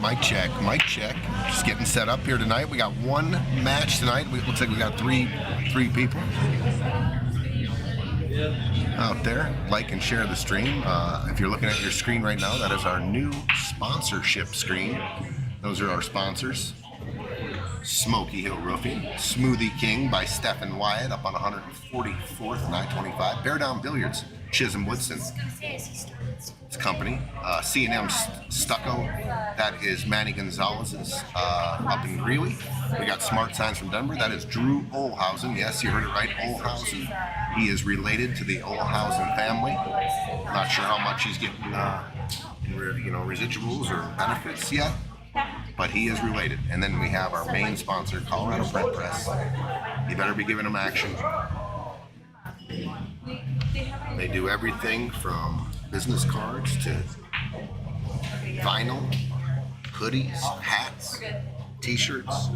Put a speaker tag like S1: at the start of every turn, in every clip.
S1: Mic check, mic check. Just getting set up here tonight. We got one match tonight. It looks like we got three people out there. Like and share the stream. If you're looking at your screen right now, that is our new sponsorship screen. Those are our sponsors. Smoky Hill Roofing, Smoothie King by Stephen Wyatt up on 144th and I-25. Bear Down Billiards, Chisholm Woodson. His company. C&M Stucco, that is Manny Gonzalez's up in Greeley. We got Smart Signs from Denver, that is Drew Olhausen. Yes, you heard it right, Olhausen. He is related to the Olhausen family. Not sure how much he's getting, residuals or benefits yet, but he is related. And then we have our main sponsor, Colorado Print Press. You better be giving them action. They do everything from business cards to vinyl, hoodies, hats, t-shirts.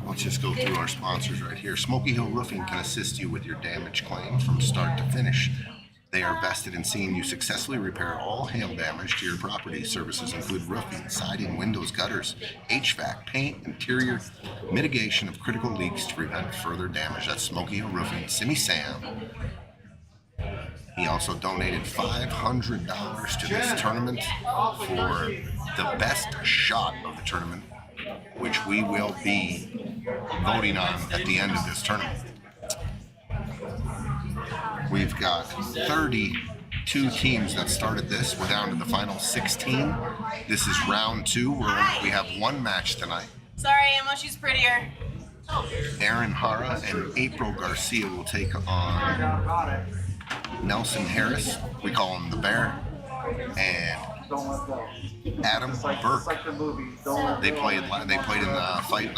S1: Let's just go through our sponsors right here. Smoky Hill Roofing can assist you with your damage claims from start to finish. They are vested in seeing you successfully repair all hail damage to your property. Services include roofing, siding, windows, gutters, HVAC, paint, interior, mitigation of critical leaks to prevent further damage. That's Smoky Hill Roofing, Simmy Sam. He also donated $500 to this tournament for the best shot of the tournament, which we will be voting on at the end of this tournament. We've got 32 teams that started this. We're down to the final 16. This is round 2. We have one match tonight.
S2: Sorry, Emma, she's prettier.
S1: Aaron Hara and April Garcia will take on Nelson Harris. We call him the Bear. And Adam Burke. They played in Fight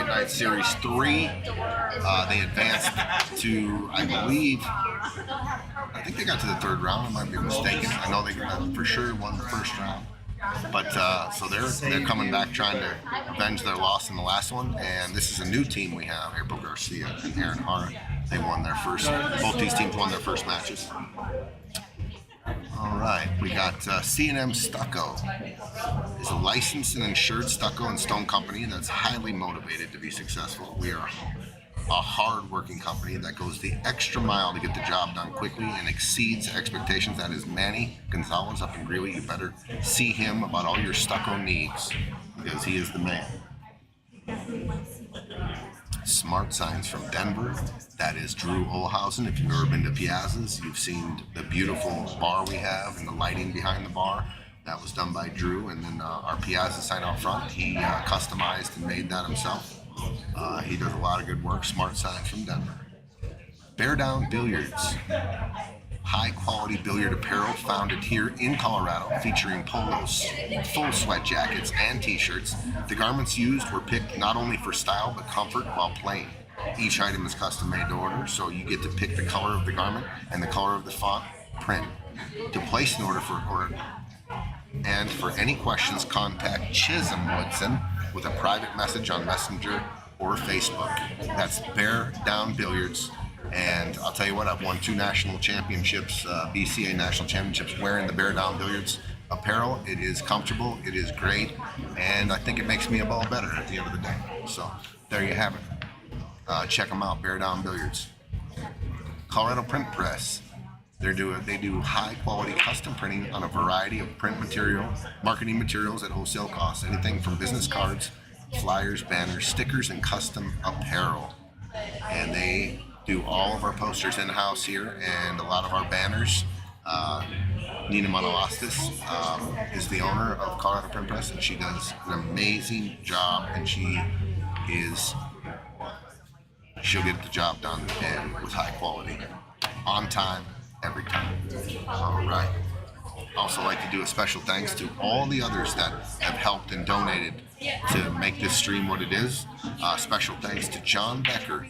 S1: Night Series 3. They advanced to, I think they got to the 3rd round. I might be mistaken. I know they for sure won the 1st round. But so they're coming back trying to avenge their loss in the last one. And this is a new team we have: April Garcia and Aaron Hara. They won their first. Both these teams won their first matches. All right, we got C&M Stucco. Is a licensed and insured stucco and stone company that's highly motivated to be successful. We are a hard-working company that goes the extra mile to get the job done quickly and exceeds expectations. That is Manny Gonzalez up in Greeley. You better see him about all your stucco needs because he is the man. Smart Signs from Denver. That is Drew Olhausen. If you've ever been to PIAZZA'S, you've seen the beautiful bar we have and the lighting behind the bar. That was done by Drew. And then our PIAZZA sign out front, he customized and made that himself. He does a lot of good work. Smart Signs from Denver. Bear Down Billiards. High quality billiard apparel founded here in Colorado, featuring polos, full sweat jackets, and t-shirts. The garments used were picked not only for style but comfort while playing. Each item is custom made to order, so you get to pick the color of the garment and the color of the font print. To place an order and for any questions, contact Chisholm Woodson with a private message on Messenger or Facebook. That's Bear Down Billiards. And I'll tell you what, I've won 2 national championships, BCA national championships, wearing the Bear Down Billiards apparel. It is comfortable, it is great, and I think it makes me a ball better at the end of the day. So there you have it. Check them out, Bear Down Billiards. Colorado Print Press. They do high quality custom printing on a variety of print material, marketing materials at wholesale costs. Anything from business cards, flyers, banners, stickers, and custom apparel. And they do all of our posters in-house here and a lot of our banners. Nina Monolostis is the owner of Colorado Print Press, and she does an amazing job, and she'll get the job done and with high quality, on time, every time. All right. Also like to do a special thanks to all the others that have helped and donated to make this stream what it is. Special thanks to John Becker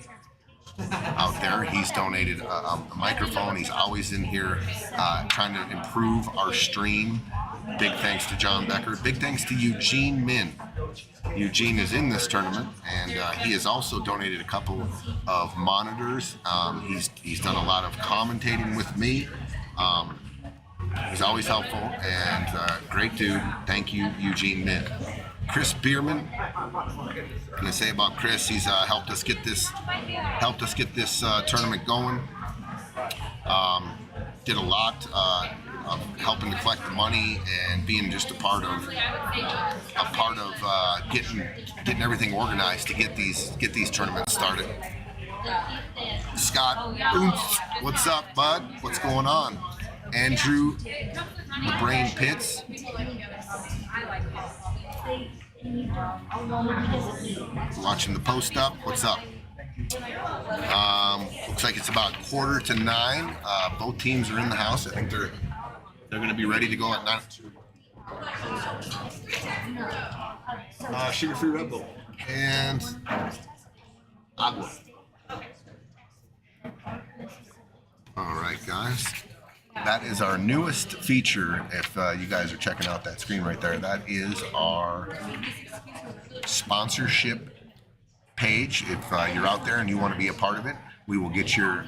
S1: out there. He's donated a microphone. He's always in here trying to improve our stream. Big thanks to John Becker. Big thanks to Eugene Min. Eugene is in this tournament, and he has also donated a couple of monitors. He's done a lot of commentating with me. He's always helpful and great dude. Thank you, Eugene Mint. Chris Bierman. What can I say about Chris? He's helped us get this tournament going. Did a lot of helping to collect the money and being just a part of getting everything organized to get these tournaments started. Scott, what's up, bud? What's going on? Andrew, the Brain Pitts. Watching the post up. What's up? Looks like it's about 8:45. Both teams are in the house. I think they're going to be ready to go at 9. Sugar-free Red Bull and agua. All right, guys. That is our newest feature. If you guys are checking out that screen right there, that is our sponsorship page. If you're out there and you want to be a part of it, we will get your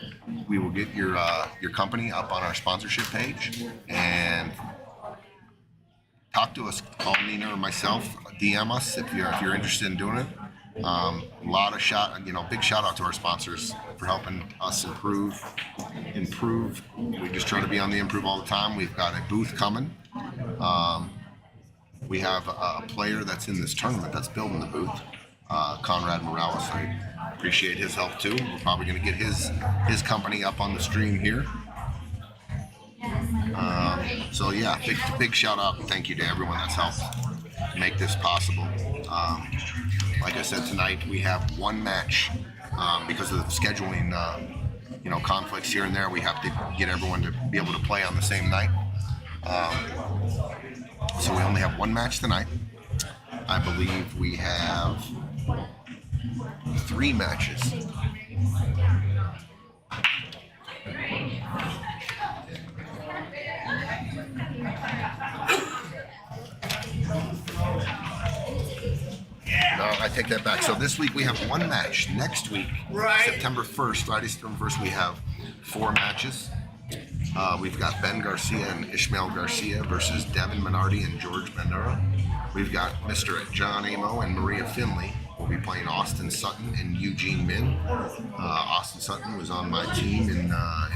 S1: company up on our sponsorship page and talk to us. Call Nina or myself, DM us if you're interested in doing it. Big shout out to our sponsors for helping us improve. We just try to be on the improve all the time. We've got a booth coming. We have a player that's in this tournament that's building the booth, Conrad Morales. I appreciate his help too. We're probably going to get his company up on the stream here. So yeah, big shout out and thank you to everyone that's helped make this possible. Like I said, tonight we have one match because of the scheduling, conflicts here and there. We have to get everyone to be able to play on the same night. So we only have one match tonight. I believe we have 3 matches. No, I take that back. So this week we have 1 match. Next week, September 1st, Friday, September 1st, we have 4 matches. We've got Ben Garcia and Ishmael Garcia versus Devin Minardi and George Manura. We've got Mr. John Amo and Maria Finley. We'll be playing Austin Sutton and Eugene Min. Austin Sutton was on my team in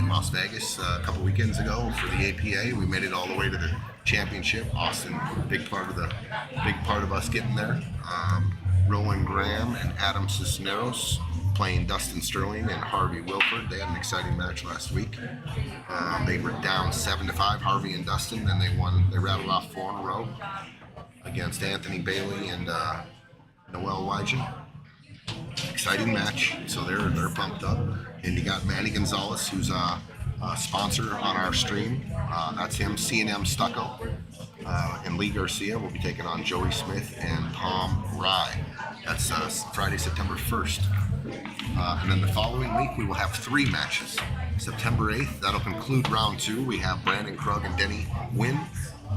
S1: Las Vegas a couple weekends ago for the APA. We made it all the way to the championship. Austin, big part of us getting there. Roland Graham and Adam Cisneros playing Dustin Sterling and Harvey Wilford. They had an exciting match last week. They were down 7-5, Harvey and Dustin, and they won. They rattled off 4 in a row against Anthony Bailey and Noel Wygen. Exciting match, so they're pumped up. And you got Manny Gonzalez, who's a sponsor on our stream. That's him, C&M Stucco. And Lee Garcia will be taking on Joey Smith and Tom Rye. That's Friday, September 1st. And then the following week, we will have 3 matches. September 8th, that'll conclude round 2. We have Brandon Krug and Denny Wynn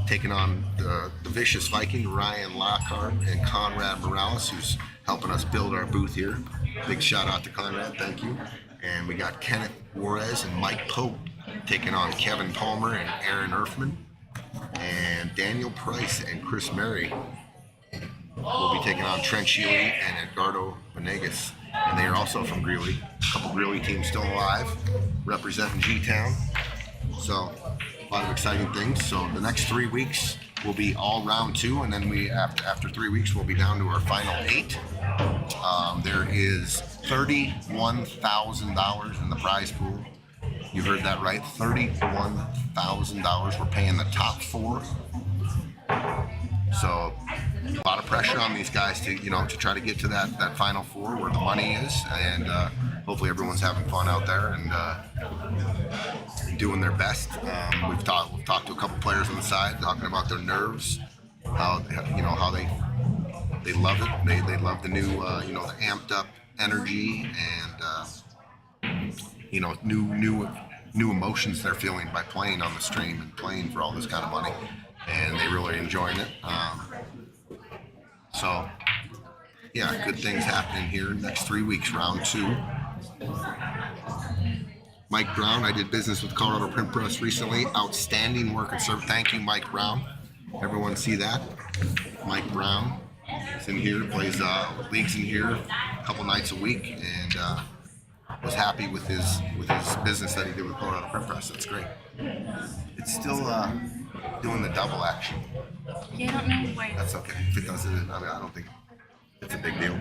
S1: taking on the Vicious Viking, Ryan Lockhart, and Conrad Morales, who's helping us build our booth here. Big shout out to Conrad, thank you. And we got Kenneth Juarez and Mike Pope taking on Kevin Palmer and Aaron Erfman. And Daniel Price and Chris Murray will be taking on Trent Shealy and Edgardo Venegas. And they are also from Greeley. A couple Greeley teams still alive, representing G-Town. So a lot of exciting things. So the next 3 weeks will be all round 2, and then we after 3 weeks we'll be down to our final 8. There is $31,000 in the prize pool. You heard that right, $31,000. We're paying the top 4. So a lot of pressure on these guys to try to get to that final 4 where the money is, and hopefully everyone's having fun out there and doing their best. We've talked to a couple players on the side talking about their nerves, how they love it. They love the new the amped up energy and new emotions they're feeling by playing on the stream and playing for all this kind of money, and they really enjoying it. So yeah, good things happening here next 3 weeks, round 2. Mike Brown, I did business with Colorado Print Press recently. Outstanding work and service. Thank you, Mike Brown. Everyone see that? Mike Brown is in here, plays leagues in here a couple nights a week, and was happy with his business that he did with Colorado Print Press. That's great. It's still doing the double action.
S2: Yeah, I don't know why.
S1: That's okay. If it does it, I don't think it's a big deal.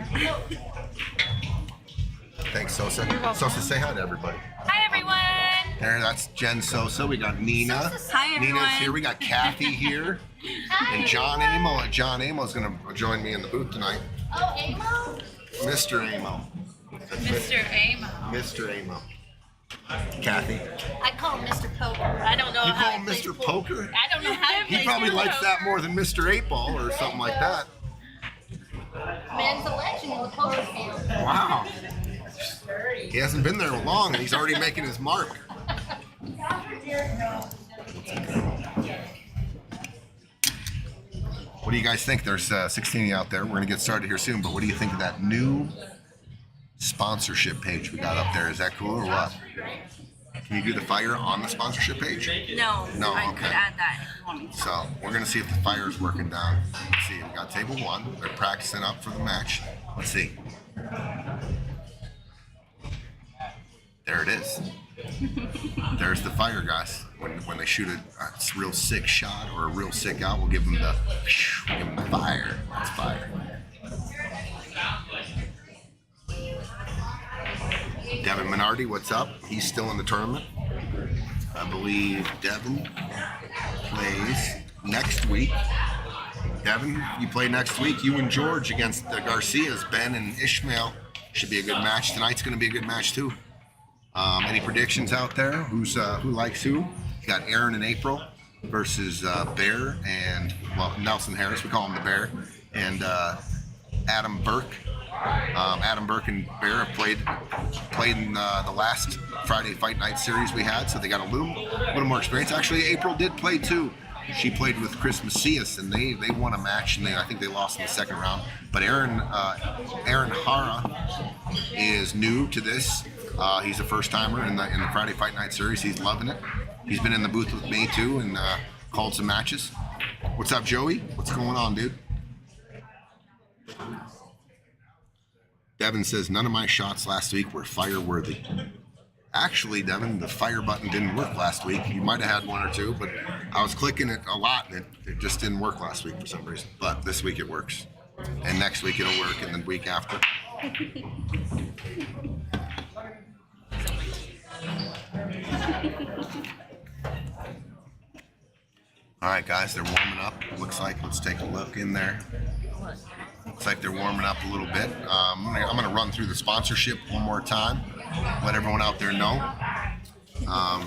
S1: Thanks, Sosa. Sosa, say hi to everybody.
S2: Hi, everyone.
S1: There, that's Jen Sosa. We got Nina.
S2: Hi, everyone.
S1: Nina's here. We got Kathy here. And John Amo. John Amo's going to join me in the booth tonight.
S2: Oh, Amo?
S1: Mr. Amo.
S2: Mr. Amo.
S1: Mr. Amo. Kathy.
S2: I call him Mr. Poker. I don't know
S1: You
S2: how
S1: call him
S2: he plays
S1: Mr.
S2: pool.
S1: Poker?
S2: I don't know how he plays
S1: He probably likes
S2: poker.
S1: that more than Mr. 8-Ball or something like that.
S2: Man's a legend in the poker field.
S1: Wow. He hasn't been there long and he's already making his mark. What do you guys think? There's 16 out there. We're going to get started here soon, but what do you think of that new sponsorship page we got up there? Is that cool or what? Can you do the fire on the sponsorship page?
S2: No,
S1: No,
S2: I
S1: okay.
S2: could add that if you want me to.
S1: So we're going to see if the fire is working down. Let's see. We got table one. They're practicing up for the match. Let's see. There it is. There's the fire, guys. When they shoot a real sick shot or a real sick out, we'll give them the fire. That's fire. Devin Minardi, what's up? He's still in the tournament. I believe Devin plays next week. Devin, you play next week. You and George against the Garcias, Ben and Ishmael. Should be a good match. Tonight's going to be a good match too. Any predictions out there? Who likes who? You got Aaron and April versus Bear and Nelson Harris. We call him the Bear, and Adam Burke. Adam Burke and Bear have played in the last Friday Fight Night series we had, so they got a little more experience. Actually, April did play too. She played with Chris Macias, and they won a match, and I think they lost in the second round. But Aaron Hara is new to this. He's a first timer in the Friday Fight Night series. He's loving it. He's been in the booth with me too and called some matches. What's up, Joey? What's going on, dude? Devin says none of my shots last week were fire worthy. Actually, Devin, the fire button didn't work last week. You might have had one or two, but I was clicking it a lot and it just didn't work last week for some reason. But this week it works. And next week it'll work, and the week after. All right, guys, they're warming up. Looks like, let's take a look in there. Looks like they're warming up a little bit. I'm gonna run through the sponsorship one more time. Let everyone out there know. I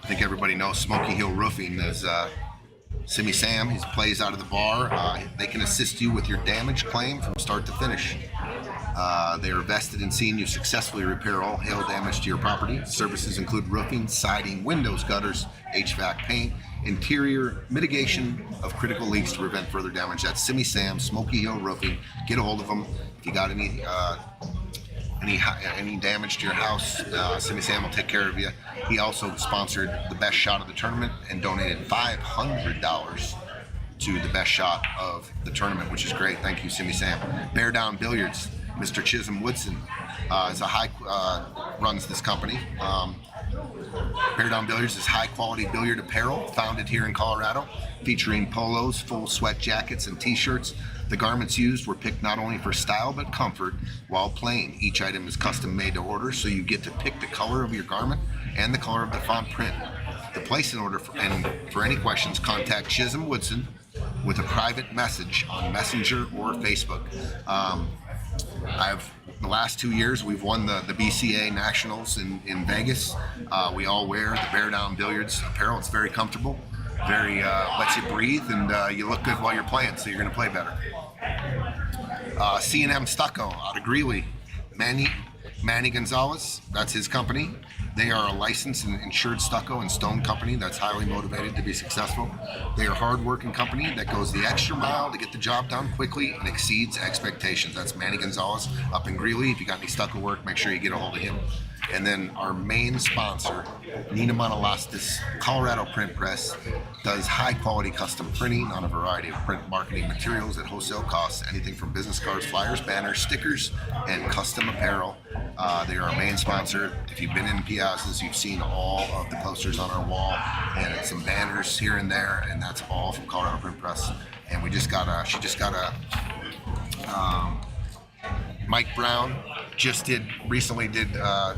S1: think everybody knows Smoky Hill Roofing is Simmy Sam. He plays out of the bar. They can assist you with your damage claim from start to finish. They are vested in seeing you successfully repair all hail damage to your property. Services include roofing, siding, windows, gutters, HVAC, paint, interior mitigation of critical leaks to prevent further damage. That's Simmy Sam, Smoky Hill Roofing. Get a hold of them if you got any damage to your house. Simmy Sam will take care of you. He also sponsored the best shot of the tournament and donated $500 to the best shot of the tournament, which is great. Thank you, Simmy Sam. Bear Down Billiards, Mr. Chisholm Woodson runs this company. Bear Down Billiards is high quality billiard apparel founded here in Colorado, featuring polos, full sweat jackets, and t-shirts. The garments used were picked not only for style but comfort while playing. Each item is custom made to order, so you get to pick the color of your garment and the color of the font print. To place an order for any questions, contact Chisholm Woodson with a private message on Messenger or Facebook. The last 2 years we've won the BCA Nationals in Vegas. We all wear the Bear Down Billiards apparel. It's very comfortable, very lets you breathe, and you look good while you're playing, so you're going to play better. C&M Stucco out of Greeley, Manny Gonzalez, that's his company. They are a licensed and insured stucco and stone company that's highly motivated to be successful. They are a hard-working company that goes the extra mile to get the job done quickly and exceeds expectations. That's Manny Gonzalez up in Greeley. If you got any stucco work, make sure you get a hold of him. And then our main sponsor, Nina Monolastis Colorado Print Press, does high-quality custom printing on a variety of print marketing materials at wholesale costs, anything from business cards, flyers, banners, stickers, and custom apparel. They are our main sponsor. If you've been in PIAZZA'S, you've seen all of the posters on our wall and some banners here and there, and that's all from Colorado Print Press. And Mike Brown recently did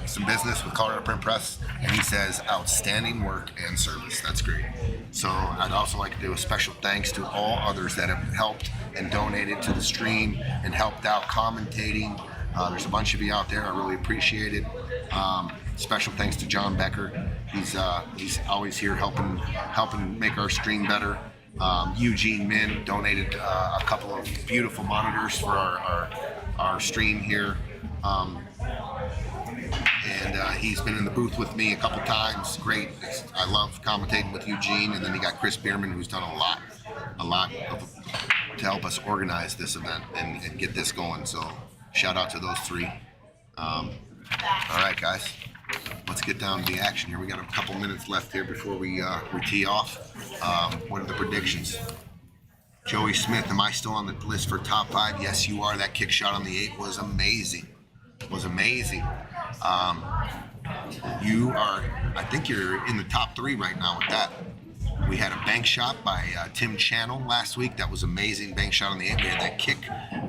S1: some business with Colorado Print Press, and he says outstanding work and service. That's great. So I'd also like to do a special thanks to all others that have helped and donated to the stream and helped out commentating. There's a bunch of you out there. I really appreciate it. Special thanks to John Becker. He's always here helping make our stream better. Eugene Min donated a couple of beautiful monitors for our stream here. He's been in the booth with me a couple times. Great. I love commentating with Eugene. And then you got Chris Bierman, who's done a lot to help us organize this event and get this going. So shout out to those three. All right, guys. Let's get down to the action here. We got a couple minutes left here before we tee off. What are the predictions? Joey Smith, am I still on the list for top 5? Yes, you are. That kick shot on the 8 was amazing. You are, I think you're in the top 3 right now with that. We had a bank shot by Tim Channel last week. That was amazing. Bank shot on the 8. We had that kick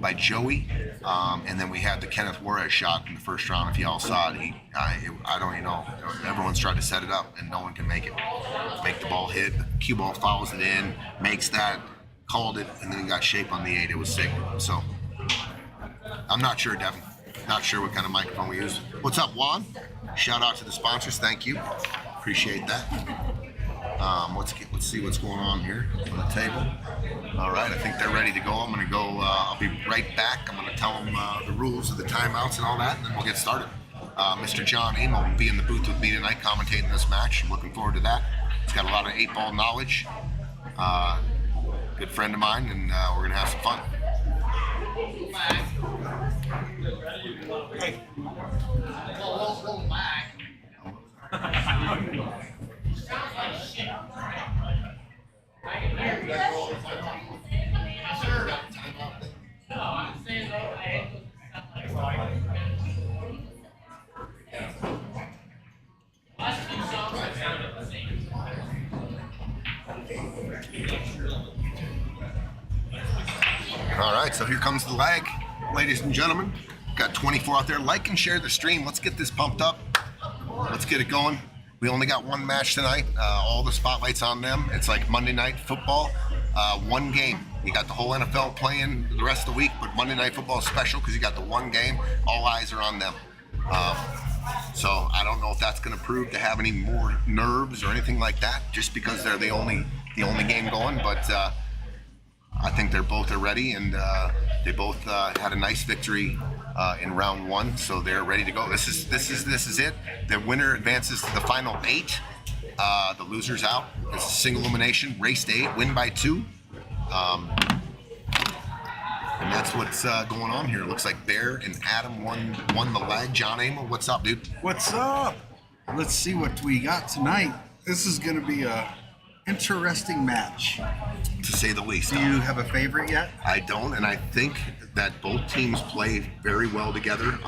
S1: by Joey. And then we had the Kenneth Juarez shot in the first round. If y'all saw it, I don't even know. Everyone's tried to set it up, and no one can make it. Make the ball hit. Cue ball fouls it in, makes that, called it, and then he got shape on the 8. It was sick. So I'm not sure, Devin. Not sure what kind of microphone we use. What's up, Juan? Shout out to the sponsors. Thank you. Appreciate that. Let's see what's going on here on the table. All right, I think they're ready to go. I'm going to go. I'll be right back. I'm going to tell them the rules of the timeouts and all that, and then we'll get started. Mr. John Amo will be in the booth with me tonight commentating this match. I'm looking forward to that. He's got a lot of 8-ball knowledge. Good friend of mine, and we're going to have some fun. Hey. All right, so here comes the lag, ladies and gentlemen. Got 24 out there. Like and share the stream. Let's get this pumped up. Let's get it going. We only got one match tonight. All the spotlight's on them. It's like Monday Night Football. One game. You got the whole NFL playing the rest of the week, but Monday Night Football is special because you got the one game. All eyes are on them. So I don't know if that's going to prove to have any more nerves or anything like that, just because they're the only game going. But I think they're both are ready, and they both had a nice victory in round 1, so they're ready to go. This is it. The winner advances to the final 8. The loser's out. It's a single elimination, race to 8, win by 2. And that's what's going on here. It looks like Bear and Adam won the leg. John Amo, what's up, dude?
S3: What's up? Let's see what we got tonight. This is going to be a interesting match,
S1: to say the least.
S3: Do you have a favorite yet?
S1: I don't, and I think that both teams play very well together.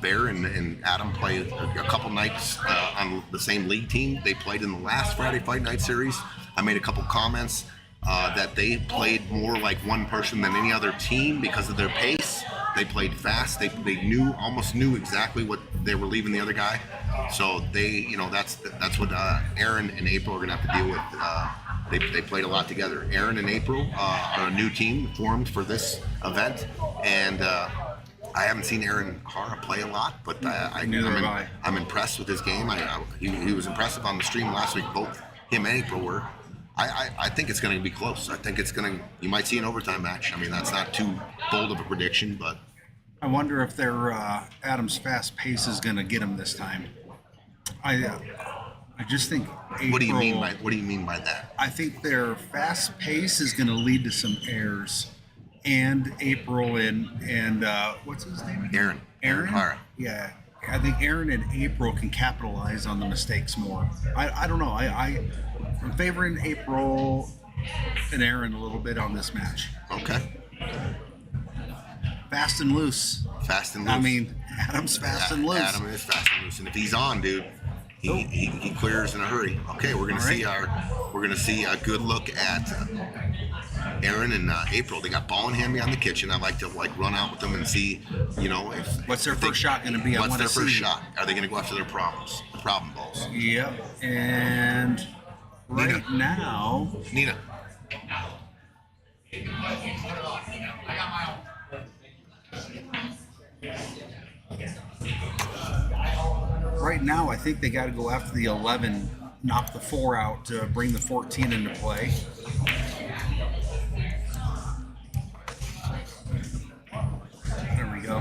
S1: Bear and Adam played a couple nights on the same league team. They played in the last Friday Fight Night series. I made a couple comments that they played more like one person than any other team because of their pace. They played fast. They almost knew exactly what they were leaving the other guy. So that's what Aaron and April are gonna have to deal with. They played a lot together. Aaron and April are a new team formed for this event, and I haven't seen Aaron Hara play a lot, but I'm impressed with his game. He was impressive on the stream last week. Both him and April were. I think it's going to be close. I think you might see an overtime match. I mean, that's not too bold of a prediction, but
S3: I wonder if their Adam's fast pace is going to get him this time. I just think April.
S1: What do you mean by that?
S3: I think their fast pace is going to lead to some errors, and April and what's his name?
S1: Aaron Hara.
S3: Yeah, I think Aaron and April can capitalize on the mistakes more. I don't know. I'm favoring April and Aaron a little bit on this match.
S1: Okay.
S3: Fast and loose.
S1: Fast and loose.
S3: I mean, Adam's fast and loose.
S1: Adam is fast and loose, and if he's on, dude, he clears in a hurry. Okay, we're gonna see a good look at Aaron and April. They got ball in hand behind the kitchen. I like to run out with them and see, if
S3: what's their first shot going to be.
S1: What's their first shot? Are they going to go after their problems, the problem balls?
S3: Yep. And right now,
S1: Nina.
S3: Right now, I think they got to go after the 11, knock the 4 out to bring the 14 into play. There we go.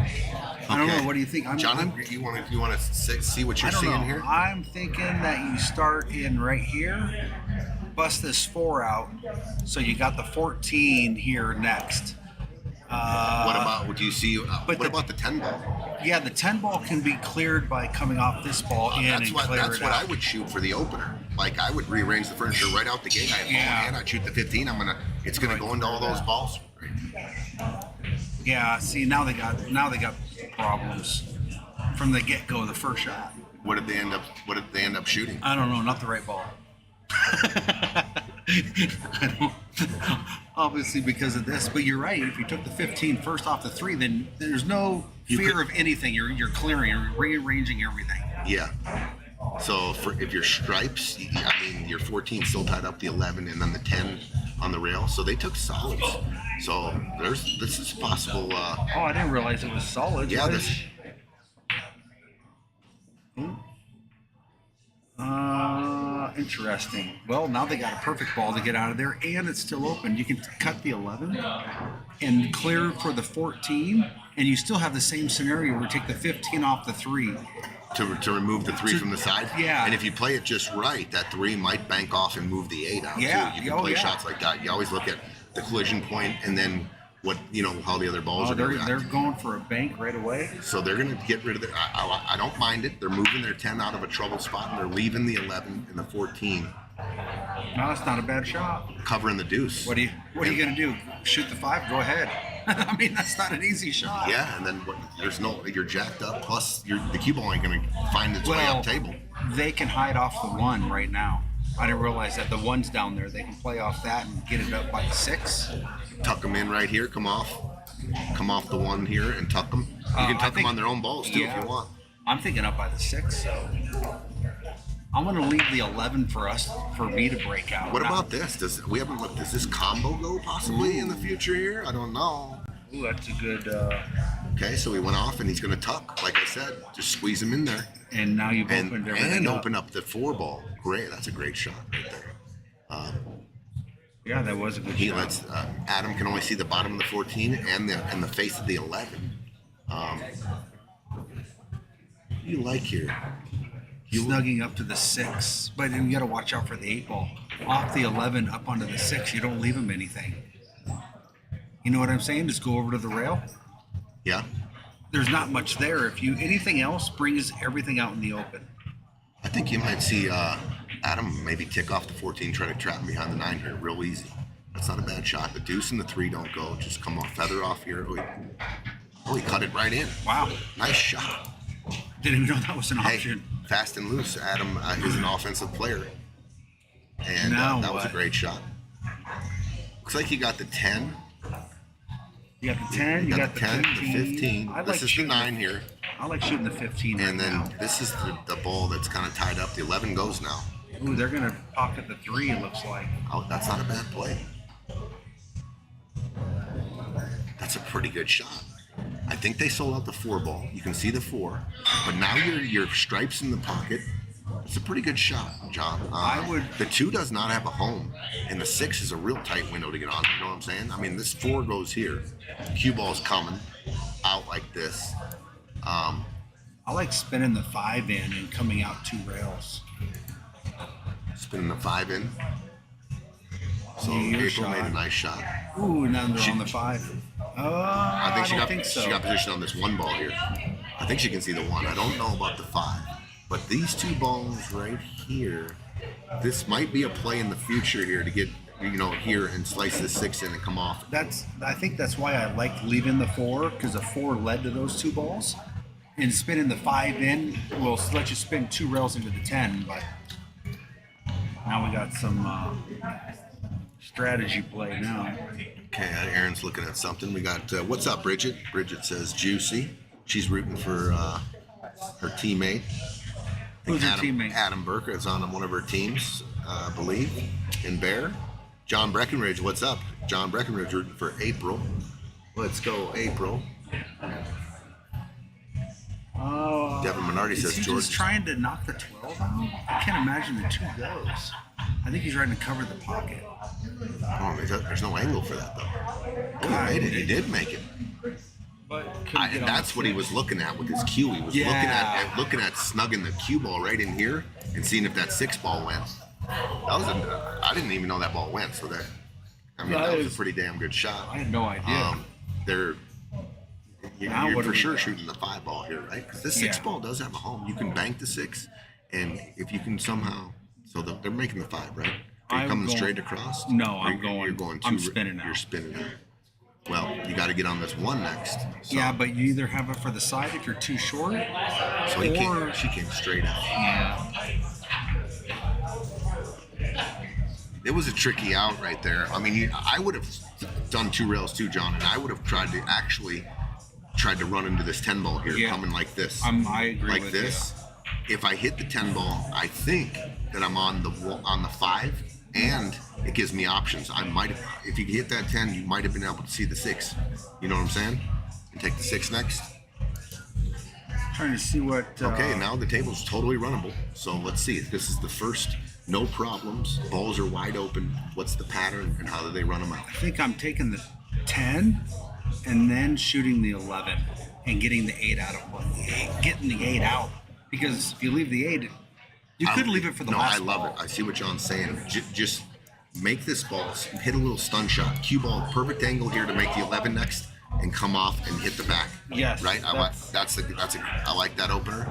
S3: I don't know. What do you think?
S1: John, you want to see what you're seeing here?
S3: I'm thinking that you start in right here, bust this 4 out, so you got the 14 here next.
S1: What about? Do you see? What about the 10 ball?
S3: Yeah, the 10 ball can be cleared by coming off this ball in and clear it out.
S1: That's what I would shoot for the opener. Like I would rearrange the furniture right out the gate. I have ball in hand. I'd shoot the 15. It's gonna go into all those balls.
S3: Yeah. See, now they got problems from the get go. The first shot.
S1: What did they end up shooting?
S3: I don't know. Not the right ball. Obviously because of this, but you're right. If you took the 15 first off the 3, then there's no fear of anything. You're clearing, you're rearranging everything.
S1: Yeah. So if your stripes, your 14 still tied up the 11 and then the 10 on the rail. So they took solids. So this is possible.
S3: I didn't realize it was solids.
S1: Yeah.
S3: Interesting. Well, now they got a perfect ball to get out of there, and it's still open. You can cut the 11 and clear for the 14, and you still have the same scenario where you take the 15 off the 3.
S1: To remove the 3 from the side?
S3: Yeah.
S1: And if you play it just right, that 3 might bank off and move the 8 out,
S3: yeah.
S1: too. You can play shots like that. You always look at the collision point and then how the other balls are going to react.
S3: They're going for a bank right away.
S1: So they're going to get rid of their. I don't mind it. They're moving their 10 out of a trouble spot and they're leaving the 11 and the 14.
S3: No, that's not a bad shot.
S1: Covering the deuce.
S3: What are you going to do? Shoot the 5? Go ahead. I mean, that's not an easy shot.
S1: Yeah, and then you're jacked up. Plus, the cue ball ain't going to find its way up table.
S3: They can hide off the 1 right now. I didn't realize that the 1's down there. They can play off that and get it up by the 6.
S1: Tuck them in right here. Come off the 1 here and tuck them. You can tuck them on their own balls too if you want.
S3: I'm thinking up by the 6, so I'm going to leave the 11 for me to break out.
S1: What about this? We haven't looked. Does this combo go possibly in the future here? I don't know.
S3: Ooh, that's a good.
S1: Okay, so he went off and he's going to tuck. Like I said, just squeeze him in there.
S3: And now you've opened everything
S1: and
S3: up.
S1: open up the 4 ball. Great, that's a great shot right there.
S3: Yeah, that was a good shot.
S1: Adam can only see the bottom of the 14 and the face of the 11. What do you like here?
S3: Snugging up to the 6, but then you got to watch out for the 8 ball. Off the 11 up onto the 6, you don't leave him anything. You know what I'm saying? Just go over to the rail.
S1: Yeah.
S3: There's not much there. If anything else brings everything out in the open.
S1: I think you might see Adam maybe tick off the 14, try to trap him behind the 9 here, real easy. That's not a bad shot. The deuce and the 3 don't go. Just come off, feather off here. Oh, he cut it right in.
S3: Wow.
S1: Nice shot.
S3: Didn't even know that was an option.
S1: Hey, fast and loose. Adam is an offensive player. And that was a great shot. Looks like you got the 10.
S3: You got the 10, you got the
S1: 10,
S3: 15.
S1: the 15. This is the 9 here.
S3: I like shooting the 15
S1: and then this is the ball that's kind of tied up. The 11 goes now.
S3: Ooh, they're going to pocket the 3, it looks like.
S1: Oh, that's not a bad play. That's a pretty good shot. I think they sold out the 4 ball. You can see the 4. But now your stripes in the pocket. It's a pretty good shot, John. The 2 does not have a home, and the 6 is a real tight window to get on. You know what I'm saying? I mean, this 4 goes here. Cue ball's coming. out like this.
S3: I like spinning the 5 in and coming out 2 rails.
S1: Spinning the 5 in. So
S3: Your
S1: April made a
S3: shot.
S1: nice shot.
S3: Ooh, now they're on the 5.
S1: I think
S3: don't think so.
S1: she got position on this 1 ball here. I think she can see the 1. I don't know about the 5, but these 2 balls right here. This might be a play in the future here to get here and slice this 6 in and come off.
S3: I think that's why I like leaving the 4, because the 4 led to those 2 balls. And spinning the 5 in will let you spin 2 rails into the 10, but now we got some strategy play now.
S1: Okay, Aaron's looking at something. We got, what's up, Bridget? Bridget says juicy. She's rooting for her teammate.
S3: Who's her teammate?
S1: Adam Burke is on one of her teams, I believe, in Bear. John Breckenridge, what's up? John Breckenridge rooting for April. Let's go, April. Devin Minardi
S3: Is
S1: says
S3: he
S1: George.
S3: just trying to knock the 12 out? I can't imagine the 2 goes. I think he's trying to cover the pocket.
S1: Oh, there's no angle for that, though. Oh, he made it. He did make it.
S3: But
S1: That's what he was looking at with his cue. He was looking at snugging the cue ball right in here and seeing if that 6 ball went. I didn't even know that ball went. So that was a pretty damn good shot.
S3: I had no idea.
S1: You're for sure shooting the 5 ball here, right? Because the 6 ball does have a home. You can bank the 6, and if you can somehow, so they're making the 5, right? Are you coming straight across?
S3: No, I'm going.
S1: You're going.
S3: I'm spinning out.
S1: You're spinning out. Well, you got to get on this 1 next. So.
S3: Yeah, but you either have it for the side if you're too short,
S1: So she came straight out.
S3: Yeah.
S1: It was a tricky out right there. I mean, I would have done 2 rails too, John, and I would have tried to run into this 10 ball here, coming like this.
S3: I agree
S1: like
S3: with
S1: this. If I hit the 10 ball, I think that I'm on the 5, and it gives me options. I might have, if you hit that 10, you might have been able to see the 6. You know what I'm saying? And take the 6 next.
S3: Trying to see what.
S1: Okay, now the table's totally runnable. So let's see. This is the first. No problems. Balls are wide open. What's the pattern and how do they run them out?
S3: I think I'm taking the 10 and then shooting the 11 and getting the 8 out of getting the 8 out, because if you leave the 8, you could leave it for the last
S1: ball. I love it. I see what John's saying. Just make this ball, hit a little stun shot. Cue ball, perfect angle here to make the 11 next and come off and hit the back.
S3: Yes.
S1: Right? I like that opener.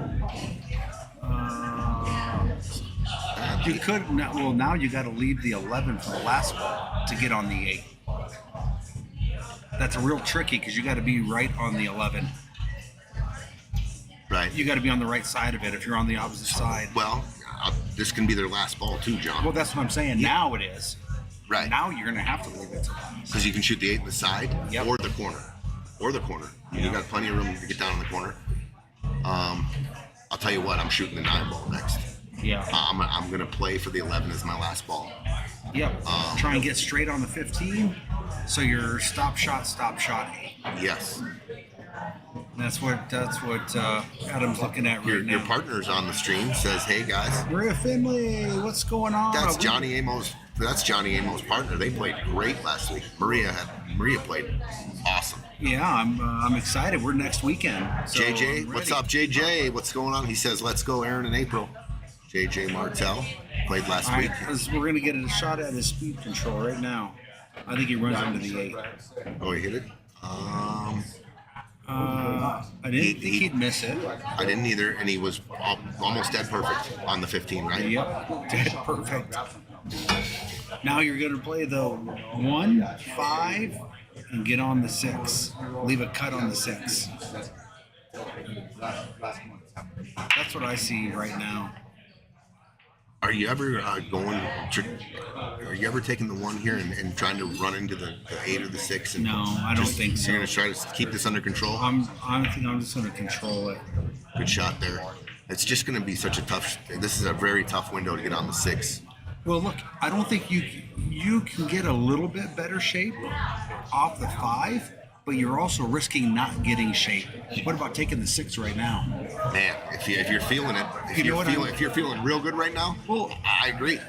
S3: You could, well, now you got to leave the 11 for the last ball to get on the 8. That's a real tricky because you got to be right on the 11.
S1: Right.
S3: You got to be on the right side of it if you're on the opposite side.
S1: Well, this can be their last ball too, John.
S3: Well, that's what I'm saying. Now it is.
S1: Right.
S3: Now you're going to have to leave it to them.
S1: Because you can shoot the 8 in the side or the corner. You got plenty of room to get down in the corner. I'll tell you what, I'm shooting the 9 ball next.
S3: Yeah.
S1: I'm going to play for the 11 as my last ball.
S3: Yep. Try and get straight on the 15. So your stop shot 8.
S1: Yes.
S3: That's what Adam's looking at right now.
S1: Your partner's on the stream, says, "Hey guys,
S3: Maria Finley, what's going on?"
S1: That's Johnny Amo's partner. They played great last week. Maria played awesome.
S3: Yeah, I'm excited. We're next weekend. So
S1: JJ, what's up, JJ? What's going on? He says, "Let's go, Aaron and April." JJ Martell played last week.
S3: We're gonna get a shot at his speed control right now. I think he runs into the 8.
S1: Oh, he hit it.
S3: I didn't think he'd miss it.
S1: I didn't either, and he was almost dead perfect on the 15, right?
S3: Yep, dead perfect. Now you're going to play the 1, 5, and get on the 6. Leave a cut on the 6. That's what I see right now.
S1: Are you ever are you ever taking the 1 here and trying to run into the 8 or the 6? And
S3: no, I don't think so.
S1: You're going to try to keep this under control?
S3: I think I'm just going to control it.
S1: Good shot there. It's just going to be such a tough. This is a very tough window to get on the 6.
S3: Well, look, I don't think you can get a little bit better shape off the 5, but you're also risking not getting shape. What about taking the 6 right now?
S1: Man, if you're feeling it, if you're feeling real good right now, well, I agree.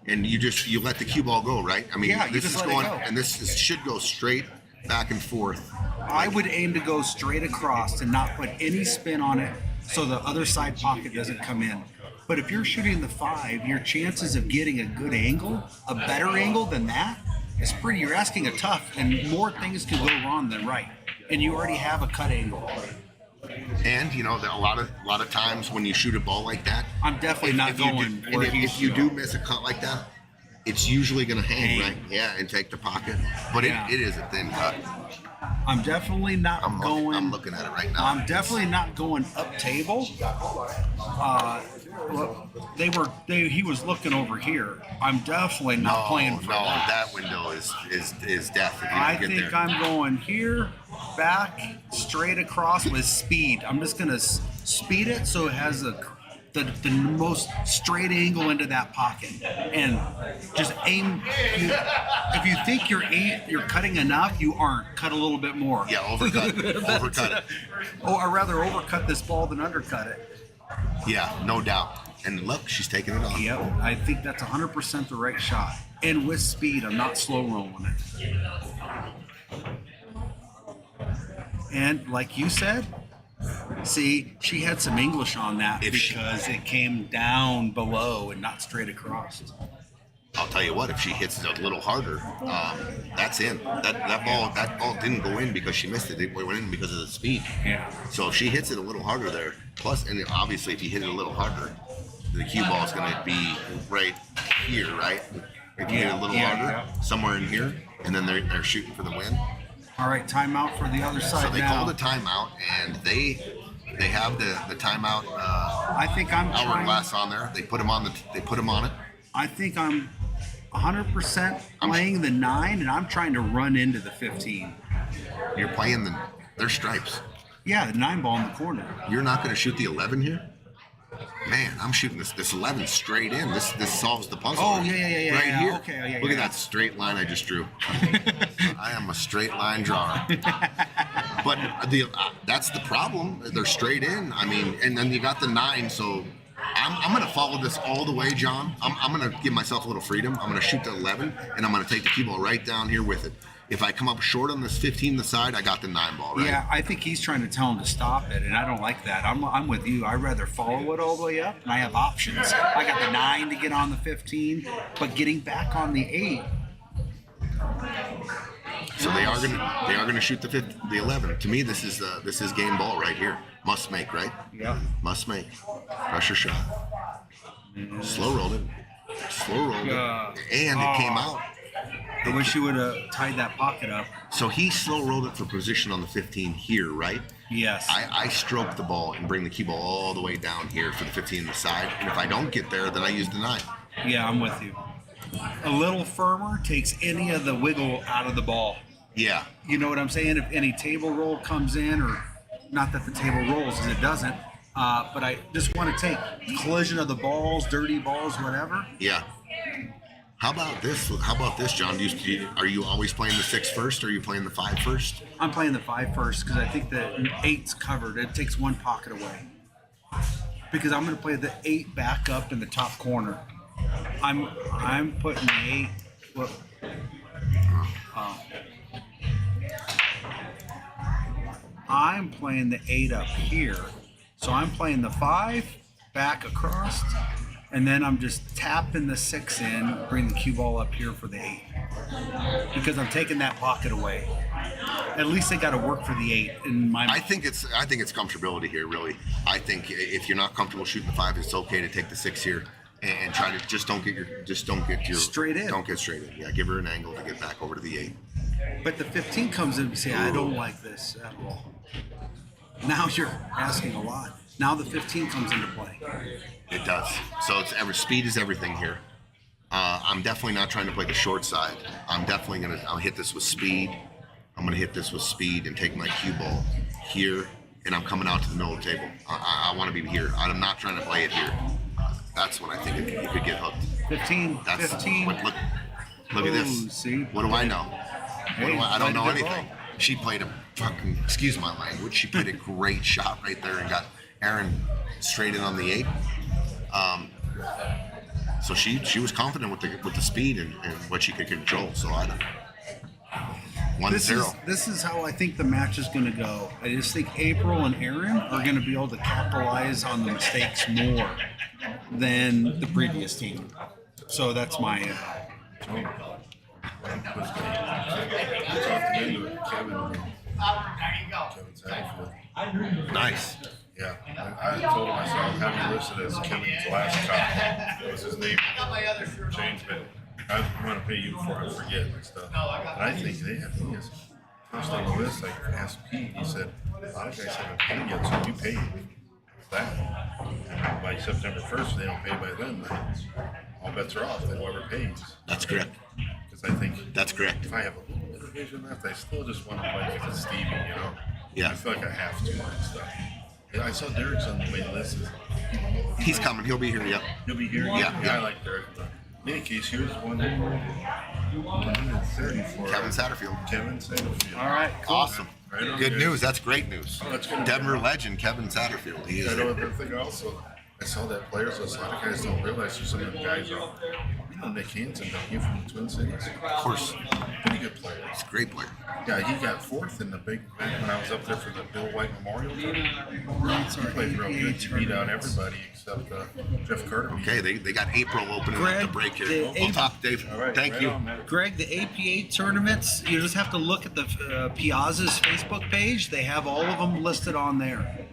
S1: And you let the cue ball go, right? I mean,
S3: yeah,
S1: this is going, and this should go straight back and forth
S3: I would aim to go straight across and not put any spin on it so the other side pocket doesn't come in. But if you're shooting the 5, your chances of getting a good angle, a better angle than that, is pretty. You're asking a tough, and more things can go wrong than right. And you already have a cut angle.
S1: And you know, a lot of times when you shoot a ball like that,
S3: I'm definitely not going where
S1: if you do miss a cut like that, it's usually going to hang, right? Yeah, and take the pocket. But
S3: Yeah.
S1: it is a thin cut.
S3: I'm definitely not going.
S1: I'm looking at it right now.
S3: I'm definitely not going up table. Well, he was looking over here. I'm definitely not playing for
S1: that window is death if you
S3: I
S1: don't get
S3: think
S1: there.
S3: I'm going here, back, straight across with speed. I'm just gonna speed it so it has the most straight angle into that pocket, and just aim. If you think you're cutting enough, you aren't. Cut a little bit more.
S1: Yeah, overcut it.
S3: Oh, I'd rather overcut this ball than undercut it.
S1: Yeah, no doubt. And look, she's taking it off.
S3: Yep, I think that's 100% the right shot. And with speed, I'm not slow rolling it. And like you said, see, she had some English on that because it came down below and not straight across.
S1: I'll tell you what, if she hits it a little harder, that's in. That ball didn't go in because she missed it. It went in because of the speed.
S3: Yeah.
S1: So if she hits it a little harder there, plus, and obviously if you hit it a little harder, the cue ball is going to be right here, right? If you hit it a little harder, somewhere in here, and then they're shooting for the win.
S3: All right, timeout for the other side.
S1: So they
S3: now.
S1: called a timeout, and they have the timeout
S3: I think I'm
S1: hourglass on there. They put them on it.
S3: I think I'm 100% playing the 9, and I'm trying to run into the 15.
S1: You're playing their stripes.
S3: Yeah, the 9 ball in the corner.
S1: You're not going to shoot the 11 here? Man, I'm shooting this 11 straight in. This solves the puzzle.
S3: Oh, yeah.
S1: Right here.
S3: Okay,
S1: Look at that straight line I just drew. I am a straight line drawer. But that's the problem. They're straight in. I mean, and then you got the 9, so I'm going to follow this all the way, John. I'm going to give myself a little freedom. I'm going to shoot the 11, and I'm going to take the cue ball right down here with it. If I come up short on this 15 the side, I got the 9 ball, right?
S3: Yeah, I think he's trying to tell him to stop it, and I don't like that. I'm with you. I'd rather follow it all the way up, and I have options. I got the 9 to get on the 15, but getting back on the 8.
S1: So they are gonna shoot the 11. To me, this is game ball right here. Must make, right?
S3: Yeah.
S1: Must make. Pressure shot. Slow rolled it. And it came out.
S3: I wish you would have tied that pocket up.
S1: So he slow rolled it for position on the 15 here, right?
S3: Yes.
S1: I stroke the ball and bring the cue ball all the way down here for the 15 on the side. And if I don't get there, then I use the 9.
S3: Yeah, I'm with you. A little firmer takes any of the wiggle out of the ball.
S1: Yeah.
S3: You know what I'm saying? If any table roll comes in, or not that the table rolls, because it doesn't, but I just want to take collision of the balls, dirty balls, whatever.
S1: Yeah. How about this, John? Are you always playing the 6 first, or are you playing the 5 first?
S3: I'm playing the 5 first because I think the 8's covered. It takes one pocket away. Because I'm going to play the 8 back up in the top corner. I'm putting the 8. Well, I'm playing the 8 up here. So I'm playing the 5 back across, and then I'm just tapping the 6 in, bring the cue ball up here for the 8. Because I'm taking that pocket away. At least they got to work for the 8 in my mind.
S1: I think it's comfortability here, really. I think if you're not comfortable shooting the 5, it's okay to take the 6 here and try to just don't get your
S3: straight in.
S1: Don't get straight in. Yeah, give her an angle to get back over to the 8.
S3: But the 15 comes in and say, I don't like this at all. Now you're asking a lot. Now the 15 comes into play.
S1: It does. So speed is everything here. I'm definitely not trying to play the short side. I'll hit this with speed. I'm gonna hit this with speed and take my cue ball here, and I'm coming out to the middle of the table. I want to be here. I'm not trying to play it here. That's when I think it could get hooked.
S3: 15.
S1: Look at this.
S3: See?
S1: What do I know? I don't know
S3: played a good
S1: anything.
S3: ball.
S1: She played a fucking, excuse my language, she played a great shot right there and got Aaron straight in on the 8. So she was confident with the speed and what she could control. So I don't.
S3: This is how I think the match is going to go. I just think April and Aaron are going to be able to capitalize on the mistakes more than the previous team. So that's my.
S1: Nice.
S4: Yeah, I told him, I said, I'll have you listed as Kevin's last cop. That was his name. Changed, but I want to pay you before I forget and stuff. But I think they have things. First on the list, I asked Pete, he said, a lot of guys haven't paid yet, so you pay that. And by September 1st, if they don't pay by then all bets are off, then whoever pays.
S1: That's correct.
S4: Because I think
S1: That's correct.
S4: if I have a little bit of vision left, I still just want to play with Stevie, you know?
S1: Yeah.
S4: I feel like I have to and stuff. Yeah, I saw Derek's on the wait list.
S1: He's coming. He'll be here. Yep.
S4: He'll be here?
S1: Yeah.
S4: I like Derek. In any case, here's one at 30 for
S1: Kevin Satterfield.
S4: Kevin Satterfield.
S3: All right. Cool.
S1: Awesome.
S4: Right on,
S1: Good
S4: guys.
S1: news. That's great news.
S4: Oh, that's good.
S1: Denver legend Kevin Satterfield. He is
S4: I know another thing also. I saw that players, a lot of guys don't realize who some of the guys are. You know, Nick Hansen, he from the Twin Cities.
S1: Of course.
S4: Pretty good player.
S1: He's a great player.
S4: Yeah, he got fourth in the big event when I was up there for the Bill White Memorial. He played real good. He beat out everybody except Jeff Carter.
S1: Okay, they got April opening up the break here. We'll talk, Dave.
S4: All right,
S1: Thank
S4: right
S1: you.
S4: on, man.
S3: Greg, the APA tournaments, you just have to look at the PIAZZA'S Facebook page. They have all of them listed on there.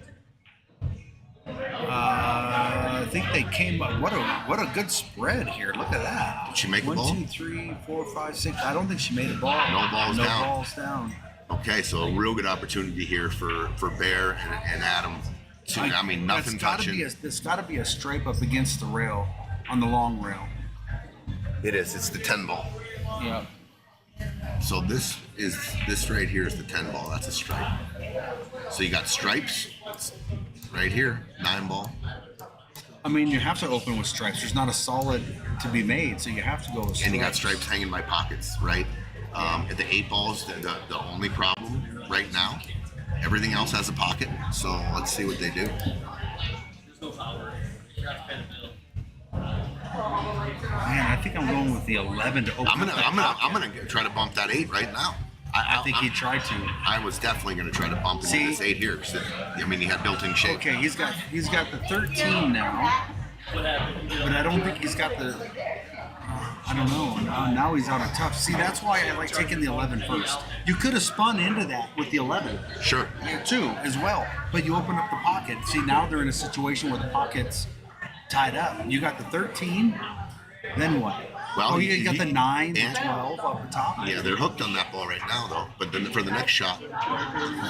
S3: I think they came up. What a good spread here. Look at that.
S1: Did she make a ball?
S3: 1, 2, 3, 4, 5, 6. I don't think she made a ball.
S1: No balls down.
S3: No balls down.
S1: Okay, so a real good opportunity here for Bear and Adam. I mean, nothing touching.
S3: There's got to be a stripe up against the rail on the long rail.
S1: It is. It's the 10 ball.
S3: Yeah.
S1: So this right here is the 10 ball. That's a stripe. So you got stripes right here, 9 ball.
S3: I mean, you have to open with stripes. There's not a solid to be made, so you have to go with stripes.
S1: And you got stripes hanging by pockets, right? At the 8 balls, the only problem right now. Everything else has a pocket, so let's see what they do.
S3: Man, I think I'm going with the 11 to open.
S1: I'm gonna try to bump that 8 right now.
S3: I think he tried to.
S1: I was definitely gonna try to bump into this 8 here. 'Cause I mean, he had built-in shape.
S3: Okay, he's got the 13 now, but I don't think he's got the. I don't know. Now he's on a tough. See, that's why I like taking the 11 first. You could have spun into that with the 11.
S1: Sure.
S3: Too, as well. But you open up the pocket. See, now they're in a situation where the pocket's tied up. You got the 13, then what?
S1: Well,
S3: you got the 9
S1: and-
S3: and 12 up the top.
S1: Yeah, they're hooked on that ball right now, though. But then for the next shot,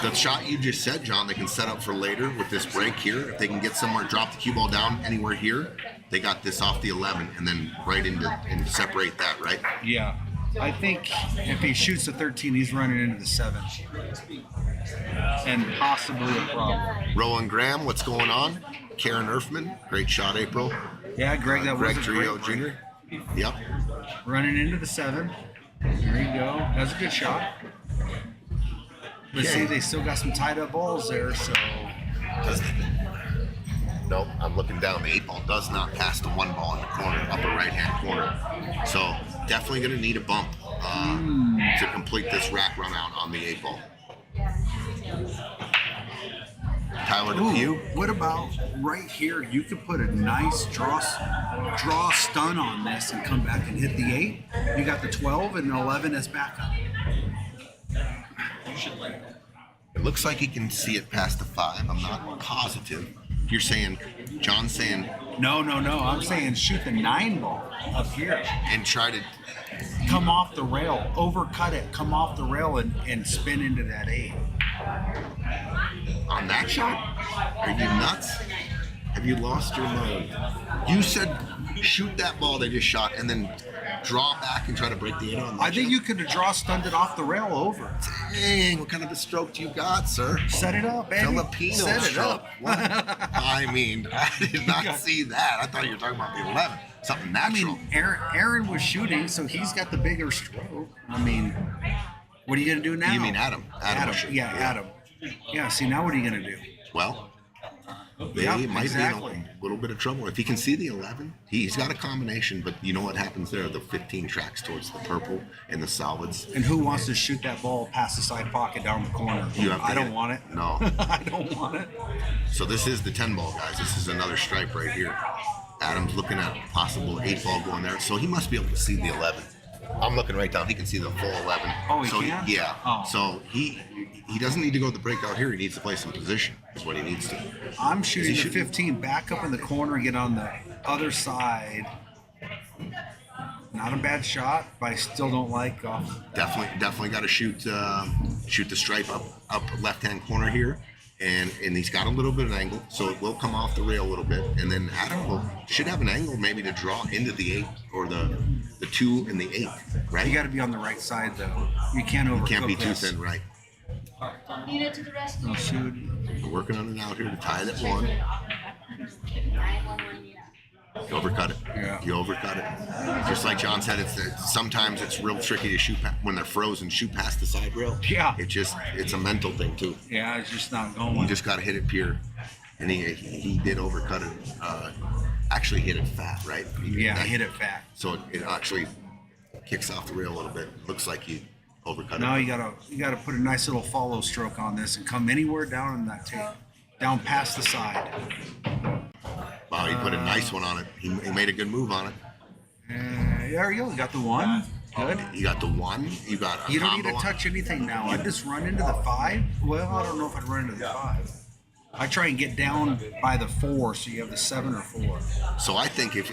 S1: the shot you just said, John, they can set up for later with this break here. If they can get somewhere, drop the cue ball down anywhere here, they got this off the 11 and then right into and separate that, right?
S3: Yeah. I think if he shoots the 13, he's running into the 7. And possibly a problem.
S1: Roland Graham, what's going on? Karen Erfman, great shot, April.
S3: Yeah, Greg, that
S1: Greg
S3: was a
S1: Trio
S3: great break.
S1: Jr. Yep.
S3: Running into the 7. There you go. That's a good shot. But
S1: Okay.
S3: see, they still got some tied up balls there, so.
S1: Nope, I'm looking down. The 8 ball does not pass the 1 ball in the corner, upper right-hand corner. So definitely going to need a bump to complete this rack run out on the 8 ball. Tyler Depew.
S3: What about right here? You could put a nice draw stun on this and come back and hit the 8. You got the 12 and the 11 as backup.
S1: It looks like he can see it past the 5. I'm not positive. You're saying, John's saying,
S3: No. I'm saying shoot the 9 ball up here.
S1: and try to.
S3: Come off the rail, overcut it, come off the rail and spin into that 8.
S1: On that shot? Are you nuts? Have you lost your mind? You said shoot that ball they just shot and then draw back and try to break the 8 on that
S3: I think
S1: shot?
S3: you could have draw stunned it off the rail over.
S1: Dang, what kind of a stroke do you got, sir?
S3: Set it up, baby.
S1: Filipino
S3: Set it
S1: stroke.
S3: up.
S1: What? I mean, I did not see that. I thought you were talking about the 11. Something
S3: I
S1: natural.
S3: mean, Aaron was shooting, so he's got the bigger stroke. I mean, what are you going to do now?
S1: You mean Adam? Adam was shooting.
S3: Yeah, Adam. Yeah, see, now what are you going to do?
S1: Well, they
S3: Yeah,
S1: might
S3: exactly.
S1: be in a little bit of trouble. If he can see the 11, he's got a combination, but you know what happens there? The 15 tracks towards the purple and the solids.
S3: And who wants to shoot that ball past the side pocket down the corner?
S1: You have to
S3: I
S1: hit
S3: don't
S1: it.
S3: want it.
S1: No.
S3: I don't want it.
S1: So this is the 10 ball, guys. This is another stripe right here. Adam's looking at possible 8 ball going there, so he must be able to see the 11. I'm looking right down. He can see the full 11.
S3: Oh, he
S1: so
S3: can?
S1: Yeah.
S3: Oh.
S1: So he doesn't need to go to the breakout here. He needs to play some position. Is what he needs to.
S3: I'm shooting
S1: Is
S3: the
S1: he shooting?
S3: 15 back up in the corner, get on the other side. Not a bad shot, but I still don't like off.
S1: Definitely got to shoot the stripe up left hand corner here, and he's got a little bit of an angle, so it will come off the rail a little bit, and then Adam should have an angle maybe to draw into the 8 or the 2 and the 8, right?
S3: You got to be on the right side though. You can't overcook
S1: Can't be too
S3: this.
S1: thin, right?
S2: Nina to the rescue.
S3: Oh, shoot.
S1: We're working on it out here to tie that one.
S2: 911 Nina.
S1: You overcut it.
S3: Yeah.
S1: You overcut it. Just like John said, sometimes it's real tricky to shoot when they're frozen. Shoot past the side rail.
S3: Yeah.
S1: It's a mental thing too.
S3: Yeah, it's just not going.
S1: You just got to hit it pure, and he did overcut it. Actually hit it fat, right?
S3: Yeah, I hit it fat.
S1: So it actually kicks off the rail a little bit. Looks like he overcut
S3: Now
S1: it.
S3: you gotta put a nice little follow stroke on this and come anywhere down in that tape, down past the side.
S1: Wow, he put a nice one on it. He made a good move on it.
S3: There you go. You got the one. Good.
S1: You got the 1. You got a
S3: You don't need
S1: combo
S3: to
S1: on-
S3: touch anything now. I just run into the 5. Well, I don't know if I'd run into the 5. I try and get down by the 4, so you have the 7 or 4.
S1: So I think if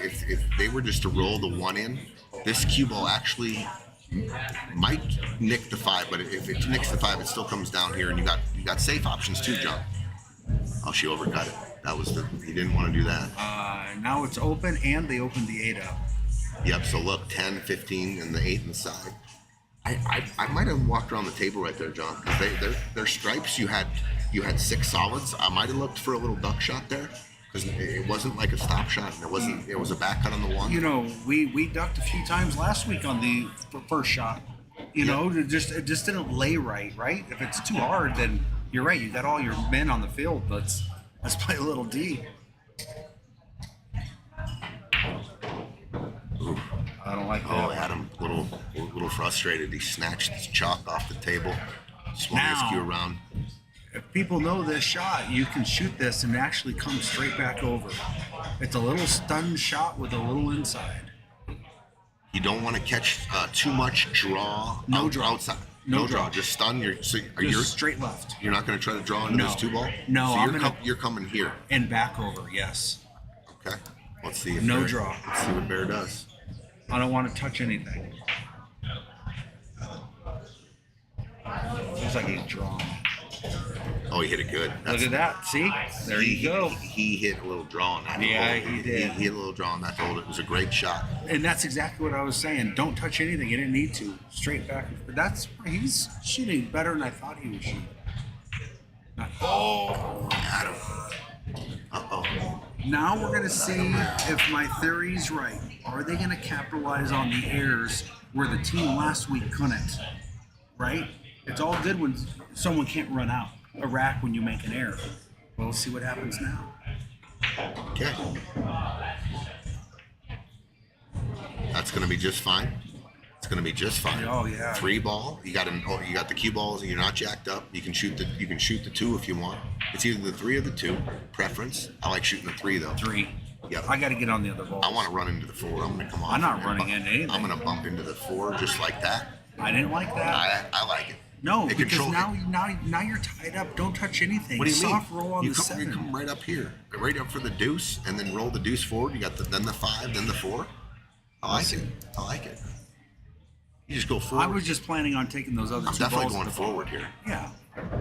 S1: they were just to roll the 1 in, this cue ball actually might nick the 5, but if it nicks the 5, it still comes down here, and you got safe options too, John. Oh, she overcut it. That was he didn't want to do that.
S3: Now it's open, and they opened the 8 up.
S1: Yep. So look, 10, 15, and the 8 on the side. I might have walked around the table right there, John, because their stripes. You had 6 solids. I might have looked for a little duck shot there, because it wasn't like a stop shot. And it was a back cut on the 1.
S3: You know, we ducked a few times last week on the first shot. You know, it just didn't lay right. If it's too hard, then you're right. You got all your men on the field. Let's play a little D.
S1: Ooh.
S3: I don't like
S1: Oh,
S3: that.
S1: Adam, little frustrated. He snatched his chalk off the table, swung his
S3: Now.
S1: cue around.
S3: If people know this shot, you can shoot this and actually come straight back over. It's a little stun shot with a little inside.
S1: You don't want to catch too much draw.
S3: No draw.
S1: Outside.
S3: No
S1: No draw.
S3: draw.
S1: Just stun.
S3: Just straight left
S1: You're not going to try to draw into
S3: No.
S1: this 2 ball.
S3: No,
S1: So
S3: I'm gonna-
S1: you're coming here.
S3: and back over. Yes.
S1: Okay. Let's see if
S3: No
S1: Bear,
S3: draw.
S1: Let's see what Bear does.
S3: I don't want to touch anything. Looks like he's drawn.
S1: Oh, he hit it good.
S3: Look at that. See? There you go.
S1: He hit a little draw on that. to
S3: Yeah,
S1: hold it.
S3: he did.
S1: He hit a little draw on that to hold it. It was a great shot.
S3: And that's exactly what I was saying. Don't touch anything. You didn't need to. Straight back. But he's shooting better than I thought he would shoot.
S1: Oh, Adam. Uh-oh.
S3: Now we're going to see if my theory's right. Are they going to capitalize on the errors where the team last week couldn't? Right? It's all good when someone can't run out a rack when you make an error. Well, we'll see what happens now.
S1: Okay. That's going to be just fine. It's going to be just fine.
S3: Oh, yeah.
S1: 3 ball. You got the cue balls, and you're not jacked up. You can shoot the 2 if you want. It's either the 3 or the 2. Preference. I like shooting the 3 though.
S3: 3.
S1: Yep.
S3: I got to get on the other ball.
S1: I want to run into the 4. I'm going to come off.
S3: I'm not
S1: from there.
S3: running into anything.
S1: I'm going to bump into the 4 just like that.
S3: I didn't like that.
S1: I like it.
S3: No,
S1: It
S3: because
S1: control-
S3: now you're tied up. Don't touch anything.
S1: What do you
S3: Soft
S1: mean?
S3: roll on
S1: you
S3: the
S1: come,
S3: 7.
S1: You come right up here, right up for the deuce, and then roll the deuce forward. You got then the 5, then the 4. I like it. I like it. You just go forward.
S3: I was just planning on taking those other
S1: I'm
S3: 2
S1: definitely
S3: balls.
S1: going forward here,
S3: Yeah,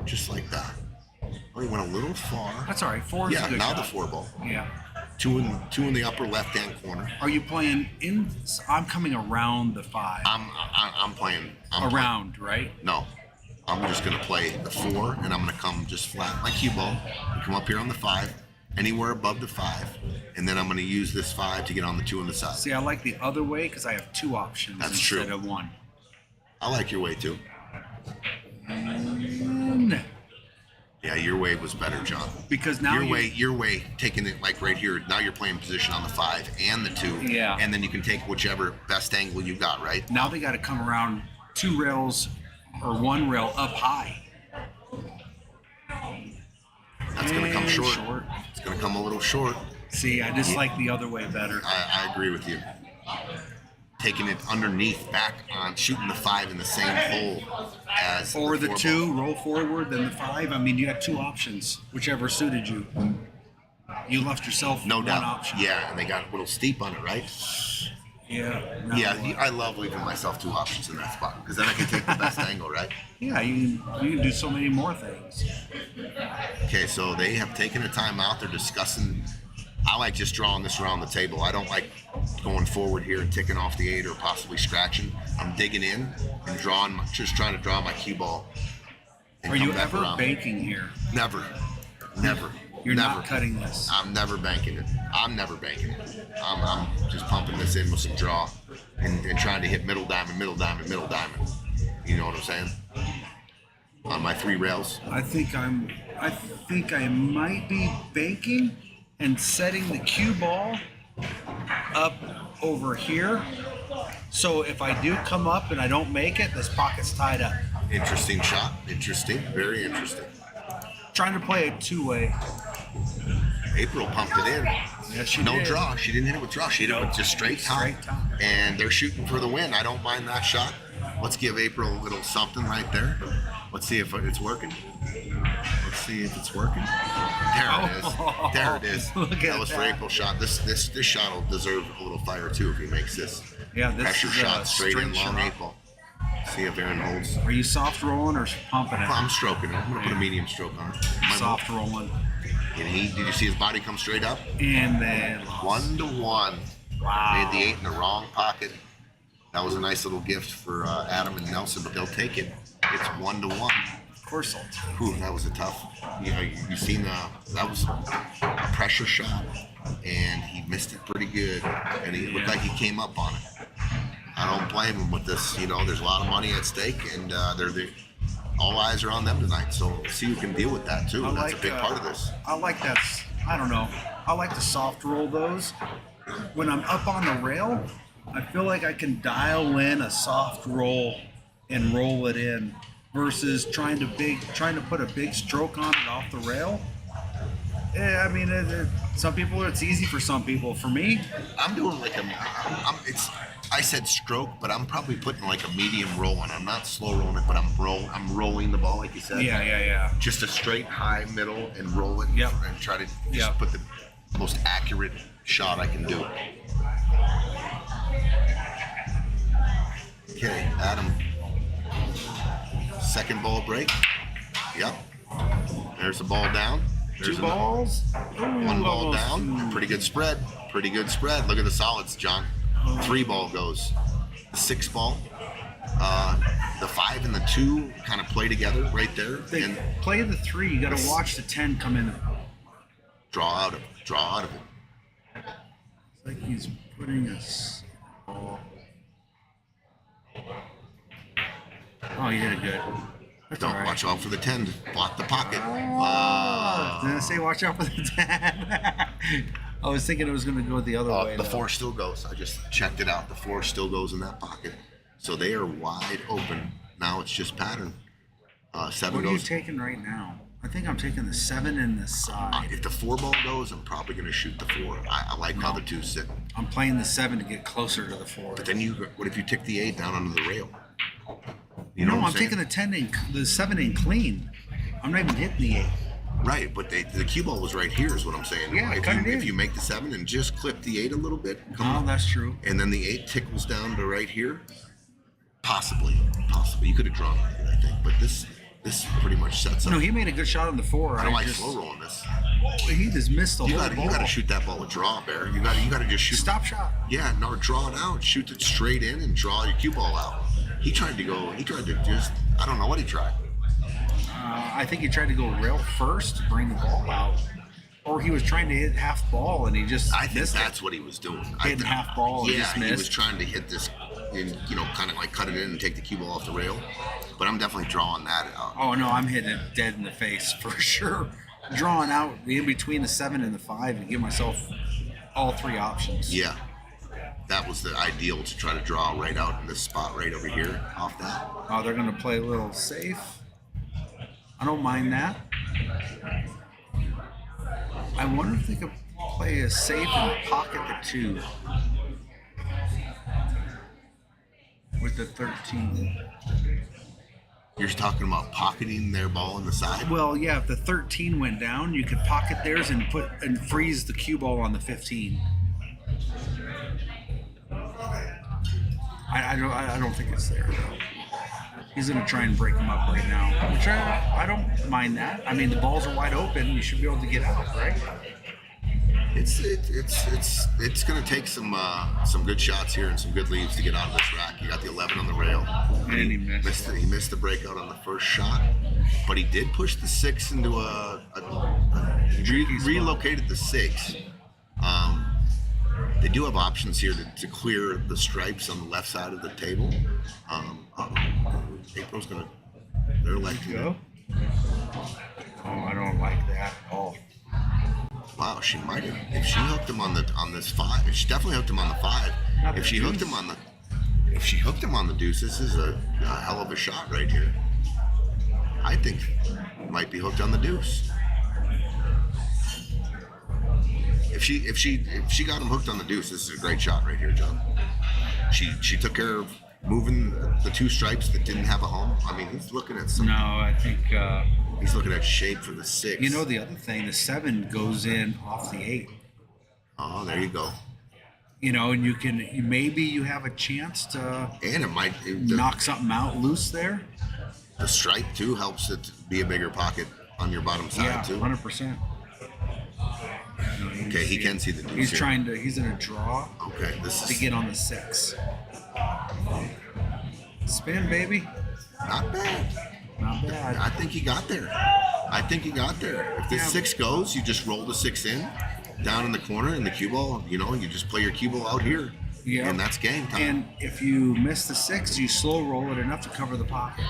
S1: just like that. Oh, you went a little far.
S3: that's all right. 4 is
S1: Yeah,
S3: a good
S1: now
S3: shot.
S1: the 4 ball.
S3: Yeah.
S1: 2 in the upper left-hand corner.
S3: Are you playing in? I'm coming around the 5.
S1: I'm playing.
S3: Around, right?
S1: No, I'm just gonna play the 4, and I'm gonna come just flat my cue ball. And come up here on the 5, anywhere above the 5, and then I'm gonna use this 5 to get on the 2 on the side.
S3: See, I like the other way because I have 2 options
S1: That's
S3: instead
S1: true.
S3: of 1.
S1: I like your way too. Yeah, your way was better, John.
S3: Because now
S1: your way, taking it like right here. Now you're playing position on the 5 and the 2.
S3: Yeah.
S1: And then you can take whichever best angle you got, right?
S3: Now they got to come around 2 rails or 1 rail up high.
S1: That's going to come
S3: And
S1: short. It's going to come a little short.
S3: See, I just like the other way better.
S1: I agree with you. Taking it underneath, back on, shooting the 5 in the same hole as
S3: Or the
S1: 4
S3: 2,
S1: ball.
S3: roll forward, then the 5. I mean, you had 2 options, whichever suited you. You left yourself
S1: No
S3: one
S1: doubt.
S3: option.
S1: Yeah, and they got a little steep on it, right?
S3: Yeah. No,
S1: Yeah, I love leaving myself 2 options in that spot because then I can take the best angle, right?
S3: Yeah, you can do so many more things.
S1: Okay, so they have taken a time out. They're discussing. I like just drawing this around the table. I don't like going forward here and ticking off the 8 or possibly scratching. I'm digging in and just trying to draw my cue ball. And
S3: Are
S1: come
S3: you
S1: back
S3: ever
S1: around.
S3: banking here?
S1: Never.
S3: You're
S1: never.
S3: not cutting this.
S1: I'm never banking it. I'm just pumping this in with some draw and trying to hit middle diamond. You know what I'm saying? On my 3 rails.
S3: I think I might be banking and setting the cue ball up over here. So if I do come up and I don't make it, this pocket's tied up.
S1: Interesting shot. Interesting. Very interesting.
S3: Trying to play a 2-way.
S1: April pumped it in.
S3: Yes, she
S1: No
S3: did.
S1: draw. She didn't hit it with draw. She hit it with just straight top.
S3: Straight top.
S1: And they're shooting for the win. I don't mind that shot. Let's give April a little something right there. Let's see if it's working. Let's see if it's working. There it is. There it is.
S3: Look
S1: That
S3: at
S1: was for
S3: that.
S1: April's shot. This shot will deserve a little fire too if he makes this.
S3: Yeah, this
S1: Pressure
S3: is
S1: shot
S3: a
S1: straight in
S3: straight
S1: long
S3: shot.
S1: 8 ball. See if Aaron holds.
S3: Are you soft rolling or pumping it?
S1: I'm stroking it. I'm gonna put a medium stroke on it.
S3: Soft rolling.
S1: And did you see his body come straight up?
S3: And then
S1: 1-1.
S3: wow.
S1: Made the 8 in the wrong pocket. That was a nice little gift for Adam and Nelson, but they'll take it. It's 1-1.
S3: Of course I'll take
S1: Whew, that was a tough. You seen that was a pressure shot, and he missed it pretty good, and he looked like he came up on it. I don't blame him with this. There's a lot of money at stake, and all eyes are on them tonight. So see who can deal with that too. And that's a big part of this.
S3: I like that. I don't know. I like to soft roll those. When I'm up on the rail, I feel like I can dial in a soft roll and roll it in versus trying to put a big stroke on it off the rail. Yeah, I mean, some people it's easy for some people. For me,
S1: I'm doing like I said stroke, but I'm probably putting like a medium roll on. I'm not slow rolling it, but I'm rolling the ball like you said.
S3: yeah.
S1: Just a straight high middle and roll it.
S3: Yep.
S1: And try to just
S3: Yep.
S1: put the most accurate shot I can do. Okay, Adam. Second ball break. Yep. There's the ball down. There's
S3: 2 balls.
S1: One ball
S3: Almost.
S1: down. Pretty good spread. Look at the solids, John. 3 ball goes. The 6 ball. The 5 and the 2 kind of play together right there.
S3: They
S1: And
S3: play the 3. You got to watch the 10 come in.
S1: draw out of it.
S3: It's like he's putting a ball. Oh, you did it good. That's
S1: Don't
S3: all right.
S1: watch out for the 10 to block the pocket.
S3: Did I say watch out for the 10? I was thinking it was going to go the other way.
S1: The
S3: though.
S1: 4 still goes. I just checked it out. The 4 still goes in that pocket. So they are wide open. Now it's just pattern. 7
S3: What are you
S1: goes.
S3: taking right now? I think I'm taking the 7 and the side.
S1: If the 4 ball goes, I'm probably going to shoot the 4. I like how the 2's sitting.
S3: I'm playing the 7 to get closer to the 4.
S1: But then what if you tick the 8 down under the rail? You know
S3: No,
S1: what
S3: I'm
S1: saying?
S3: taking the 10 and the 7 and clean. I'm not even hitting the 8.
S1: Right, but the cue ball was right here is what I'm saying.
S3: Yeah, cut it in.
S1: If you make the 7 and just clip the 8 a little bit,
S3: Oh, that's true.
S1: and then the 8 tickles down to right here, possibly. You could have drawn it, I think. But this pretty much sets up.
S3: No, he made a good shot on the 4.
S1: I don't like
S3: just,
S1: slow rolling this.
S3: He just missed the
S1: You
S3: whole
S1: got
S3: ball.
S1: to shoot that ball with draw, Bear. You got to just shoot.
S3: Stop shot.
S1: Yeah, no, draw it out. Shoot it straight in and draw your cue ball out. He tried to just. I don't know what he tried.
S3: I think he tried to go rail first to bring the ball out. Or he was trying to hit half ball and he just
S1: I think
S3: missed
S1: that's what he was doing.
S3: Hitting half ball and
S1: Yeah,
S3: just
S1: he was
S3: missed.
S1: trying to hit this, and kind of like cut it in and take the cue ball off the rail. but I'm definitely drawing that out.
S3: Oh no, I'm hitting it dead in the face for sure. Drawing out in between the 7 and the 5 and give myself all 3 options.
S1: Yeah, that was the ideal, to try to draw right out in this spot right over here off that.
S3: Oh, they're gonna play a little safe. I don't mind that. I wonder if they could play a safe and pocket the 2 with the 13.
S1: You're talking about pocketing their ball on the side?
S3: Well, yeah, if the 13 went down, you could pocket theirs and freeze the cue ball on the 15. I don't think it's there though. He's gonna try and break them up right now, which I don't mind that. I mean, the balls are wide open. You should be able to get out, right?
S1: It's going to take some good shots here and some good leads to get out of this rack. You got the 11 on the rail.
S3: And he missed it.
S1: He missed the breakout on the first shot, but he did push the 6 into relocated the 6. They do have options here to clear the stripes on the left side of the table. April's going to, they're electing.
S3: Go. Oh, I don't like that at all.
S1: Wow, she might have. If she hooked him on this 5, she definitely hooked him on the 5. If she hooked him on the deuce, this is a hell of a shot right here. I think might be hooked on the deuce. If she got him hooked on the deuce, this is a great shot right here, John. She took care of moving the 2 stripes that didn't have a home. I mean, he's looking at some.
S3: No, I think.
S1: He's looking at shape for the 6.
S3: You know, the other thing, the 7 goes in off the 8.
S1: Oh, there you go.
S3: You know, and maybe you have a chance to
S1: And it might
S3: knock something out loose there.
S1: The stripe too helps it to be a bigger pocket on your bottom side
S3: Yeah,
S1: too.
S3: 100%.
S1: Okay, he can see the deuce.
S3: He's
S1: here.
S3: trying to. He's in a draw
S1: Okay, this
S3: to
S1: is
S3: get on the 6. Spin, baby.
S1: not bad.
S3: Not bad.
S1: I think he got there. If this 6 goes, you just roll the 6 in, down in the corner in the cue ball. You know, you just play your cue ball out here.
S3: Yeah.
S1: And that's game time.
S3: And if you miss the 6, you slow roll it enough to cover the pocket.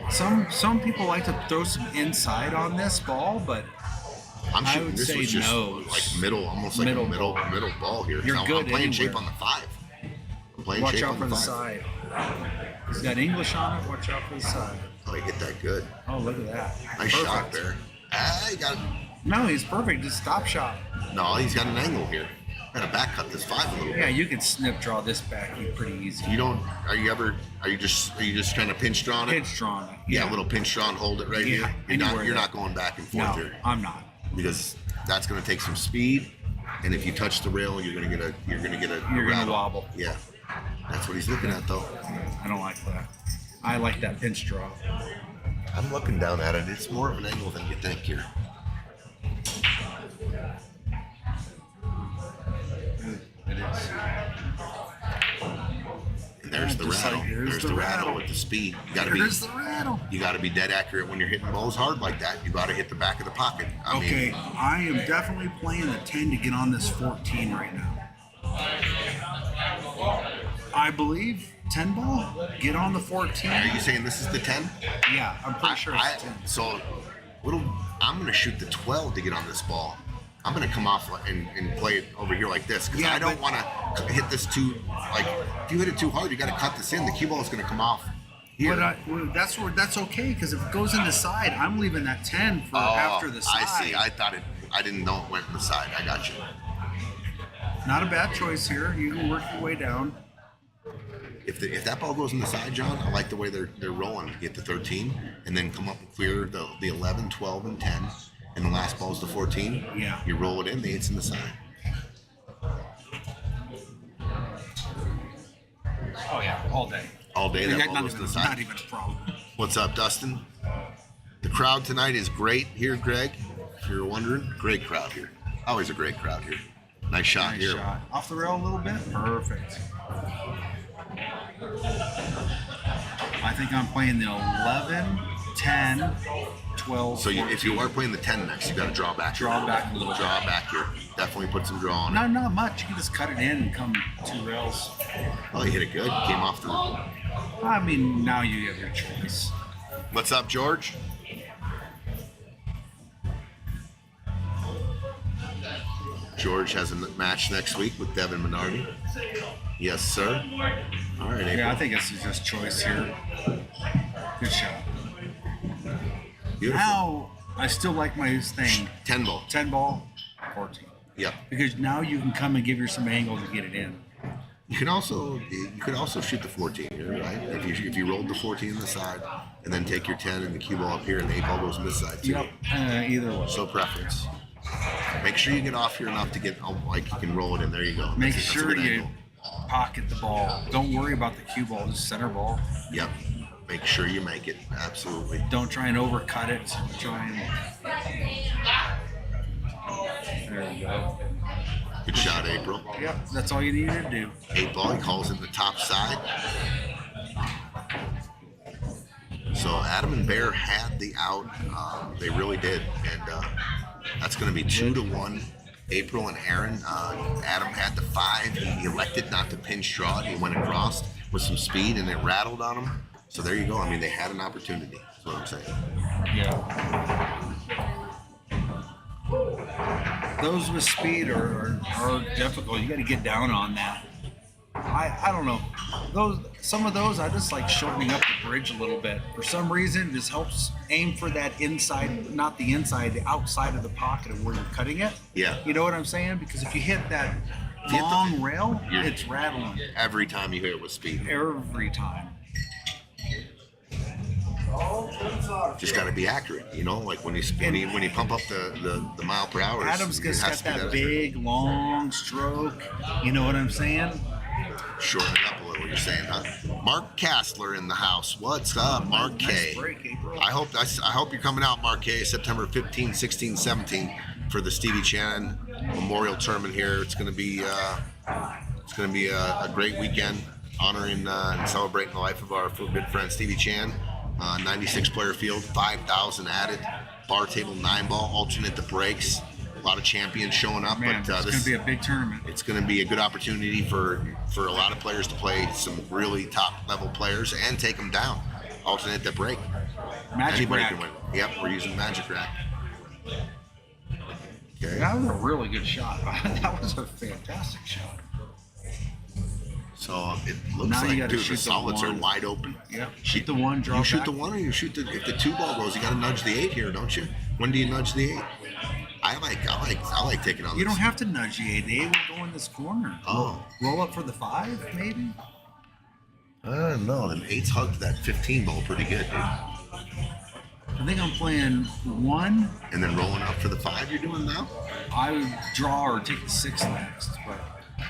S3: Some people like to throw some inside on this ball, but
S1: I'm
S3: I
S1: shooting
S3: would
S1: this
S3: say
S1: was just
S3: nose.
S1: like middle, almost like
S3: Middle
S1: a middle
S3: ball.
S1: ball here.
S3: You're
S1: So
S3: good
S1: I'm playing shape
S3: anywhere.
S1: on the 5. I'm playing
S3: watch
S1: shape
S3: out
S1: on
S3: for the
S1: 5.
S3: side. He's got English on it. Watch out for the side.
S1: Oh, he hit that good.
S3: Oh, look at that.
S1: Nice
S3: Perfect.
S1: shot there. Ah, he got.
S3: No, he's perfect. Just stop shot.
S1: No, he's got an angle here. Got to back cut this 5 a little bit.
S3: Yeah, you can snip draw this back pretty easy.
S1: You don't? Are you just trying to pinch draw on it?
S3: Pinch drawn.
S1: Yeah, a little pinch draw and hold it right here.
S3: anywhere
S1: You're
S3: there.
S1: not going back and forth
S3: No,
S1: here
S3: I'm not.
S1: because that's going to take some speed, and if you touch the rail, you're going to get a
S3: You're gonna
S1: rattle.
S3: wobble.
S1: Yeah, that's what he's looking at though.
S3: I don't like that. I like that pinch draw.
S1: I'm looking down at it. It's more of an angle than you think here.
S3: It is.
S1: And there's the
S3: Just
S1: rattle.
S3: like, here's
S1: There's
S3: the
S1: the rattle
S3: rattle.
S1: with the speed. You got to be.
S3: There's the rattle.
S1: You got to be dead accurate when you're hitting balls hard like that. You got to hit the back of the pocket. I
S3: Okay,
S1: mean,
S3: I am definitely playing the 10 to get on this 14 right now. I believe 10 ball. Get on the 14.
S1: are you saying this is the 10?
S3: Yeah, I'm pretty sure it's 10.
S1: So, I'm going to shoot the 12 to get on this ball. I'm going to come off and play it over here like this because
S3: Yeah,
S1: I don't
S3: but-
S1: want to hit this too. Like, if you hit it too hard, you got to cut this in. The cue ball is going to come off here.
S3: But that's okay because if it goes in the side, I'm leaving that 10 for after the side.
S1: I see. I didn't know it went in the side. I got you.
S3: Not a bad choice here. You can work your way down.
S1: If that ball goes in the side, John, I like the way they're rolling. Get the 13 and then come up and clear the 11, 12, and 10. And the last ball's the 14.
S3: Yeah.
S1: You roll it in, the 8's in the side.
S3: Oh yeah, all day.
S1: All day that ball
S3: not,
S1: goes to
S3: even,
S1: the side.
S3: not even a problem.
S1: What's up, Dustin? The crowd tonight is great here, Greg. If you're wondering, great crowd here. Always a great crowd here. Nice shot
S3: Nice
S1: here.
S3: shot. Off the rail a little bit. Perfect. I think I'm playing the 11, 10, 12.
S1: So if you are playing the 10 next, you got to draw back.
S3: Draw back a little bit.
S1: Draw back here. Definitely put some draw on it.
S3: Not much. You can just cut it in and come 2 rails.
S1: Oh, you hit it good. Came off the.
S3: I mean, now you have your choice.
S1: What's up, George? George has a match next week with Devin Minardi. Yes, sir. All right, April.
S3: Yeah, I think it's just choice here. Good shot.
S1: Beautiful.
S3: Now, I still like my thing.
S1: 10 ball.
S3: 10 ball, 14.
S1: Yep.
S3: Because now you can come and give her some angle to get it in.
S1: You could also shoot the 14 here, right? If you rolled the 14 on the side and then take your 10 and the cue ball up here and the 8 ball goes on this side too.
S3: Yep. Either way.
S1: So preference. Make sure you get off here enough to get like you can roll it in. There you go.
S3: Make
S1: That's a
S3: sure
S1: good
S3: you
S1: angle.
S3: pocket the ball. Don't worry about the cue ball, just center ball.
S1: Yep. Make sure you make it. Absolutely.
S3: Don't try and overcut it. Try and. There we go.
S1: Good shot, April.
S3: Yep, that's all you needed to do.
S1: 8 ball, he calls in the top side. So Adam and Bear had the out. They really did. And that's going to be 2-1. April and Aaron. Adam had the 5. He elected not to pinch draw it. He went across with some speed and it rattled on him. So there you go. I mean, they had an opportunity. That's what I'm saying.
S3: Yeah. Those with speed are difficult. You got to get down on that. I don't know. Some of those I just like shortening up the bridge a little bit. For some reason, this helps aim for that inside, not the inside, the outside of the pocket of where you're cutting it.
S1: Yeah.
S3: You know what I'm saying? Because if you hit that long rail,
S1: You're-
S3: it's rattling
S1: Every time you hit it with speed.
S3: every time.
S1: Just got to be accurate, you know, like when you pump up the mile per hour.
S3: Adam's
S1: it
S3: just
S1: has
S3: got
S1: to be
S3: that
S1: accurate.
S3: big, long stroke. You know what I'm saying?
S1: Shorten it up a little. You're saying, huh? Mark Castler in the house. What's up, Mark
S3: Nice
S1: K?
S3: break, April.
S1: I hope you're coming out, Mark K. September 15, 16, 17 for the Stevie Chan Memorial Tournament here. It's going to be a great weekend, honoring and celebrating the life of our good friend Stevie Chan. 96 player field, 5,000 added, bar table 9 ball, alternate the breaks. A lot of champions showing up,
S3: Man,
S1: but
S3: it's going to be a big tournament.
S1: it's going to be a good opportunity for a lot of players to play some really top level players and take them down. Alternate the break.
S3: Magic
S1: Anybody
S3: rack.
S1: can win. Yep, we're using Magic Rack. Okay.
S3: That was a really good shot. That was a fantastic shot.
S1: So it looks
S3: Now you
S1: like,
S3: gotta
S1: dude,
S3: shoot
S1: the
S3: the
S1: solids are
S3: one.
S1: wide open.
S3: Yep. Shoot the one, draw
S1: You shoot
S3: back.
S1: the one, or you shoot if the 2 ball goes, you got to nudge the 8 here, don't you? When do you nudge the 8? I like taking on.
S3: You
S1: this.
S3: don't have to nudge the 8. The 8 will go in this corner.
S1: Oh.
S3: Roll up for the 5, maybe?
S1: I don't know. Them 8s hugged that 15 ball pretty good, dude.
S3: I think I'm playing 1.
S1: And then rolling up for the 5 you're doing now?
S3: I would draw or take the 6 next, but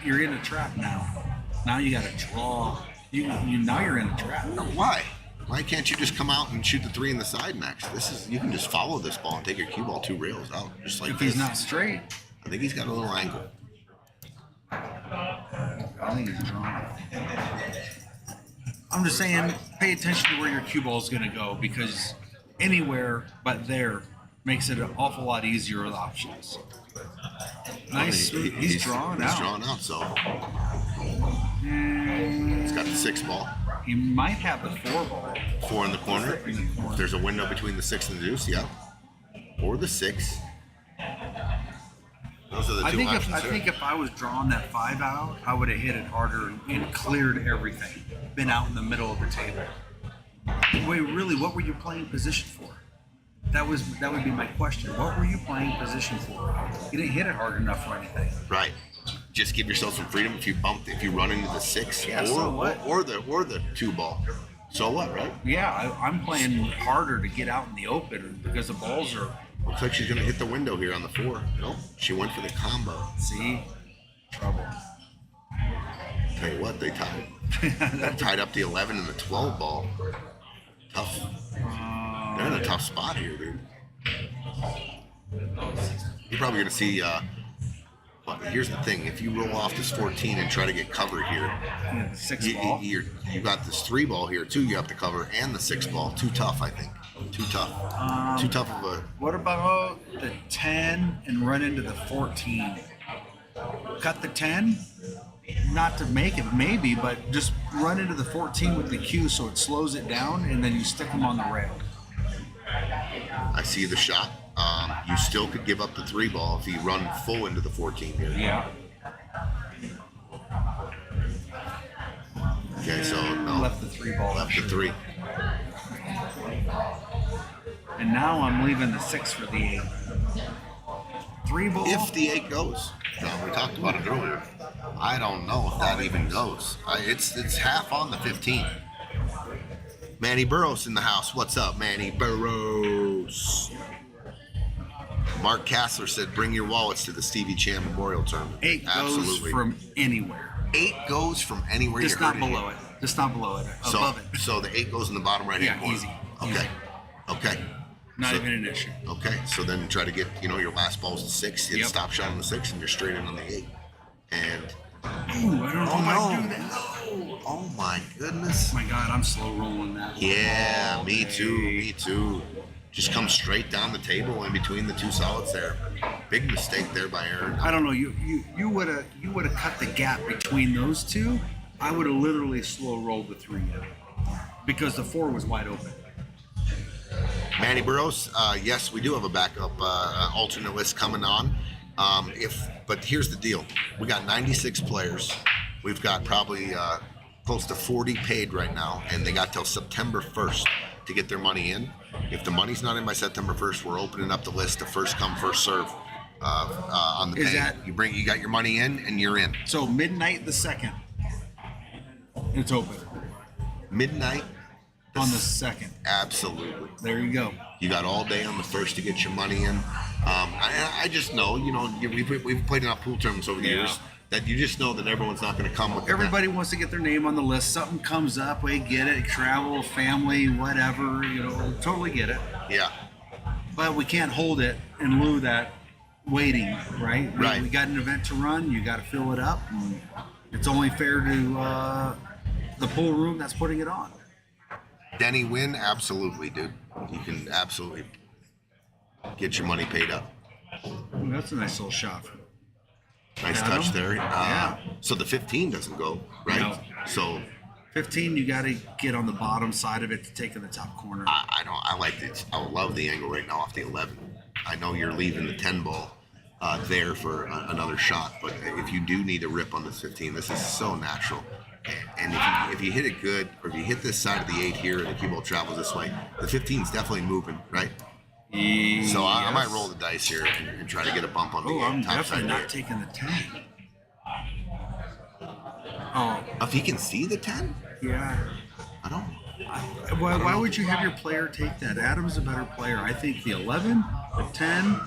S3: you're in a trap now. Now you got to draw. Now you're in a trap.
S1: Why? Why can't you just come out and shoot the 3 in the side next? You can just follow this ball and take your cue ball 2 rails out, just like
S3: If
S1: this.
S3: he's not straight,
S1: I think he's got a little angle.
S3: I think he's drawing. I'm just saying, pay attention to where your cue ball is going to go, because anywhere but there makes it an awful lot easier with options. Nice. He's drawing out.
S1: He's drawn out, so
S3: And
S1: he's got the 6 ball.
S3: he might have the 4 ball.
S1: 4 in the corner.
S3: In the corner.
S1: There's a window between the 6 and the deuce, yeah. Or the 6. Those are the 2 options
S3: I
S1: there.
S3: think if I was drawing that 5 out, I would have hit it harder and cleared everything. Been out in the middle of the table. Wait, really? What were you playing position for? That would be my question. What were you playing position for? You didn't hit it hard enough for anything.
S1: Right. Just give yourself some freedom if you run into the 6
S3: Yeah,
S1: or,
S3: so what?
S1: or the 2 ball. So what, right?
S3: Yeah, I'm playing harder to get out in the open because the balls are.
S1: Looks like she's gonna hit the window here on the 4. Nope. She went for the combo.
S3: See, trouble.
S1: Tell you what, they tied up the 11 and the 12 ball. Tough. They're in a tough spot here, dude. You're probably gonna see. But here's the thing: if you roll off this 14 and try to get cover here,
S3: 6 ball.
S1: you got this 3 ball here too. You have to cover, and the 6 ball. Too tough, I think. Too tough. Too tough of a.
S3: What about the 10 and run into the 14? Cut the 10, not to make it maybe, but just run into the 14 with the cue so it slows it down, and then you stick them on the rail.
S1: I see the shot. You still could give up the 3 ball if you run full into the 14 here.
S3: Yeah.
S1: Okay, so no.
S3: Left the 3 ball.
S1: Left the 3.
S3: And now I'm leaving the 6 for the 8. 3 ball.
S1: If the 8 goes. Now, we talked about it earlier. I don't know if that even goes. It's half on the 15. Manny Burrows in the house. What's up, Manny Burrows? Mark Kassler said, bring your wallets to the Stevie Chan Memorial Tournament.
S3: 8 goes from anywhere.
S1: 8 goes from anywhere.
S3: Just not below it. Just not below it. Above it.
S1: So the 8 goes in the bottom right hand corner.
S3: Easy.
S1: Okay.
S3: Easy.
S1: Okay.
S3: Not
S1: So-
S3: even an issue.
S1: Okay, so then try to get, your last ball's the 6, hit
S3: Yep.
S1: a stop shot on the 6, and you're straight in on the 8. And,
S3: Ooh, I don't know if I can do that.
S1: no. Oh my goodness.
S3: Oh my God, I'm slow rolling that.
S1: Yeah,
S3: all
S1: me
S3: day.
S1: too. Just come straight down the table in between the 2 solids there. Big mistake there by Aaron.
S3: I don't know. You would have cut the gap between those 2. I would have literally slow rolled the 3 in because the 4 was wide open.
S1: Manny Burrows, yes, we do have a backup alternate list coming on. But here's the deal: we got 96 players. We've got probably close to 40 paid right now, and they got till September 1st to get their money in. If the money's not in by September 1st, we're opening up the list to first come, first serve on the
S3: Is
S1: pay.
S3: that-
S1: You got your money in, and you're in.
S3: So midnight the 2nd, it's open
S1: Midnight
S3: on the 2nd.
S1: Absolutely.
S3: There you go.
S1: You got all day on the 1st to get your money in. I just know, we've played enough pool tournaments over the years that you just know that everyone's not going to come with the
S3: Everybody wants to get their name on the list. Something comes up, we get it. Travel, family, whatever. Totally get it.
S1: Yeah.
S3: But we can't hold it in lieu of that waiting, right?
S1: Right.
S3: We got an event to run. You got to fill it up. And it's only fair to the pool room that's putting it on.
S1: Denny Wynn, absolutely, dude. You can absolutely get your money paid up.
S3: Ooh, that's a nice little shot.
S1: Nice
S3: Adam?
S1: touch there.
S3: Yeah.
S1: So the 15 doesn't go, right?
S3: No.
S1: So
S3: 15, you got to get on the bottom side of it to take in the top corner.
S1: I like it. I love the angle right now off the 11. I know you're leaving the 10 ball there for another shot, but if you do need a rip on this 15, this is so natural. And if you hit it good, or if you hit this side of the 8 here and the cue ball travels this way, the 15 is definitely moving, right? So I might roll the dice here and try to get a bump on the
S3: I'm
S1: top side
S3: definitely
S1: of
S3: not
S1: the 8.
S3: taking the 10. Oh,
S1: If he can see the 10,
S3: yeah.
S1: I don't.
S3: Why would you have your player take that? Adam's a better player. I think the 11, the 10,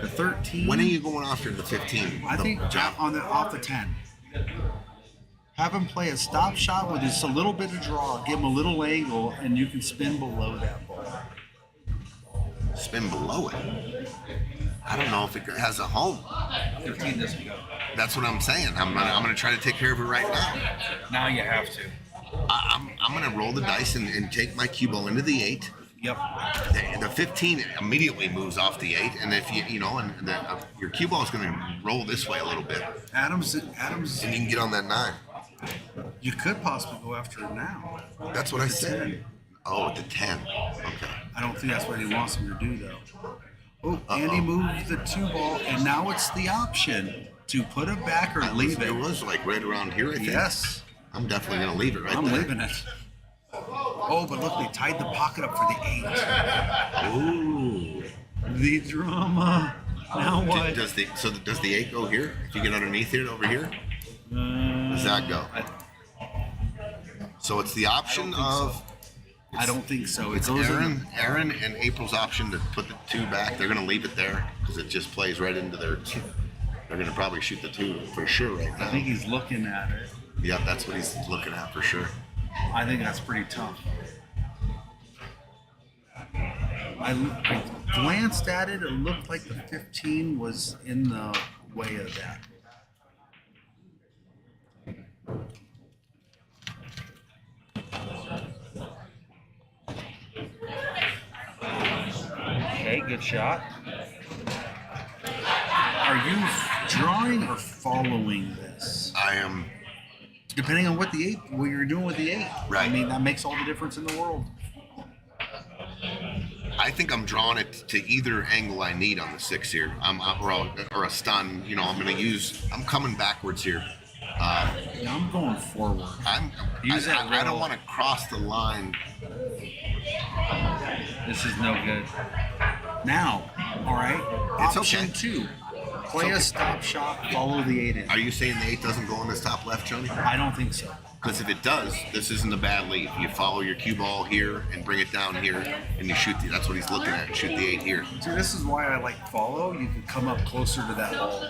S3: the 13.
S1: When are you going after the 15?
S3: I think off the 10. Have him play a stop shot with just a little bit of draw, give him a little angle, and you can spin below that ball.
S1: Spin below it. I don't know if it has a home.
S3: 15 doesn't go.
S1: That's what I'm saying. I'm gonna try to take care of it right now.
S3: Now you have to.
S1: I'm gonna roll the dice and take my cue ball into the 8.
S3: Yep.
S1: The 15 immediately moves off the 8, and if your cue ball is gonna roll this way a little bit,
S3: Adams.
S1: and you can get on that 9.
S3: You could possibly go after it now.
S1: That's what I said. Oh, at the 10. Okay.
S3: I don't think that's what he wants him to do, though. Oh, Andy moved the 2 ball, and now it's the option to put it back or leave
S1: It
S3: it.
S1: was like right around here, I think.
S3: Yes,
S1: I'm definitely gonna leave it right
S3: I'm
S1: there.
S3: leaving it. Oh, but look, they tied the pocket up for the 8.
S1: Ooh.
S3: The drama. Now what?
S1: Does the 8 go here? If you get underneath it over here, does that go? So it's the option of.
S3: I don't think so. It
S1: It's
S3: goes in.
S1: Aaron and April's option to put the 2 back. They're going to leave it there because it just plays right into their. They're going to probably shoot the 2 for sure right now.
S3: I think he's looking at it.
S1: Yeah, that's what he's looking at for sure.
S3: I think that's pretty tough. I glanced at it. It looked like the 15 was in the way of that. right, good shot. Are you drawing or following this?
S1: I am.
S3: Depending on what you're doing with the 8.
S1: Right.
S3: I mean, that makes all the difference in the world.
S1: I think I'm drawing it to either angle I need on the 6 here. Or a stun. You know, I'm coming backwards here.
S3: I'm going forward.
S1: I
S3: rail.
S1: don't want to cross the line.
S3: This is no good. Now, all right.
S1: It's
S3: Option
S1: okay.
S3: 2. Play
S1: It's
S3: a
S1: okay.
S3: stop shot, follow the 8 in.
S1: Are you saying the 8 doesn't go in this top left, Johnny?
S3: I don't think so.
S1: Because if it does, this isn't a bad lead. You follow your cue ball here and bring it down here, and you shoot that's what he's looking at. Shoot the 8 here.
S3: See, this is why I like follow. You can come up closer to that ball.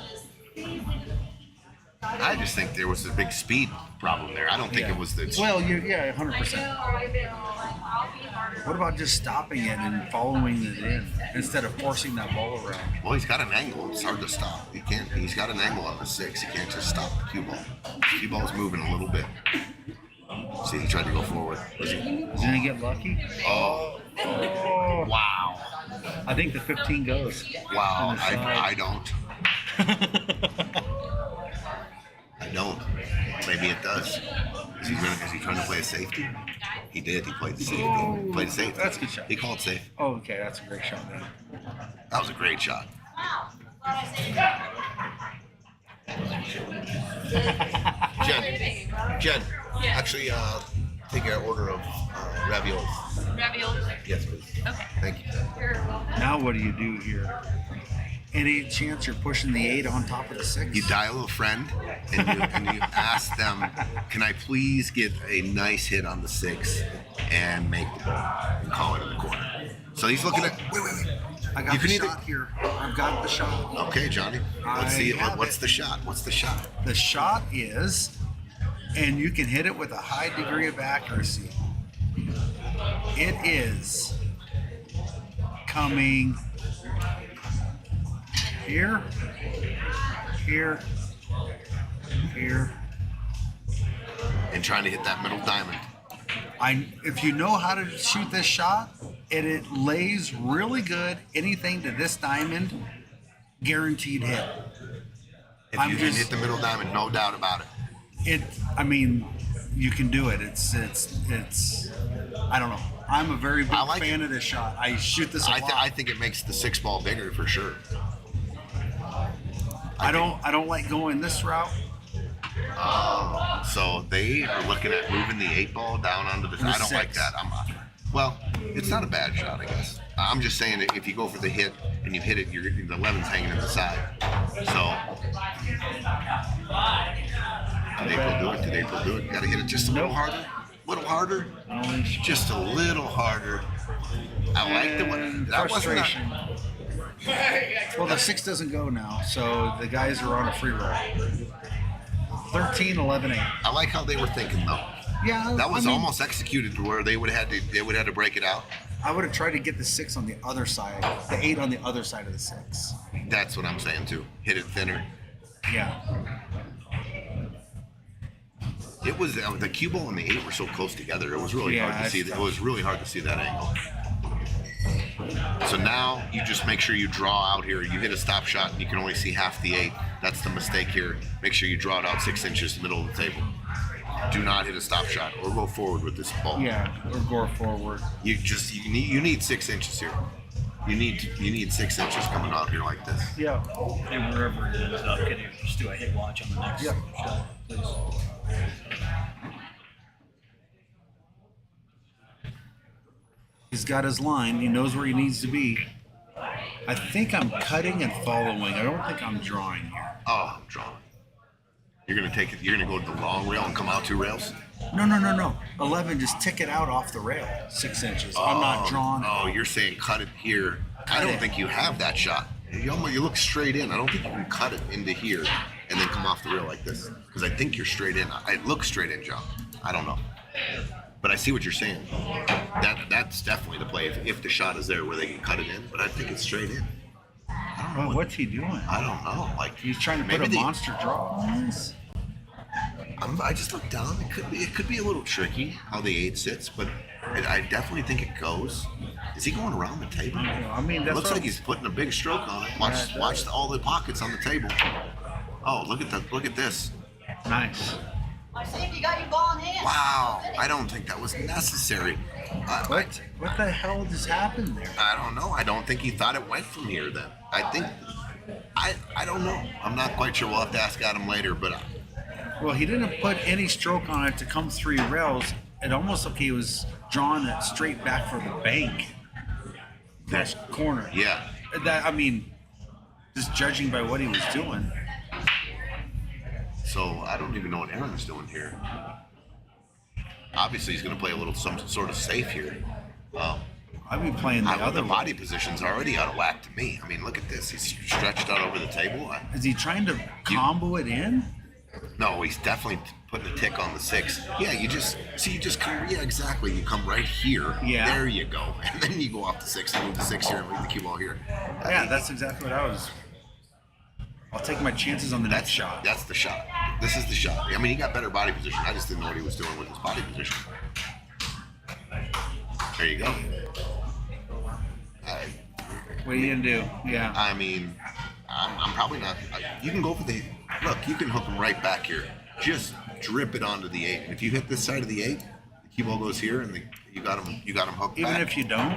S1: I just think there was a big speed problem there. I don't think it was the.
S3: Well, 100%. What about just stopping it and following it in instead of forcing that ball around?
S1: Well, he's got an angle. It's hard to stop. He can't. He's got an angle on the 6. He can't just stop the cue ball. The cue ball's moving a little bit. See, he tried to go forward. Was he?
S3: Is he gonna get lucky?
S1: Oh. Wow.
S3: I think the 15 goes.
S1: Wow.
S3: On the side.
S1: I don't. I don't. Maybe it does. Is he trying to play a safety? He did. He played the safety. He played the safety.
S3: That's a good shot.
S1: He called safe.
S3: Oh, okay, that's a great shot then.
S1: That was a great shot. Jen, actually, take an order of raviolis.
S2: Raviolis.
S1: Yes, please.
S2: Okay.
S1: Thank you.
S3: Now what do you do here? Any chance you're pushing the 8 on top of the 6?
S1: You dial a friend and you ask them, can I please get a nice hit on the 6 and make the ball and call it in the corner. So he's looking at, wait.
S3: I got
S1: You
S3: the
S1: can
S3: shot here. I've got the shot.
S1: Okay, Johnny. Let's see.
S3: I have
S1: What's
S3: it.
S1: the shot? What's the shot?
S3: The shot is, and you can hit it with a high degree of accuracy. It is coming here, here, here.
S1: And trying to hit that middle diamond.
S3: If you know how to shoot this shot, and it lays really good, anything to this diamond, guaranteed hit.
S1: If you can hit the middle diamond, no doubt about it.
S3: You can do it. It's I don't know. I'm a very big fan of this shot. I shoot this a lot.
S1: I think it makes the 6 ball bigger for sure.
S3: I don't like going this route.
S1: So they are looking at moving the 8 ball down onto the. I don't like
S3: 6.
S1: that. Well, it's not a bad shot, I guess. I'm just saying that if you go for the hit and you hit it, the 11's hanging in the side. So did April do it? You got to hit it just a little harder. Just a little harder. I like the one. That wasn't
S3: Frustration. Well, the 6 doesn't go now, so the guys are on a free roll. 13, 11, 8.
S1: I like how they were thinking though.
S3: Yeah,
S1: That was almost executed to where they would have had to break it out.
S3: I would have tried to get the 6 on the other side, the 8 on the other side of the 6.
S1: That's what I'm saying too. Hit it thinner.
S3: Yeah.
S1: It was the cue ball and the 8 were so close together. It was really hard to see. It was really hard to see that angle. So now you just make sure you draw out here. You hit a stop shot and you can only see half the 8. That's the mistake here. Make sure you draw it out 6 inches middle of the table. Do not hit a stop shot or go forward with this ball.
S3: Yeah, or go forward.
S1: You need 6 inches here. You need 6 inches coming out here like this.
S3: Yeah.
S5: And wherever it is, can you just do a hit watch on the next
S3: Yeah.
S5: shot, please?
S3: He's got his line. He knows where he needs to be. I think I'm cutting and following. I don't think I'm drawing here.
S1: Oh, I'm drawing. You're gonna take it. You're gonna go to the long rail and come out 2 rails.
S3: No. 11, just tick it out off the rail 6 inches. I'm not drawing.
S1: Oh, you're saying cut it here. I don't think you have that shot. You look straight in. I don't think you can cut it into here and then come off the rail like this. Because I think you're straight in. I look straight in, John. I don't know. But I see what you're saying. That's definitely the play if the shot is there where they can cut it in. But I think it's straight in.
S3: Well, what's he doing?
S1: I don't know. Like
S3: He's trying to put a monster draw on this.
S1: I just looked down. It could be a little tricky how the 8 sits, but I definitely think it goes. Is he going around the table?
S3: I mean,
S1: It
S3: that's
S1: looks
S3: what
S1: like he's putting a big stroke on it. Watch all the pockets on the table. Oh, look at this.
S3: nice.
S2: I see if you got your ball in hand.
S1: Wow, I don't think that was necessary.
S3: What the hell just happened there?
S1: I don't know. I don't think he thought it went from here then. I don't know. I'm not quite sure. We'll have to ask Adam later, but
S3: Well, he didn't put any stroke on it to come 3 rails. It almost like he was drawing it straight back for the bank. That corner.
S1: yeah.
S3: That, I mean, just judging by what he was doing.
S1: So I don't even know what Aaron's doing here. Obviously, he's going to play some sort of safe here.
S3: I'd be playing the other
S1: The body position's already out of whack to me. I mean, look at this. He's stretched out over the table.
S3: Is he trying to combo it in?
S1: No, he's definitely putting a tick on the 6. Yeah, you just come. Yeah, exactly. You come right here.
S3: Yeah.
S1: There you go, and then you go off the 6 and move the 6 here and leave the cue ball here.
S3: Yeah, that's exactly what I was. I'll take my chances on the next shot.
S1: That's the shot. This is the shot. I mean, he got better body position. I just didn't know what he was doing with his body position. There you go.
S3: What are you gonna do? Yeah.
S1: I mean, I'm probably not. You can go for the look. You can hook him right back here. Just drip it onto the 8. And if you hit this side of the 8, the cue ball goes here, and you got him hooked
S3: Even
S1: back.
S3: if you don't,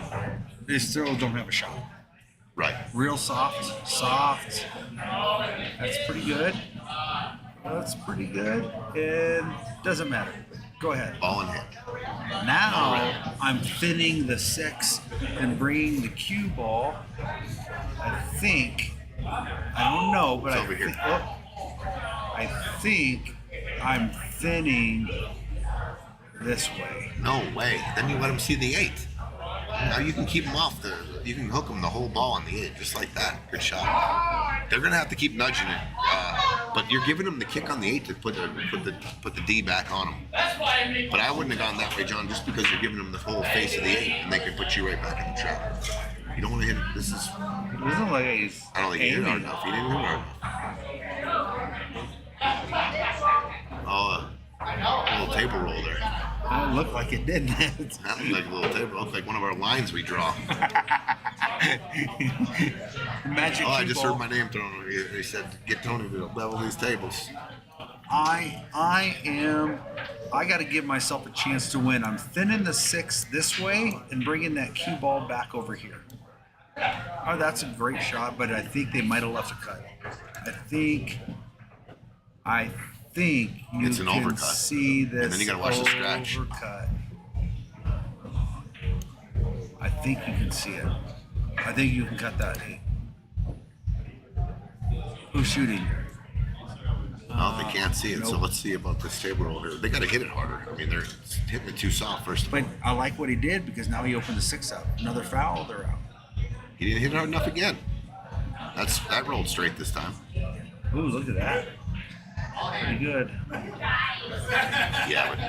S3: they still don't have a shot.
S1: Right.
S3: Real soft. That's pretty good. And doesn't matter. Go ahead.
S1: Ball in hand.
S3: Now I'm thinning the 6 and bringing the cue ball. I think. I don't know, but
S1: It's over here.
S3: I think I'm thinning this way.
S1: No way. Then you let him see the 8. Now you can keep him off you can hook him the whole ball on the 8, just like that. Good shot. They're gonna have to keep nudging it, but you're giving him the kick on the 8 to put the D back on him. But I wouldn't have gone that way, John, just because you're giving him the whole face of the 8, and they can put you right back in the trap. You don't want to hit it. This is.
S3: It doesn't look like he's.
S1: I don't think he hit it hard
S3: aiming.
S1: enough. He didn't hit it hard enough. Oh, a little table roll there.
S3: It looked like it didn't.
S1: That looked like a little table. It looked like one of our lines we draw.
S3: Magic
S1: Oh, I
S3: cue
S1: just
S3: ball.
S1: heard my name thrown. They said, "Get Tony to level these tables."
S3: I got to give myself a chance to win. I'm thinning the 6 this way and bringing that cue ball back over here. Oh, that's a great shot, but I think they might have left a cut. I think you
S1: It's an
S3: can
S1: overcut.
S3: see this
S1: And then you gotta watch the scratch.
S3: overcut. I think you can see it. I think you can cut that 8. Who's shooting?
S1: Well, they can't see it, so
S3: nope.
S1: let's see about this table roll here. They got to hit it harder. I mean, they're hitting it too soft first of all.
S3: But I like what he did because now he opened the 6 up. Another foul, they're out.
S1: He didn't hit it hard enough again. That rolled straight this time.
S3: Ooh, look at that. Pretty good.
S1: Yeah, but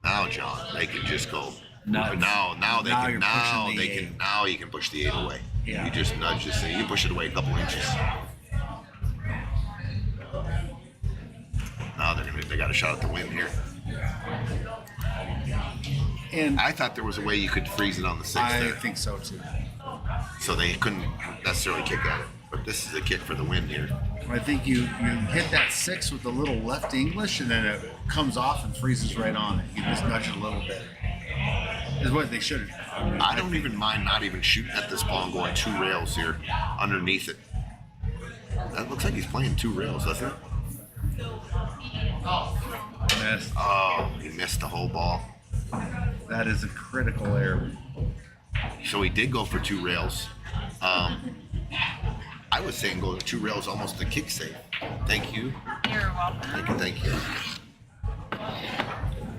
S1: now, John, they can just go.
S3: Nuts.
S1: Now they
S3: Now
S1: can.
S3: you're
S1: Now
S3: pushing the
S1: they
S3: eight.
S1: can. Now you can push the 8 away.
S3: Yeah.
S1: You just nudge this thing. You push it away a couple inches. Now they got a shot at the win here.
S3: And
S1: I thought there was a way you could freeze it on the 6
S3: I
S1: there,
S3: think so too.
S1: so they couldn't necessarily kick at it. But this is a kick for the win here.
S3: I think you hit that 6 with a little left English, and then it comes off and freezes right on it. You just nudge it a little bit. Is what they should have.
S1: I don't even mind not even shooting at this ball and going 2 rails here underneath it. That looks like he's playing 2 rails, doesn't it?
S3: Missed.
S1: Oh, he missed the whole ball.
S3: That is a critical error.
S1: So he did go for 2 rails. I was saying go 2 rails, almost a kick save. Thank you.
S2: You're welcome.
S1: Thank you.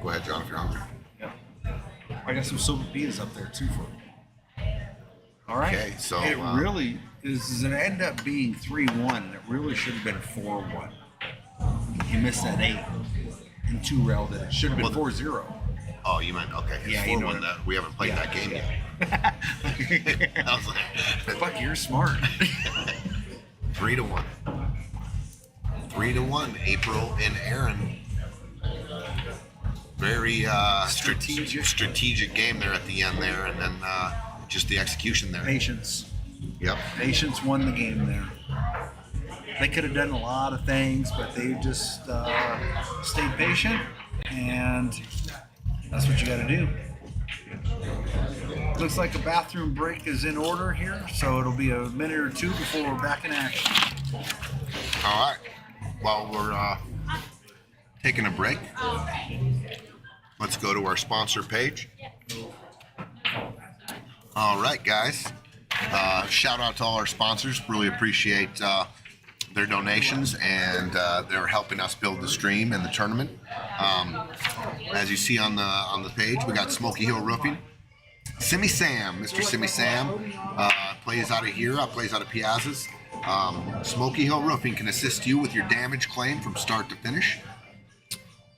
S1: Go ahead, John, if you're hungry.
S3: Yep. I got some sopapillas up there too for you. All right.
S1: Okay, so,
S3: it really is. It ended up being 3-1. It really should have been a 4-1. You missed that 8 and 2 railed it. It should have been 4-0.
S1: Oh, you meant, okay. It's
S3: Yeah, you know
S1: 4-1
S3: what I
S1: that. We haven't played that game yet. I was like,
S3: Fuck, you're smart.
S1: 3-1. 3-1 3-1. April and Aaron. Very strategic game there at the end there, and then just the execution there.
S3: Patience.
S1: Yep.
S3: Patience won the game there. They could have done a lot of things, but they just stayed patient, and that's what you got to do. Looks like a bathroom break is in order here, so it'll be a minute or two before we're back in action.
S1: All right. While we're taking a break, let's go to our sponsor page. All right, guys. Shout out to all our sponsors. Really appreciate their donations, and they're helping us build the stream and the tournament. As you see on the page, we got Smoky Hill Roofing. Simmy Sam, Mr. Simmy Sam, plays out of here, plays out of PIAZZA'S. Smoky Hill Roofing can assist you with your damage claim from start to finish.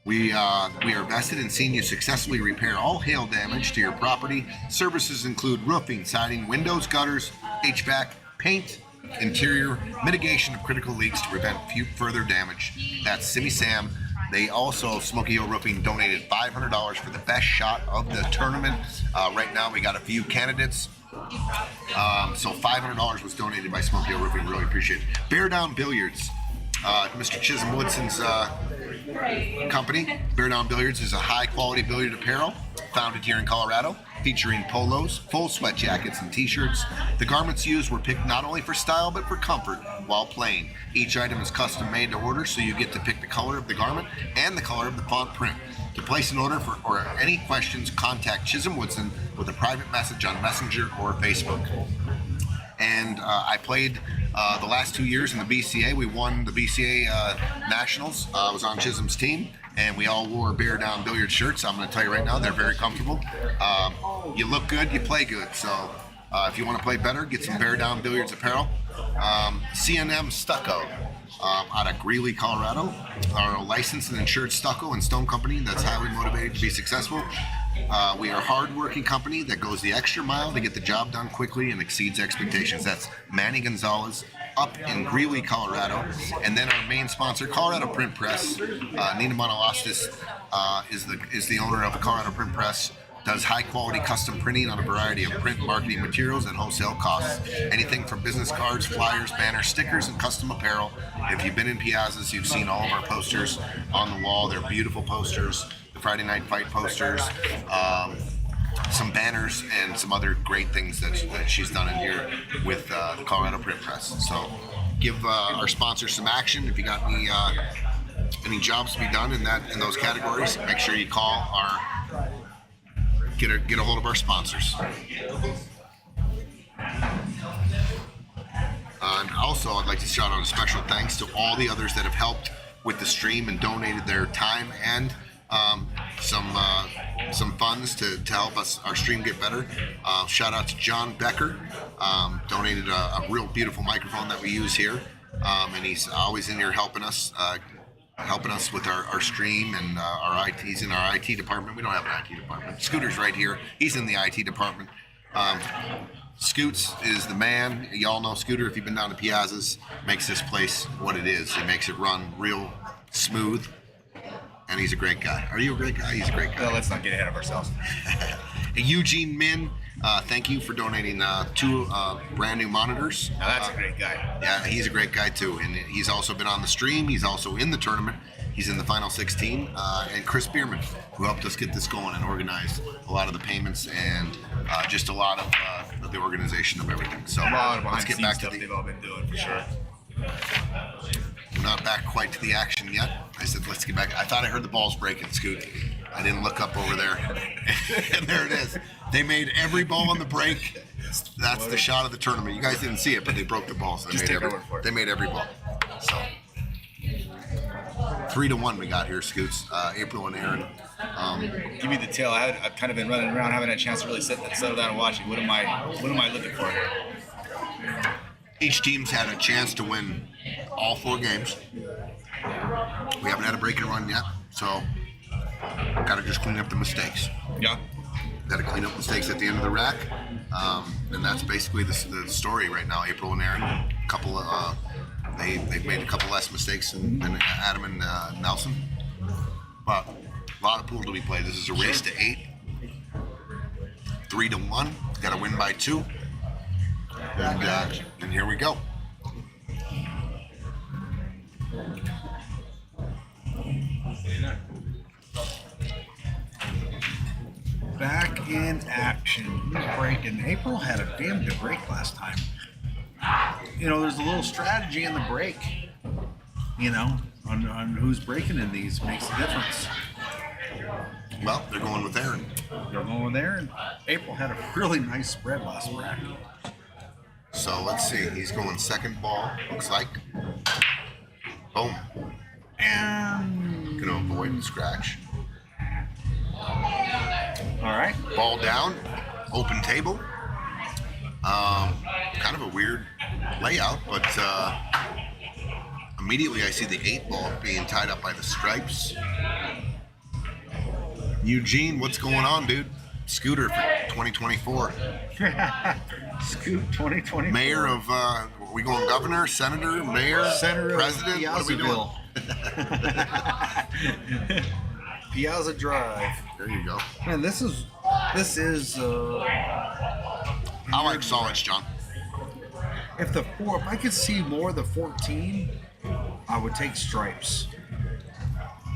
S1: We are vested in seeing you successfully repair all hail damage to your property. Services include roofing, siding, windows, gutters, HVAC, paint, interior, mitigation of critical leaks to prevent further damage. That's Simmy Sam. They also, Smoky Hill Roofing, donated $500 for the best shot of the tournament. Right now, we got a few candidates. So $500 was donated by Smoky Hill Roofing. Really appreciate it. Bear Down Billiards. Mr. Chisholm Woodson's company. Bear Down Billiards is a high-quality billiard apparel founded here in Colorado, featuring polos, full sweat jackets, and t-shirts. The garments used were picked not only for style but for comfort while playing. Each item is custom made to order, so you get to pick the color of the garment and the color of the font print. To place an order or any questions, contact Chisholm Woodson with a private message on Messenger or Facebook. And I played the last 2 years in the BCA. We won the BCA Nationals. I was on Chisholm's team, and we all wore Bear Down Billiard shirts. I'm going to tell you right now, they're very comfortable. You look good, you play good. So if you want to play better, get some Bear Down Billiards apparel. CNM Stucco out of Greeley, Colorado, are a licensed and insured stucco and stone company that's highly motivated to be successful. We are a hard-working company that goes the extra mile to get the job done quickly and exceeds expectations. That's Manny Gonzalez up in Greeley, Colorado. And then our main sponsor, Colorado Print Press. Nina Monolostis is the owner of the Colorado Print Press. Does high-quality custom printing on a variety of print marketing materials at wholesale costs. Anything from business cards, flyers, banners, stickers, and custom apparel. If you've been in PIAZZA'S, you've seen all of our posters on the wall. They're beautiful posters. The Friday Night Fight posters, some banners, and some other great things that she's done in here with the Colorado Print Press. So give our sponsors some action. If you got any jobs to be done in those categories, make sure you call get a hold of our sponsors. And also, I'd like to shout out a special thanks to all the others that have helped with the stream and donated their time and some funds to help our stream get better. Shout out to John Becker, donated a real beautiful microphone that we use here, and he's always in here helping us with our stream and our IT. He's in our IT department. We don't have an IT department. Scooter's right here. He's in the IT department. Scoots is the man. Y'all know Scooter if you've been down to PIAZZA'S. Makes this place what it is. He makes it run real smooth. And he's a great guy. Are you a great guy? He's a great guy.
S3: Well, let's not get ahead of ourselves.
S1: Eugene Min, thank you for donating 2 brand new monitors.
S3: Now that's a great guy.
S1: Yeah, he's a great guy too. And he's also been on the stream. He's also in the tournament. He's in the final 16. And Chris Bierman, who helped us get this going and organize a lot of the payments and just a lot of the organization of everything. So
S3: A lot of
S1: let's get back to
S3: stuff they've all been doing for sure.
S1: We're not back quite to the action yet. I said, let's get back. I thought I heard the balls breaking, Scoot. I didn't look up over there. And there it is. They made every ball on the break. That's the shot of the tournament. You guys didn't see it, but they broke the balls. They made every ball. So 3-1 we got here, Scoots. April and Aaron.
S3: Give me the tail. I've kind of been running around, haven't had a chance to really settle down and watch it. What am I looking for here?
S1: Each team's had a chance to win all 4 games. We haven't had a break and run yet, so got to just clean up the mistakes.
S3: Yeah.
S1: Got to clean up mistakes at the end of the rack, and that's basically the story right now. April and Aaron, they've made a couple less mistakes than Adam and Nelson, but a lot of pool to be played. This is a race to 8, 3-1. Got to win by 2, and here we go.
S3: Back in action. Who's breaking? April had a damn good break last time. You know, there's a little strategy in the break. You know, on who's breaking in these makes a difference.
S1: Well, they're going with Aaron.
S3: They're going there, and April had a really nice spread last rack.
S1: So let's see. He's going second ball. Looks like. Boom.
S3: And
S1: Gonna avoid and scratch.
S3: all right.
S1: Ball down, open table. Kind of a weird layout, but immediately I see the 8 ball being tied up by the stripes. Eugene, what's going on, dude? Scooter for 2024.
S3: Scoot 2020.
S1: Mayor of, are we going governor, senator, mayor,
S3: Senator
S1: president? What are we doing?
S3: Piazzaville. Piazza Drive.
S1: There you go.
S3: Man, this is.
S1: I like solids, John.
S3: If I could see more of the 14, I would take stripes,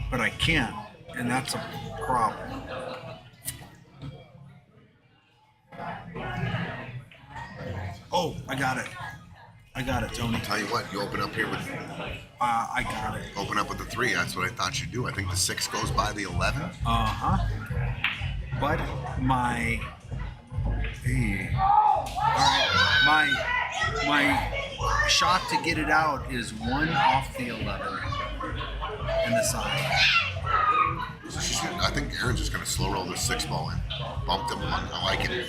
S3: but I can't, and that's a problem. Oh, I got it, Tony.
S1: Tell you what, you open up here with
S3: I got it.
S1: open up with the 3. That's what I thought you'd do. I think the 6 goes by the 11.
S3: But my shot to get it out is 1 off the 11 in the side.
S1: I think Aaron's just going to slow roll this 6 ball in. Bumped him 1. I like it.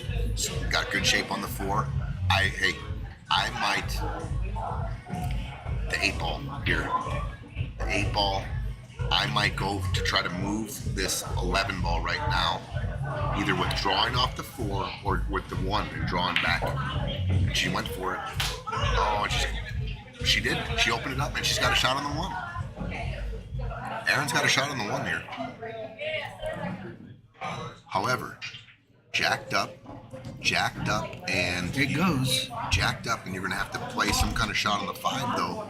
S1: Got good shape on the 4. I might. The 8 ball here. The 8 ball. I might go to try to move this 11 ball right now. Either withdrawing off the 4 or with the 1 and drawing back. And she went for it. Oh, she did. She opened it up and she's got a shot on the 1. Aaron's got a shot on the 1 here. However, jacked up, and
S3: It goes.
S1: jacked up, and you're going to have to play some kind of shot on the 5, though.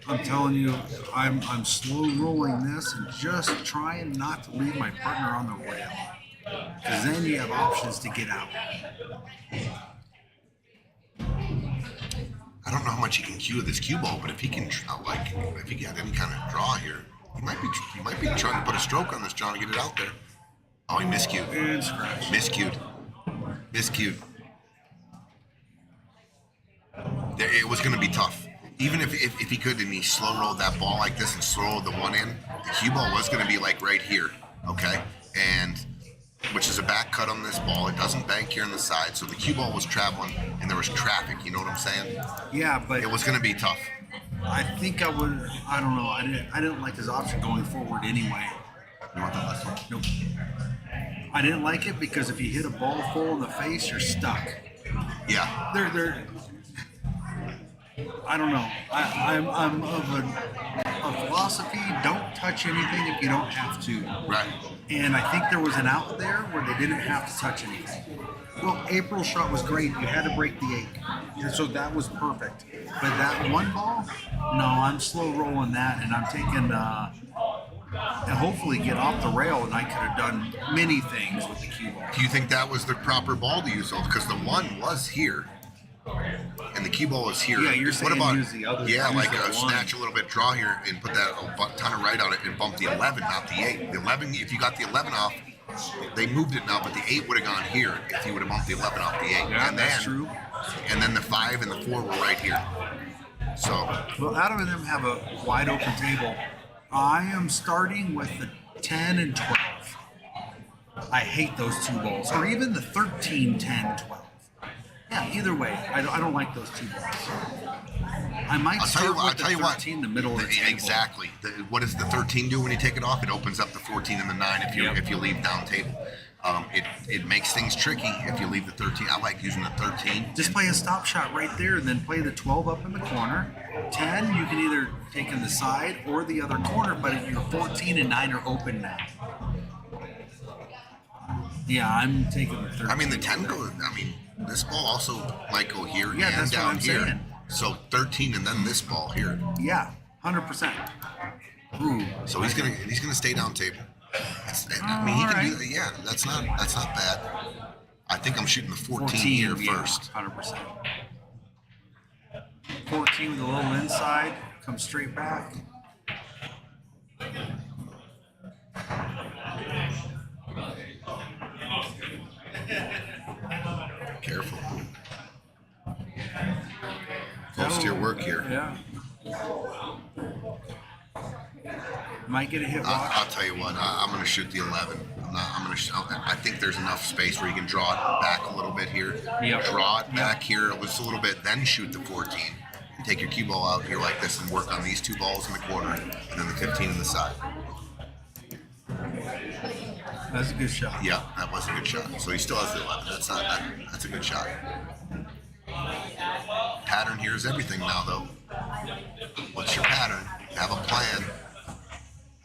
S3: I'm telling you, I'm slow rolling this and just trying not to leave my partner on the rail, because then you have options to get out.
S1: I don't know how much he can cue with this cue ball, but if he can, if he got any kind of draw here, he might be trying to put a stroke on this, John, to get it out there. Oh, he miscued.
S3: And scratch.
S1: Miscued. It was going to be tough. Even if he could, and he slow rolled that ball like this and slow rolled the 1 in, the cue ball was going to be like right here, okay? And which is a back cut on this ball. It doesn't bank here on the side, so the cue ball was traveling, and there was traffic. You know what I'm saying?
S3: Yeah, but
S1: It was going to be tough.
S3: I think I would. I don't know. I didn't like his option going forward anyway.
S1: You want that last one?
S3: Nope. I didn't like it because if you hit a ball full in the face, you're stuck.
S1: Yeah.
S3: They're I don't know. I'm of a philosophy: don't touch anything if you don't have to.
S1: Right.
S3: And I think there was an out there where they didn't have to touch anything. Well, April's shot was great. You had to break the 8, and so that was perfect. But that 1 ball, no, I'm slow rolling that, and I'm taking. And hopefully get off the rail, and I could have done many things with the cue ball.
S1: Do you think that was the proper ball to use, though? Because the 1 was here, and the cue ball was here.
S3: Yeah, you're saying
S1: what about,
S3: use the other.
S1: yeah,
S3: use
S1: like
S3: the 1.
S1: snatch a little bit, draw here, and put that a ton of right on it, and bump the 11, not the 8. The 11, if you got the 11 off, they moved it now, but the 8 would have gone here if you would have bumped the 11 off the 8.
S3: Yeah,
S1: and
S3: that's
S1: then,
S3: true.
S1: And then the 5 and the 4 were right here. So,
S3: Well, Adam and them have a wide open table. I am starting with the 10 and 12. I hate those 2 balls, or even the 13, 10, 12. Yeah, either way, I don't like those 2 balls. I might
S1: I'll tell you
S3: start
S1: what. I'll
S3: with the
S1: tell you what.
S3: 13, the middle of the table.
S1: Exactly. What does the 13 do when you take it off? It opens up the 14 and the 9 if you leave down table. It makes things tricky if you leave the 13. I like using the 13.
S3: Just play a stop shot right there, and then play the 12 up in the corner. 10, you can either take in the side or the other corner, but your 14 and 9 are open now. Yeah, I'm taking the 13.
S1: I mean, the 10 goes. I mean, this ball also might go here
S3: Yeah,
S1: and
S3: that's what
S1: down
S3: I'm
S1: here.
S3: saying.
S1: So 13 and then this ball here.
S3: Yeah, 100%. Ooh.
S1: So he's gonna stay down table. I mean, he can do that. Yeah, that's not bad. I think I'm shooting the 14 here first.
S3: 100%. 14 with a little inside, comes straight back.
S1: Careful. Close to your work here.
S3: Yeah. Might get a hit watch.
S1: I'll tell you what. I'm going to shoot the 11. I think there's enough space where you can draw it back a little bit here.
S3: Yep.
S1: Draw it back here just a little bit, then shoot the 14. And take your cue ball out here like this and work on these two balls in the corner and then the 15 in the side.
S3: That's a good shot.
S1: Yeah, that was a good shot. So he still has the 11. That's a good shot. Pattern here is everything now, though. What's your pattern? Have a plan.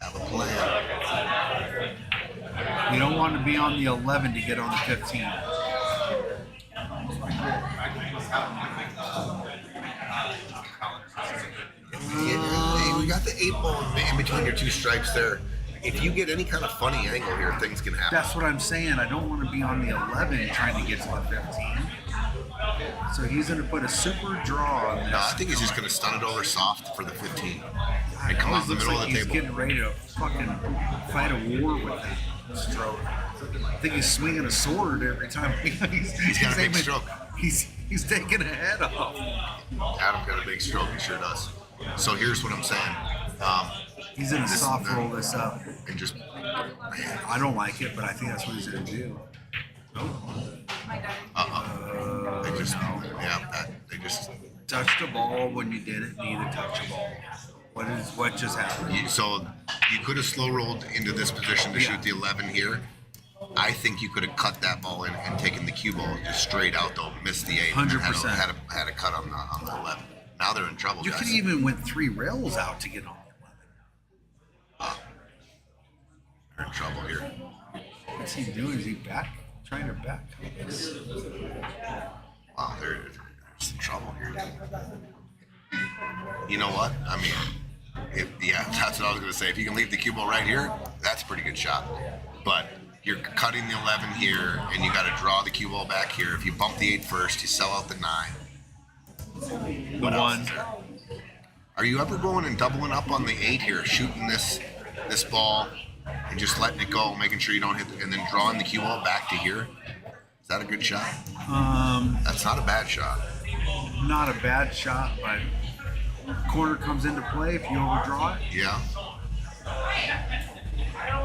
S1: Have a plan.
S3: You don't want to be on the 11 to get on the 15.
S1: Yeah, we got the 8 ball in between your two stripes there. If you get any kind of funny angle here, things can happen.
S3: That's what I'm saying. I don't want to be on the 11 trying to get to the 15. So he's going to put a super draw on this.
S1: No, I think he's just going to stun it over soft for the 15 and come out in the middle of the
S3: He's
S1: table.
S3: getting ready to fucking fight a war with that stroke. I think he's swinging a sword every time. He's
S1: got a big
S3: aiming-
S1: stroke.
S3: He's taking a head off.
S1: Adam got a big stroke, he sure does. So here's what I'm saying.
S3: He's going to soft roll this up.
S1: And just,
S3: I don't like it, but I think that's what he's going to do.
S1: they just, they just.
S3: Touch the ball when you didn't need to touch the ball. What just happened?
S1: So you could have slow rolled into this position to shoot the 11 here. I think you could have cut that ball in and taken the cue ball just straight out though, missed the 8.
S3: 100%.
S1: Had a cut on the 11. Now they're in trouble,
S3: You
S1: guys.
S3: could even went 3 rails out to get on the 11.
S1: They're in trouble here.
S3: What's he doing? Is he trying to back?
S1: Wow, there's some trouble here. You know what? I mean, that's what I was going to say. If you can leave the cue ball right here, that's a pretty good shot. But you're cutting the 11 here, and you got to draw the cue ball back here. If you bump the 8 first, you sell out the 9.
S3: The 1.
S1: Are you ever going and doubling up on the 8 here, shooting this ball and just letting it go, making sure you don't hit, and then drawing the cue ball back to here? Is that a good shot? That's not a bad shot.
S3: Not a bad shot, but corner comes into play if you overdraw it.
S1: Yeah.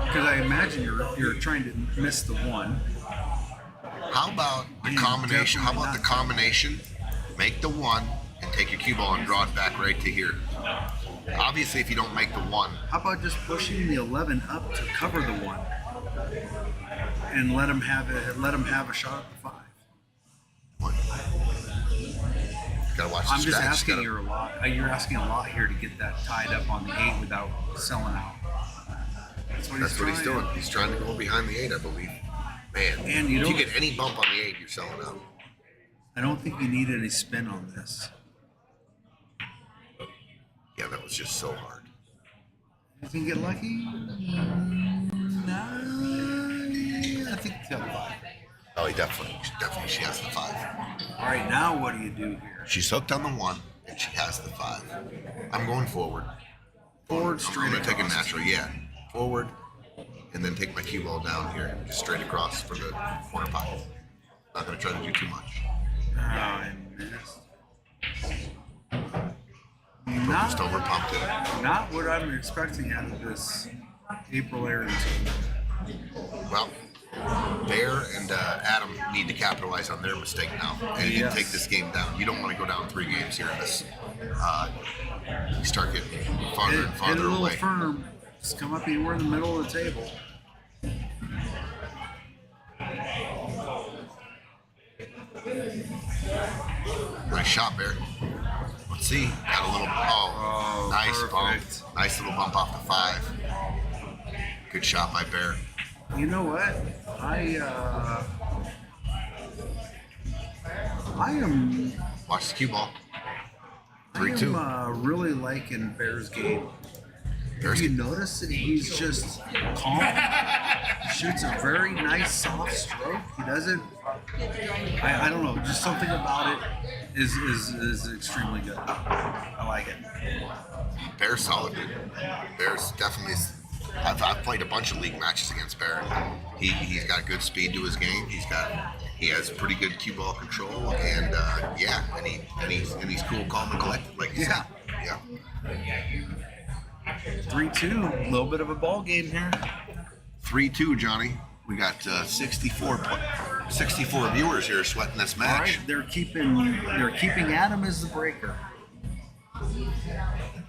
S3: Because I imagine you're trying to miss the 1.
S1: How about the combination? How about the combination? Make the 1 and take your cue ball and draw it back right to here. Obviously, if you don't make the 1,
S3: How about just pushing the 11 up to cover the 1, and let him have a shot at the 5.
S1: what? Gotta watch the
S3: I'm just
S1: scratch.
S3: asking you a lot. You're asking a lot here to get that tied up on the 8 without selling out. That's what
S1: He's doing. He's trying to go behind the 8, I believe. Man,
S3: And you
S1: if you
S3: don't-
S1: get any bump on the 8, you're selling out.
S3: I don't think you need any spin on this.
S1: Yeah, that was just so hard.
S3: You can get lucky? No, I think the 5.
S1: Oh, he definitely, she has the 5.
S3: All right, now what do you do here?
S1: She's hooked on the 1, and she has the 5. I'm going forward.
S3: Forward
S1: I'm
S3: straight
S1: going to take a
S3: across.
S1: natural, forward, and then take my cue ball down here, just straight across for the corner pocket. Not going to try to do too much.
S3: Oh, I missed.
S1: Just over pumped it.
S3: Not what I'm expecting out of this April Aaron team.
S1: Well, Bear and Adam need to capitalize on their mistake now and
S3: Yes.
S1: take this game down. You don't want to go down 3 games here in this. You start getting farther and
S3: Hit a
S1: farther
S3: little
S1: away.
S3: firm. Just come up anywhere in the middle of the table.
S1: Nice shot, Bear. Let's see. Got a little. Oh, nice
S3: perfect.
S1: bump. Nice little bump off the 5. Good shot by Bear.
S3: You know what? I am
S1: Watch the cue ball.
S3: I
S1: 3-2.
S3: am really liking Bear's game.
S1: Bear's
S3: You notice that he's just calm. Shoots a very nice soft stroke. He doesn't. I don't know. Just something about it is extremely good. I like it.
S1: Bear's solid, dude. Bear's definitely. I've played a bunch of league matches against Bear. He's got good speed to his game. He has pretty good cue ball control, and he's cool, calm, and collected, like you said. Yeah.
S3: 3-2. A little bit of a ball game here.
S1: 3-2, Johnny. We got 64 viewers here sweating this
S3: All right,
S1: match.
S3: they're keeping Adam as the breaker,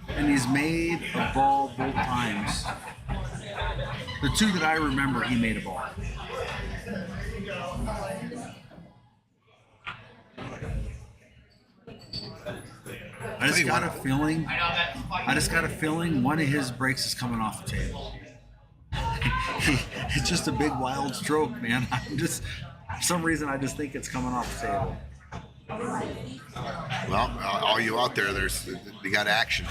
S3: and he's made a ball both times. The 2 that I remember, he made a ball. I just got a feeling one of his breaks is coming off the table. It's just a big wild stroke, man. For some reason, I just think it's coming off the table.
S1: Well, all you out there, you got action.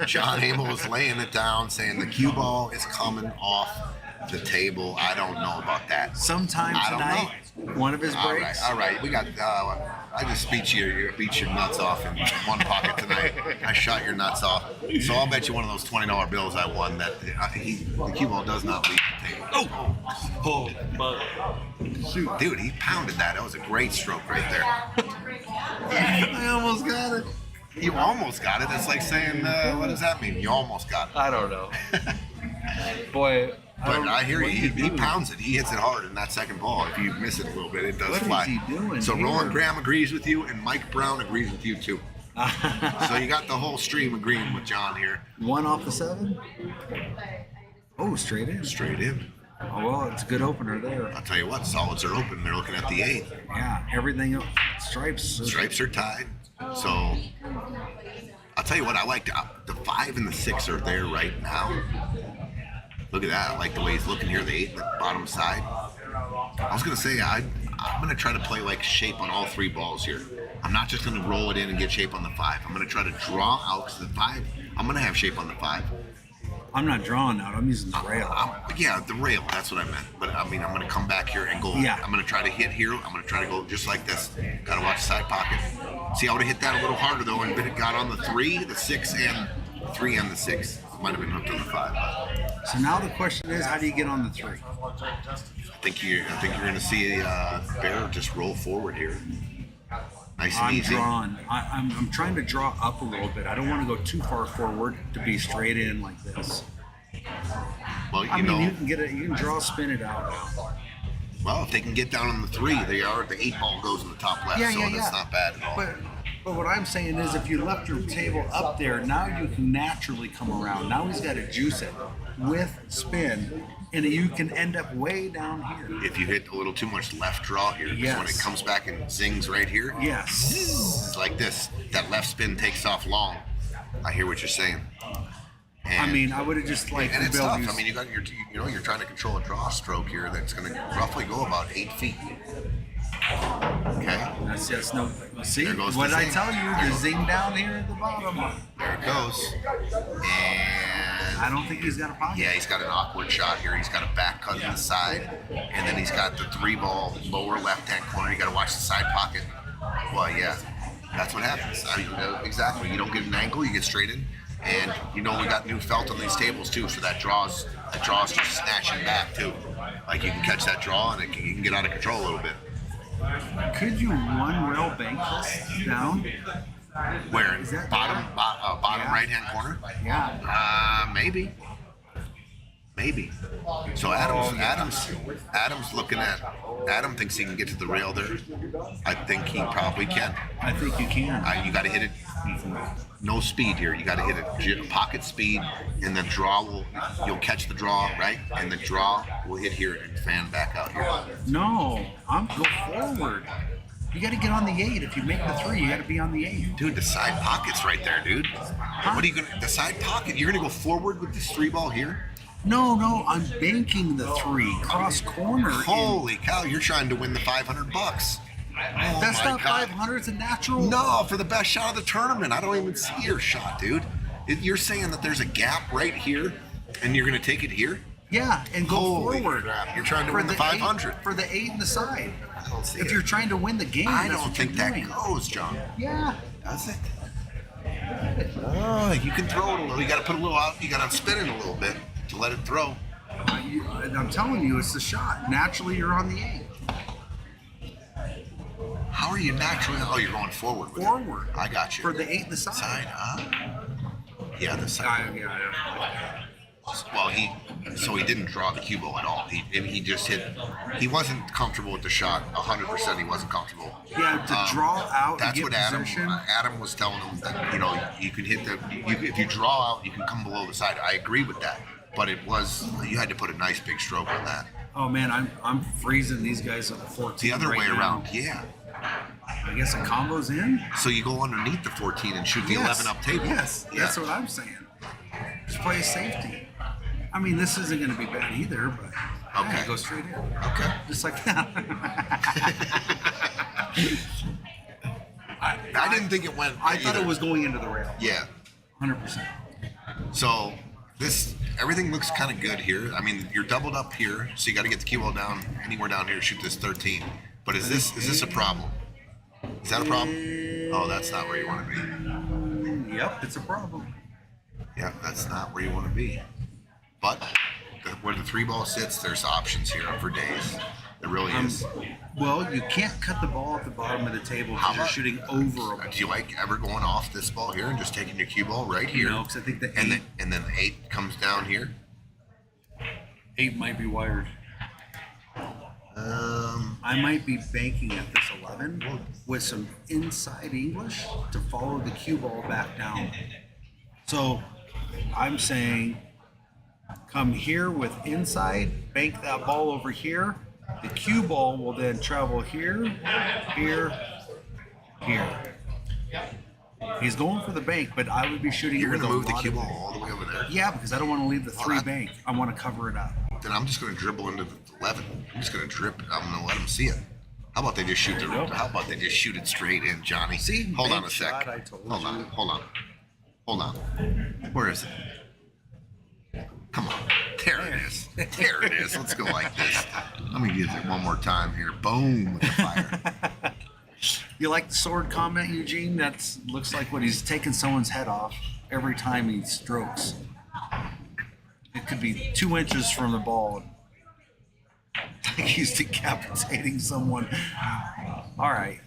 S1: John Hamel was laying it down, saying the cue ball is coming off the table. I don't know about that.
S3: Sometime
S1: I don't
S3: tonight, one of his breaks.
S1: All right. We got. I just beat your nuts off in one pocket tonight. I shot your nuts off. So I'll bet you one of those $20 bills I won that the cue ball does not leave the table. Oh, shoot, dude, he pounded that. That was a great stroke right there. I almost got it. You almost got it. That's like saying, what does that mean? You almost got it.
S3: I don't know. Boy,
S1: But I hear
S3: what
S1: he
S3: is he doing?
S1: pounds it. He hits it hard in that second ball. If you miss it a little bit, it does
S3: What is
S1: fly.
S3: he doing
S1: So
S3: here?
S1: Roland Graham agrees with you, and Mike Brown agrees with you too. So you got the whole stream agreeing with John here.
S3: 1 off the 7. Oh, straight in.
S1: Straight in.
S3: Oh, well, it's a good opener there.
S1: I'll tell you what, solids are open. They're looking at the 8.
S3: Yeah, everything else. Stripes.
S1: Stripes are tied. So I'll tell you what, I like the 5 and the 6 are there right now. Look at that. I like the way he's looking here, the 8 on the bottom side. I was going to say, I'm going to try to play like shape on all 3 balls here. I'm not just going to roll it in and get shape on the 5. I'm going to try to draw out, because the 5, I'm going to have shape on the 5.
S3: I'm not drawing out. I'm using the rail.
S1: Yeah, the rail, that's what I meant. But I mean, I'm going to come back here and go.
S3: Yeah.
S1: I'm going to try to hit here. I'm going to try to go just like this. Got to watch the side pocket. See, I would have hit that a little harder though, and it got on the 3, the 6, and 3 and the 6. Might have been hooked on the 5.
S3: So now the question is, how do you get on the 3?
S1: I think you're going to see Bear just roll forward here. Nice and
S3: I'm
S1: easy.
S3: drawn. I'm trying to draw up a little bit. I don't want to go too far forward to be straight in like this.
S1: Well,
S3: I mean, you can get it. You can draw, spin it out.
S1: Well, if they can get down on the 3, the 8 ball goes in the top left, so that's not bad at all.
S3: But what I'm saying is, if you left your table up there, now you can naturally come around. Now he's got to juice it with spin, and you can end up way down here.
S1: If you hit a little too much left draw here, because when it comes back and zings right here,
S3: Yes.
S1: it's like this. That left spin takes off long. I hear what you're saying.
S3: I mean, I would have just like
S1: And
S3: to
S1: it's
S3: build
S1: tough.
S3: these-
S1: I mean, you're trying to control a draw stroke here that's going to roughly go about 8 feet. Okay,
S3: That's no. See
S1: There goes
S3: what
S1: the
S3: I
S1: zing.
S3: tell you? The zing down here at the bottom.
S1: there it goes. And
S3: I don't think he's got a pocket.
S1: yeah, he's got an awkward shot here. He's got a back cut to the side, and then he's got the 3 ball lower left-hand corner. You got to watch the side pocket. Well, yeah, that's what happens. I mean, exactly. You don't get an angle, you get straight in, and we got new felt on these tables too, so that draw's just snatching back too. Like you can catch that draw, and you can get out of control a little bit.
S3: Could you one rail bank this down?
S1: Where?
S3: Is that
S1: Bottom
S3: Yeah.
S1: right-hand corner?
S3: Yeah.
S1: Maybe. Maybe. So Adam's looking at. Adam thinks he can get to the rail there. I think he probably can.
S3: I think you can.
S1: You got to hit it. No speed here. You got to hit it pocket speed, and the draw you'll catch the draw, right? And the draw will hit here and fan back out here.
S3: No, I'm go forward. You got to get on the 8. If you make the 3, you got to be on the 8.
S1: Dude, the side pocket's right there, dude. What are you gonna? The side pocket. You're gonna go forward with this 3 ball here?
S3: No, I'm banking the 3 cross corner.
S1: Holy cow! You're trying to win the $500. Oh
S3: That's
S1: my
S3: not
S1: God.
S3: 500. It's a natural.
S1: No, for the best shot of the tournament. I don't even see your shot, dude. You're saying that there's a gap right here, and you're gonna take it here?
S3: Yeah, and go
S1: Holy
S3: forward.
S1: crap. You're trying to
S3: For
S1: win the 500.
S3: 8, for the 8 in the side.
S1: I don't see
S3: If
S1: it.
S3: you're trying to win the game,
S1: I
S3: that's
S1: don't
S3: what
S1: think
S3: you're
S1: that
S3: doing.
S1: goes, John.
S3: Yeah.
S1: Does it? Oh, you can throw it a little. You got to put a little out. You got to spin it a little bit to let it throw.
S3: I'm telling you, it's the shot. Naturally, you're on the 8.
S1: How are you naturally? Oh, you're going forward. With
S3: Forward.
S1: It. I got you.
S3: For the 8 in the side.
S1: Side, huh? Yeah, the side.
S3: Yeah.
S1: Well, he didn't draw the cue ball at all. He just hit. He wasn't comfortable with the shot. 100%, he wasn't comfortable.
S3: Yeah, to draw out and
S1: That's
S3: get
S1: what Adam.
S3: position.
S1: Adam was telling him that you can hit if you draw out, you can come below the side. I agree with that, but you had to put a nice big stroke on that.
S3: Oh man, I'm freezing these guys at the 14.
S1: The other
S3: right
S1: way
S3: now.
S1: around, yeah.
S3: I guess a combo's in.
S1: So you go underneath the 14 and shoot the 11 up table.
S3: Yes,
S1: Yeah.
S3: that's what I'm saying. Just play safety. I mean, this isn't going to be bad either, but
S1: Okay.
S3: go straight in.
S1: Okay.
S3: Just like that.
S1: I didn't think it went.
S3: I thought
S1: either.
S3: it was going into the rail.
S1: Yeah.
S3: 100%.
S1: So everything looks kind of good here. I mean, you're doubled up here, so you got to get the cue ball down anywhere down here. Shoot this 13. But is this a problem? Is that a problem? Oh, that's not where you want to be.
S3: Yep, it's a problem.
S1: Yeah, that's not where you want to be. But where the 3 ball sits, there's options here for days. There really is.
S3: Well, you can't cut the ball at the bottom of the table
S1: How
S3: because you're
S1: about-
S3: shooting over a ball.
S1: Do you like ever going off this ball here and just taking your cue ball right here?
S3: No, because I think the 8,
S1: and then the 8 comes down here.
S3: 8 might be wired. I might be banking at this 11 with some inside English to follow the cue ball back down. So I'm saying come here with inside, bank that ball over here. The cue ball will then travel here, here, here. He's going for the bank, but I would be shooting
S1: You're
S3: with
S1: going to move
S3: a
S1: the
S3: lot
S1: cue
S3: of-
S1: ball all the way over there.
S3: Yeah, because I don't want to leave the 3
S1: that-
S3: bank. I want to cover it up.
S1: Then I'm just going to dribble into the 11. I'm just going to drip. I'm going to let them see it. How about they just shoot
S3: There you go.
S1: How about they just shoot it straight in, Johnny?
S3: See?
S1: Hold on
S3: Big
S1: a sec.
S3: shot, I told
S1: Hold on.
S3: you.
S1: Hold on. Where is it? Come on. There it is. There it is. Let's go like this. Let me use it one more time here. Boom with the fire.
S3: You like the sword comment, Eugene? That looks like what he's taking someone's head off every time he strokes. It could be 2 inches from the ball. Like he's decapitating someone. All right.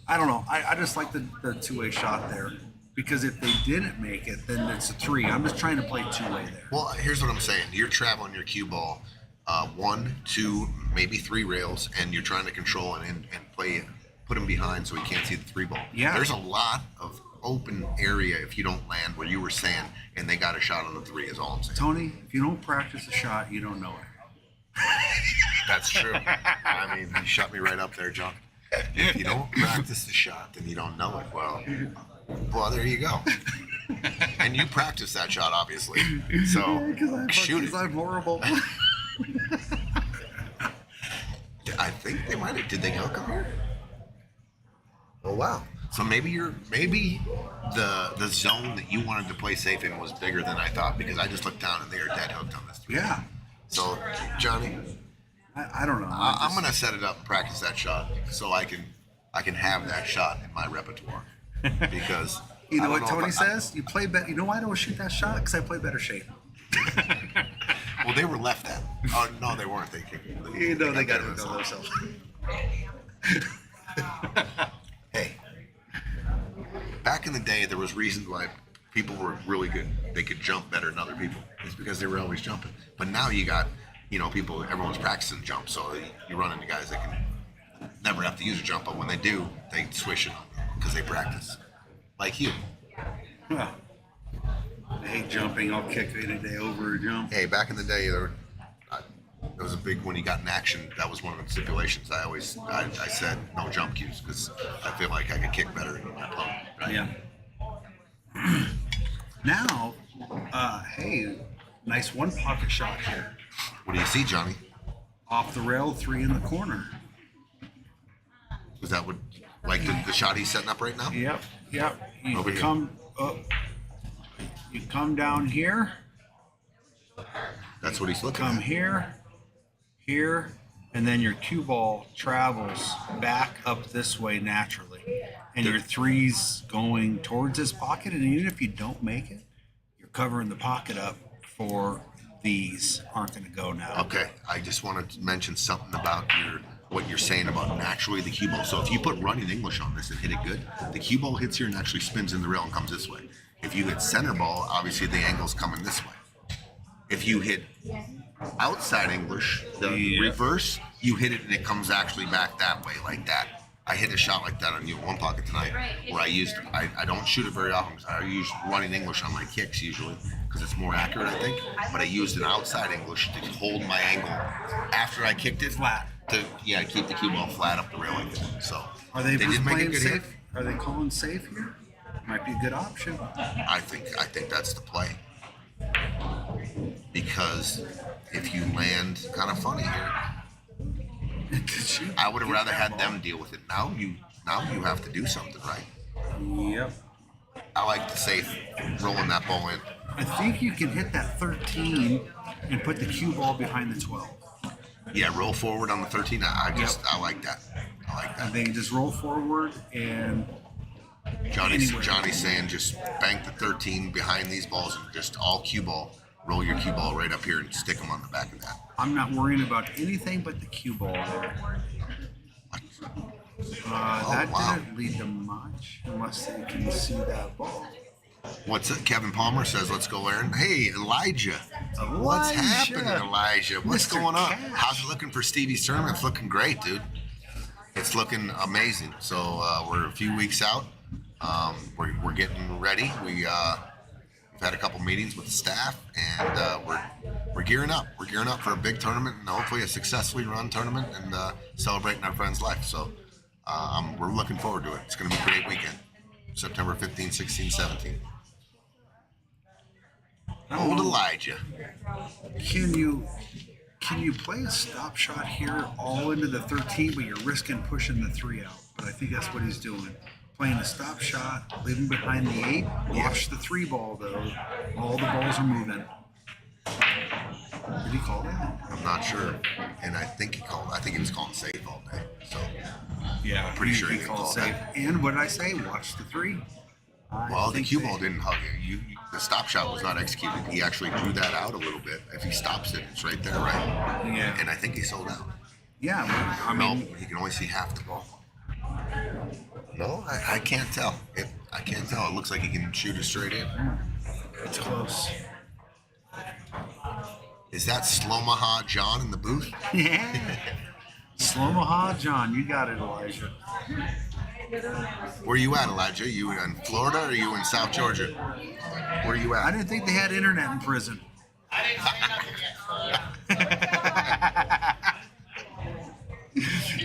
S3: I don't know. I just like the two-way shot there. Because if they didn't make it, then it's a 3. I'm just trying to play 2-way there.
S1: Well, here's what I'm saying. You're traveling your cue ball 1, 2, maybe 3 rails, and you're trying to control it and put him behind so he can't see the 3 ball.
S3: Yeah.
S1: There's a lot of open area if you don't land where you were saying, and they got a shot on the 3 is all I'm saying.
S3: Tony, if you don't practice a shot, you don't know it.
S1: That's true. I mean, you shut me right up there, John. If you don't practice the shot, then you don't know it. Well, there you go. And you practice that shot, obviously. So shoot it.
S3: I'm horrible.
S1: I think they might have. Did they hook him here? Oh wow. So maybe the zone that you wanted to play safe in was bigger than I thought because I just looked down and they are dead hooked on this 3.
S3: Yeah.
S1: So Johnny,
S3: I don't know.
S1: I'm gonna set it up and practice that shot so I can have that shot in my repertoire because
S3: You know
S1: I
S3: what
S1: don't
S3: Tony
S1: if I-
S3: says? You play better. You know why I don't shoot that shot? Because I play better shape.
S1: Well, they were left at. Oh no, they weren't. They kicked.
S3: You know they got
S1: better
S3: to
S1: than
S3: go
S1: us.
S3: themselves.
S1: Hey, back in the day, there was reasons why people were really good. They could jump better than other people. It's because they were always jumping. But now you got, people, everyone's practicing jump, so you run into guys that can never have to use a jump, but when they do, they swish it because they practice. Like you.
S3: Well, I hate jumping. I'll kick any day over a jump.
S1: Hey, back in the day, there was a big, when you got in action, that was one of the stipulations. I said no jump cues because I feel like I could kick better than my opponent. Right?
S3: Yeah. Now, hey, nice one pocket shot here.
S1: What do you see, Johnny?
S3: Off the rail, 3 in the corner.
S1: Is that what, like the shot he's setting up right now?
S3: Yep. You
S1: Over here.
S3: come up. You come down here.
S1: That's what he's looking
S3: Come
S1: at.
S3: here, and then your cue ball travels back up this way naturally, and your 3's going towards this pocket. And even if you don't make it, you're covering the pocket up for these aren't going to go now.
S1: Okay, I just wanted to mention something about what you're saying about naturally the cue ball. So if you put running English on this and hit it good, the cue ball hits here and actually spins in the rail and comes this way. If you hit center ball, obviously the angle's coming this way. If you hit outside English, the reverse, you hit it and it comes actually back that way, like that. I hit a shot like that on one pocket tonight where I don't shoot it very often because I use running English on my kicks usually because it's more accurate, I think. But I used an outside English to hold my angle after I kicked it
S3: Flat.
S1: to keep the cue ball flat up the rail like that. So
S3: Are they
S1: did make a
S3: playing
S1: good
S3: safe?
S1: hit.
S3: Are they calling safe here? Might be a good option.
S1: I think that's the play. Because if you land kind of funny here, I would have rather had them deal with it. Now you have to do something, right?
S3: Yep.
S1: I like the safe rolling that ball in.
S3: I think you can hit that 13 and put the cue ball behind the 12.
S1: Yeah, roll forward on the 13. I like that. I like
S3: And
S1: that.
S3: they just roll forward and
S1: Johnny's
S3: anywhere.
S1: saying just bank the 13 behind these balls and just all cue ball. Roll your cue ball right up here and stick them on the back of that.
S3: I'm not worrying about anything but the cue ball there. That
S1: wow.
S3: didn't lead to much unless they can see that ball.
S1: What's it? Kevin Palmer says, let's go, Aaron. Hey, Elijah. What's happening, Elijah? What's
S3: Mr.
S1: going on?
S3: Cash.
S1: How's it looking for Stevie's tournament? It's looking great, dude. It's looking amazing. So we're a few weeks out. We're getting ready. We've had a couple meetings with the staff, and we're gearing up. We're gearing up for a big tournament and hopefully a successfully run tournament and celebrating our friend's life. So we're looking forward to it. It's going to be a great weekend. September 15, 16, 17. Old Elijah.
S3: Can you play a stop shot here all into the 13, but you're risking pushing the 3 out? But I think that's what he's doing. Playing a stop shot, leaving behind the 8. Watch the 3 ball though. All the balls are moving. Did he call that?
S1: I'm not sure, and I think he was calling safe all day. So
S3: Yeah,
S1: pretty sure he
S3: called
S1: called
S3: safe.
S1: that.
S3: And what did I say? Watch the 3.
S1: Well, the cue ball didn't hug you. The stop shot was not executed. He actually drew that out a little bit. If he stops it, it's right there, right?
S3: Yeah.
S1: And I think he sold out.
S3: Yeah, I
S1: No,
S3: mean,
S1: he can only see half the ball. No, I can't tell. I can't tell. It looks like he can shoot it straight in.
S3: it's close.
S1: Is that Slomaha John in the booth?
S3: Yeah. Slomaha John, you got it, Elijah.
S1: Where you at, Elijah? You in Florida or you in South Georgia? Where you
S3: I
S1: at?
S3: didn't think they had internet in prison.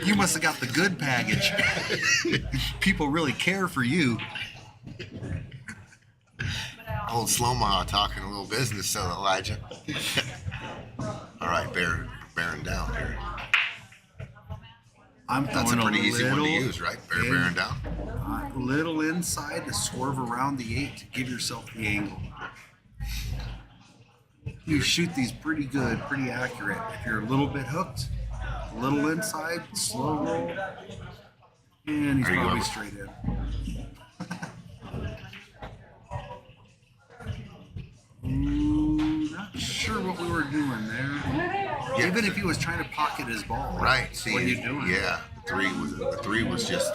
S3: You must have got the good package. People really care for you.
S1: Old Slomaha talking a little business, so Elijah. All right, bearing down here.
S3: I'm
S1: That's a
S3: throwing
S1: pretty easy one to
S3: little
S1: use, right? Bearing down.
S3: Little inside to swerve around the 8 to give yourself the angle. You shoot these pretty good, pretty accurate. If you're a little bit hooked, a little inside, slow roll, and he's
S1: There you
S3: probably
S1: go.
S3: straight in. Not sure what we were doing there. Even if he was trying to pocket his ball.
S1: Right. See,
S3: What are you doing?
S1: Yeah, the three was just.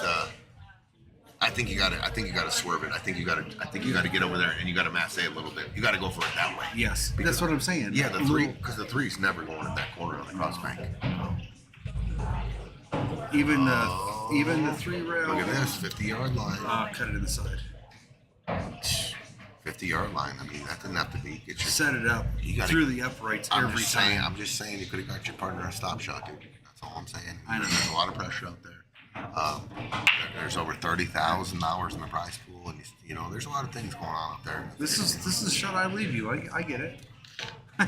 S1: I think you got to. I think you got to swerve it. I think you got to get over there and you got to masse a little bit. You got to go for it that way.
S3: Yes, that's what I'm saying.
S1: Yeah, the three, because the three's never going in that corner on the cross bank.
S3: Even the 3 rail.
S1: Look at this, 50-yard line.
S3: Cut it in the side.
S1: 50-yard line. I mean, that doesn't have to be. Get your,
S3: Set it up through the uprights every time.
S1: I'm just saying, you could have got your partner a stop shot, dude. That's all I'm saying.
S3: I know.
S1: There's a lot of pressure out there. There's over $30,000 in the prize pool, and you know, there's a lot of things going on up there.
S3: This is shut I leave you. I get it.
S1: I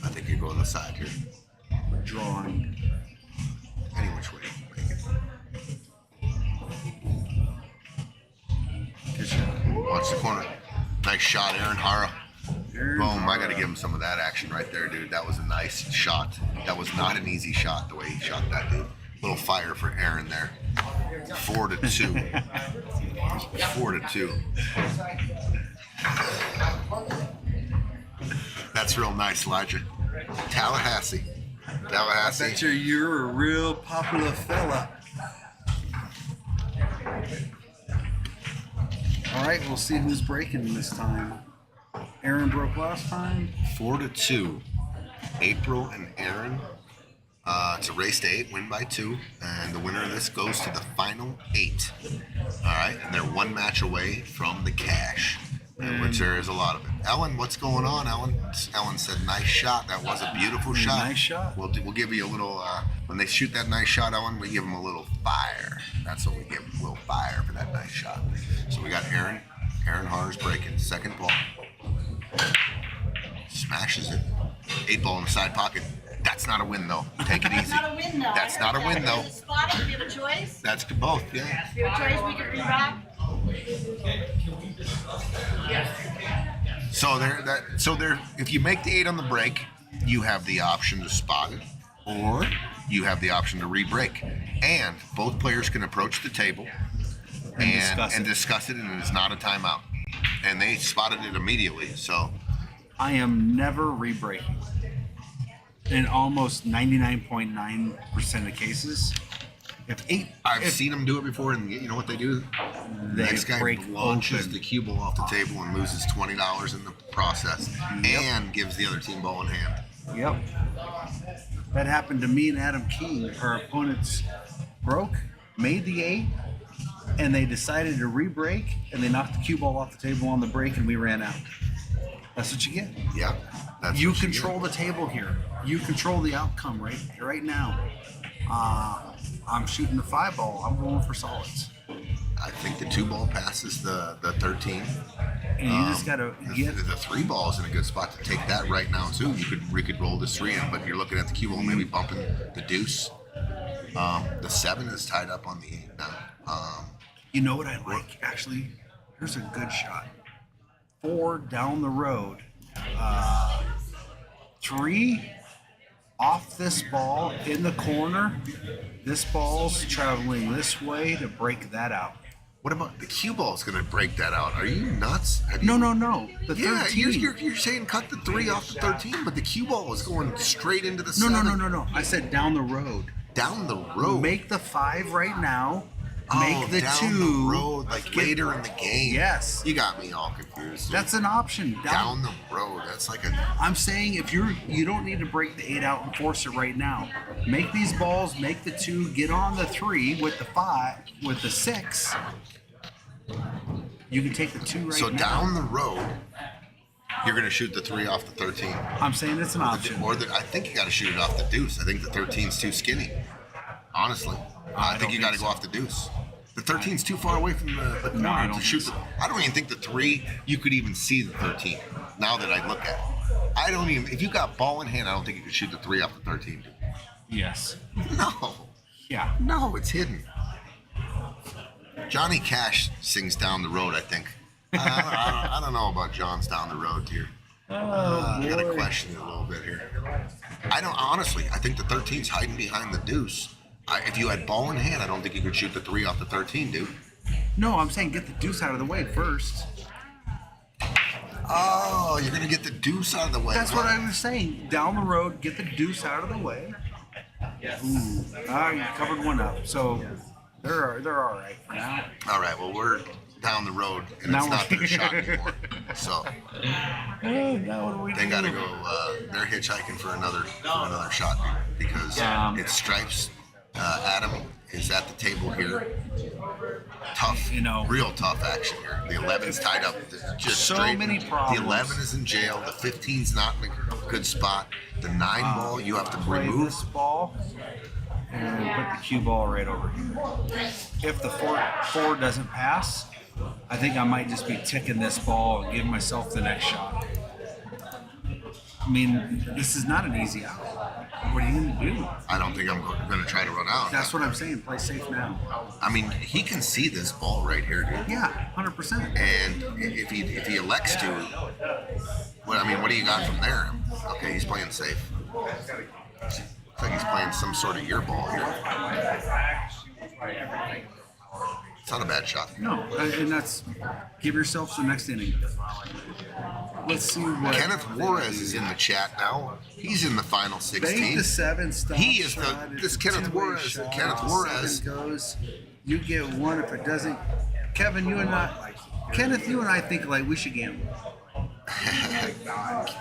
S1: think you're going the side here.
S3: Drawing.
S1: Any which way you make it.
S3: Good shot.
S1: Watch the corner. Nice shot, Aaron Hara.
S3: Aaron
S1: Boom, I
S3: Hara.
S1: got to give him some of that action right there, dude. That was a nice shot. That was not an easy shot, the way he shot that, dude. Little fire for Aaron there. 4-2. 4-2. That's real nice, Elijah. Tallahassee.
S3: I bet you're a real popular fella. All right, we'll see who's breaking this time. Aaron broke last time.
S1: 4-2. April and Aaron. It's a race to 8, win by 2, and the winner of this goes to the final 8. All right, and they're 1 match away from the cash, which there is a lot of it. Ellen, what's going on, Ellen? Ellen said, "Nice shot. That was a beautiful shot."
S3: Nice shot.
S1: We'll give you a little. When they shoot that nice shot, Ellen, we give them a little fire. That's what we give them, a little fire for that nice shot. So we got Aaron. Aaron Har's breaking. Second ball. Smashes it. 8 ball in the side pocket. That's not a win, though. Take it easy.
S2: That's not a win, though.
S1: That's not a win, though.
S2: Is it spotted? Do we have a choice?
S1: That's both, yeah.
S2: Do we have a choice we can re-rock?
S1: So there. If you make the 8 on the break, you have the option to spot it, or you have the option to re-break. And both players can approach the table and discuss it, and it is not a timeout. And they spotted it immediately. So
S3: I am never re-breaking. In almost 99.9% of cases,
S1: I've seen them do it before, and you know what they do? The next guy launches
S3: open.
S1: the cue ball off the table and loses $20 in the process, and gives the other team ball in hand.
S3: Yep. That happened to me and Adam King. Our opponents broke, made the 8, and they decided to re-break, and they knocked the cue ball off the table on the break, and we ran out. That's what you get.
S1: Yeah. That's
S3: You
S1: what
S3: control
S1: get.
S3: the table here. You control the outcome right now. I'm shooting the 5 ball. I'm going for solids.
S1: I think the 2 ball passes the 13.
S3: And you just gotta get.
S1: The 3 ball is in a good spot to take that right now too. We could roll this 3 in, but you're looking at the cue ball, maybe bumping the deuce. The 7 is tied up on the 8 now.
S3: You know what I like? Actually, here's a good shot. 4 down the road. 3 off this ball in the corner. This ball's traveling this way to break that out.
S1: What about the cue ball is going to break that out? Are you nuts? Have you,
S3: No. The
S1: Yeah,
S3: 13.
S1: you're saying cut the 3 off the 13, but the cue ball is going straight into the 7.
S3: No. I said down the road.
S1: Down the road.
S3: Make the 5 right now.
S1: Oh,
S3: Make the
S1: down
S3: 2
S1: the road, like
S3: get-
S1: later in the game.
S3: Yes.
S1: You got me all confused.
S3: That's an option.
S1: down the road. That's like a.
S3: I'm saying if you don't need to break the 8 out and force it right now. Make these balls, make the 2, get on the 3 with the 5, with the 6. You can take the 2 right
S1: So
S3: now.
S1: down the road, you're going to shoot the 3 off the 13.
S3: I'm saying it's an option.
S1: I think you got to shoot it off the deuce. I think the 13's too skinny. Honestly, I think you got to go off the deuce. The 13's too far away from the corner
S3: I don't
S1: to shoot.
S3: think
S1: I don't even think the 3. You could even see the 13. Now that I look at it, I don't even. If you got ball in hand, I don't think you could shoot the 3 off the 13.
S3: Yes.
S1: No,
S3: Yeah.
S1: no, it's hidden. Johnny Cash sings "Down the Road." I think. I don't know about John's "Down the Road" here. I got to question it a little bit here. I don't honestly. I think the 13's hiding behind the deuce. If you had ball in hand, I don't think you could shoot the 3 off the 13, dude.
S3: No, I'm saying get the deuce out of the way first.
S1: Oh, you're gonna get the deuce out of the way.
S3: That's what I was saying. Down the road, get the deuce out of the way. Ooh, you covered one up. So they're all right for now.
S1: All right, well, we're down the road, and
S3: Now
S1: it's not
S3: we're-
S1: their shot anymore. So
S3: Now what do we
S1: they
S3: do?
S1: got to go. They're hitchhiking for another shot because it's Stripes. Adam is at the table here. Tough, real tough action here. The 11's tied up. Just
S3: So
S1: straight.
S3: many problems.
S1: The 11 is in jail. The 15's not in a good spot. The 9 ball you have to
S3: Play
S1: remove.
S3: this ball and put the cue ball right over here. If the four doesn't pass, I think I might just be ticking this ball and giving myself the next shot. I mean, this is not an easy out. What are you going to do?
S1: I don't think I'm going to try to run out.
S3: That's what I'm saying. Play safe now.
S1: I mean, he can see this ball right here, dude.
S3: Yeah, 100%.
S1: And if he elects to, what do you got from there? Okay, he's playing safe. Looks like he's playing some sort of ear ball here. It's not a bad shot.
S3: No, and that's give yourself the next inning. Let's see what
S1: Kenneth Juarez is in the chat now. He's in the final
S3: Bank
S1: 16.
S3: the 7 stop
S1: He is
S3: shot.
S1: this
S3: It's a
S1: Kenneth
S3: two-way
S1: Juarez.
S3: shot.
S1: Kenneth
S3: If
S1: Juarez.
S3: 7 goes, you get 1. If it doesn't, Kevin, Kenneth, you and I think like we should gamble.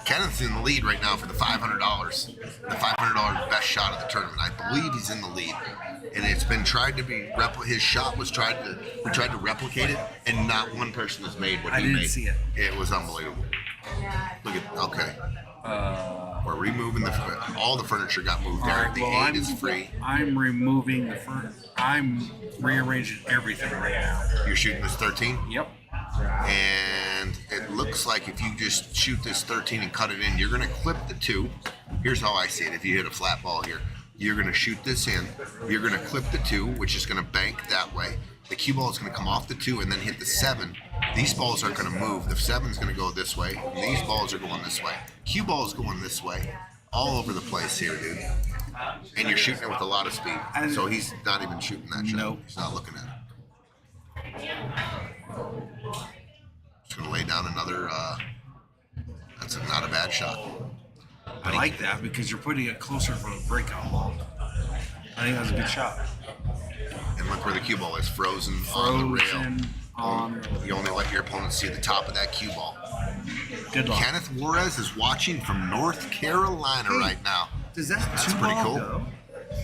S1: Kenneth's in the lead right now for the $500. The $500 best shot of the tournament. I believe he's in the lead, and it's been tried to be his shot was we tried to replicate it, and not one person has made what
S3: I
S1: he
S3: didn't
S1: made.
S3: see it.
S1: It was unbelievable. Look at we're removing all the furniture got moved
S3: All
S1: there.
S3: right,
S1: The
S3: well,
S1: 8 is free.
S3: I'm removing the front. I'm rearranging everything right now.
S1: You're shooting this 13.
S3: Yep.
S1: And it looks like if you just shoot this 13 and cut it in, you're going to clip the 2. Here's how I see it. If you hit a flat ball here, you're going to shoot this in. You're going to clip the 2, which is going to bank that way. The cue ball is going to come off the 2 and then hit the 7. These balls aren't going to move. The 7's going to go this way. And these balls are going this way. Cue ball is going this way. All over the place here, dude. And you're shooting it with a lot of speed. So he's not even shooting that shot.
S3: Nope.
S1: He's not looking at it. Just gonna lay down another. That's not a bad shot.
S3: I like that because you're putting it closer for a breakout ball. I think that was a good shot.
S1: And look where the cue ball is, frozen on the rail.
S3: On.
S1: You only let your opponent see the top of that cue ball.
S3: Good luck.
S1: Kenneth Juarez is watching from North Carolina right now.
S3: Does that
S1: That's
S3: 2
S1: pretty
S3: ball
S1: cool.
S3: go?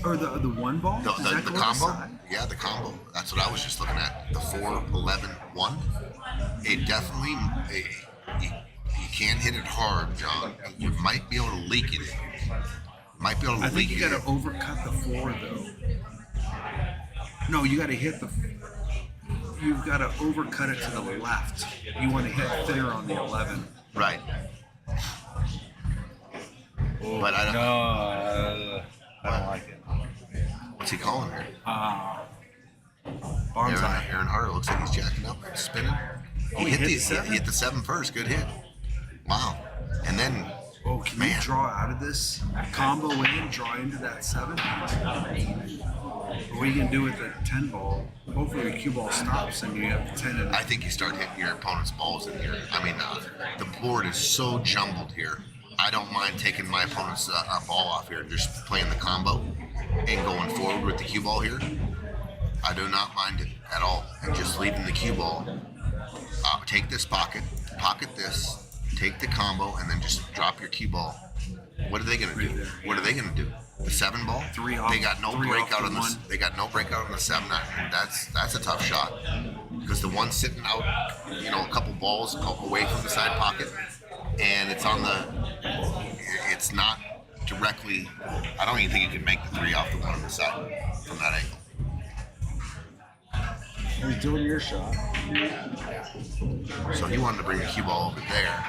S3: Or the 1 ball? Does that
S1: The
S3: go
S1: combo?
S3: outside?
S1: Yeah, the combo. That's what I was just looking at. The 4, 11, 1. It definitely. You can't hit it hard, John. You might be able to leak it. Might be able to
S3: I
S1: leak
S3: think you
S1: it.
S3: got to overcut the 4 though. No, you got to hit the. You've got to overcut it to the left. You want to hit thinner on the 11.
S1: Right. But I don't.
S3: No, I don't like it.
S1: What's he calling here?
S3: Bonsai.
S1: Aaron Harder looks like he's jacking up, spinning.
S3: Oh, he hit the 7?
S1: He hit the 7 first. Good hit. Wow. And then,
S3: Oh, can you draw out of this combo in, draw into that 7? What you can do with the 10 ball? Hopefully the cue ball stops and you have 10 in.
S1: I think you start hitting your opponent's balls in here. I mean, the board is so jumbled here. I don't mind taking my opponent's ball off here, just playing the combo and going forward with the cue ball here. I do not mind it at all. And just leaving the cue ball. Take this pocket this, take the combo, and then just drop your cue ball. What are they going to do? What are they going to do? The 7 ball?
S3: 3 off.
S1: They got no
S3: 3
S1: breakout
S3: off
S1: on
S3: the
S1: this.
S3: 1.
S1: They got no breakout on the 7. That's a tough shot because the one's sitting out, a couple balls away from the side pocket, and it's on the. It's not directly. I don't even think you can make the 3 off the 1 on the side from that angle.
S3: You're doing your shot.
S1: So he wanted to bring the cue ball over there.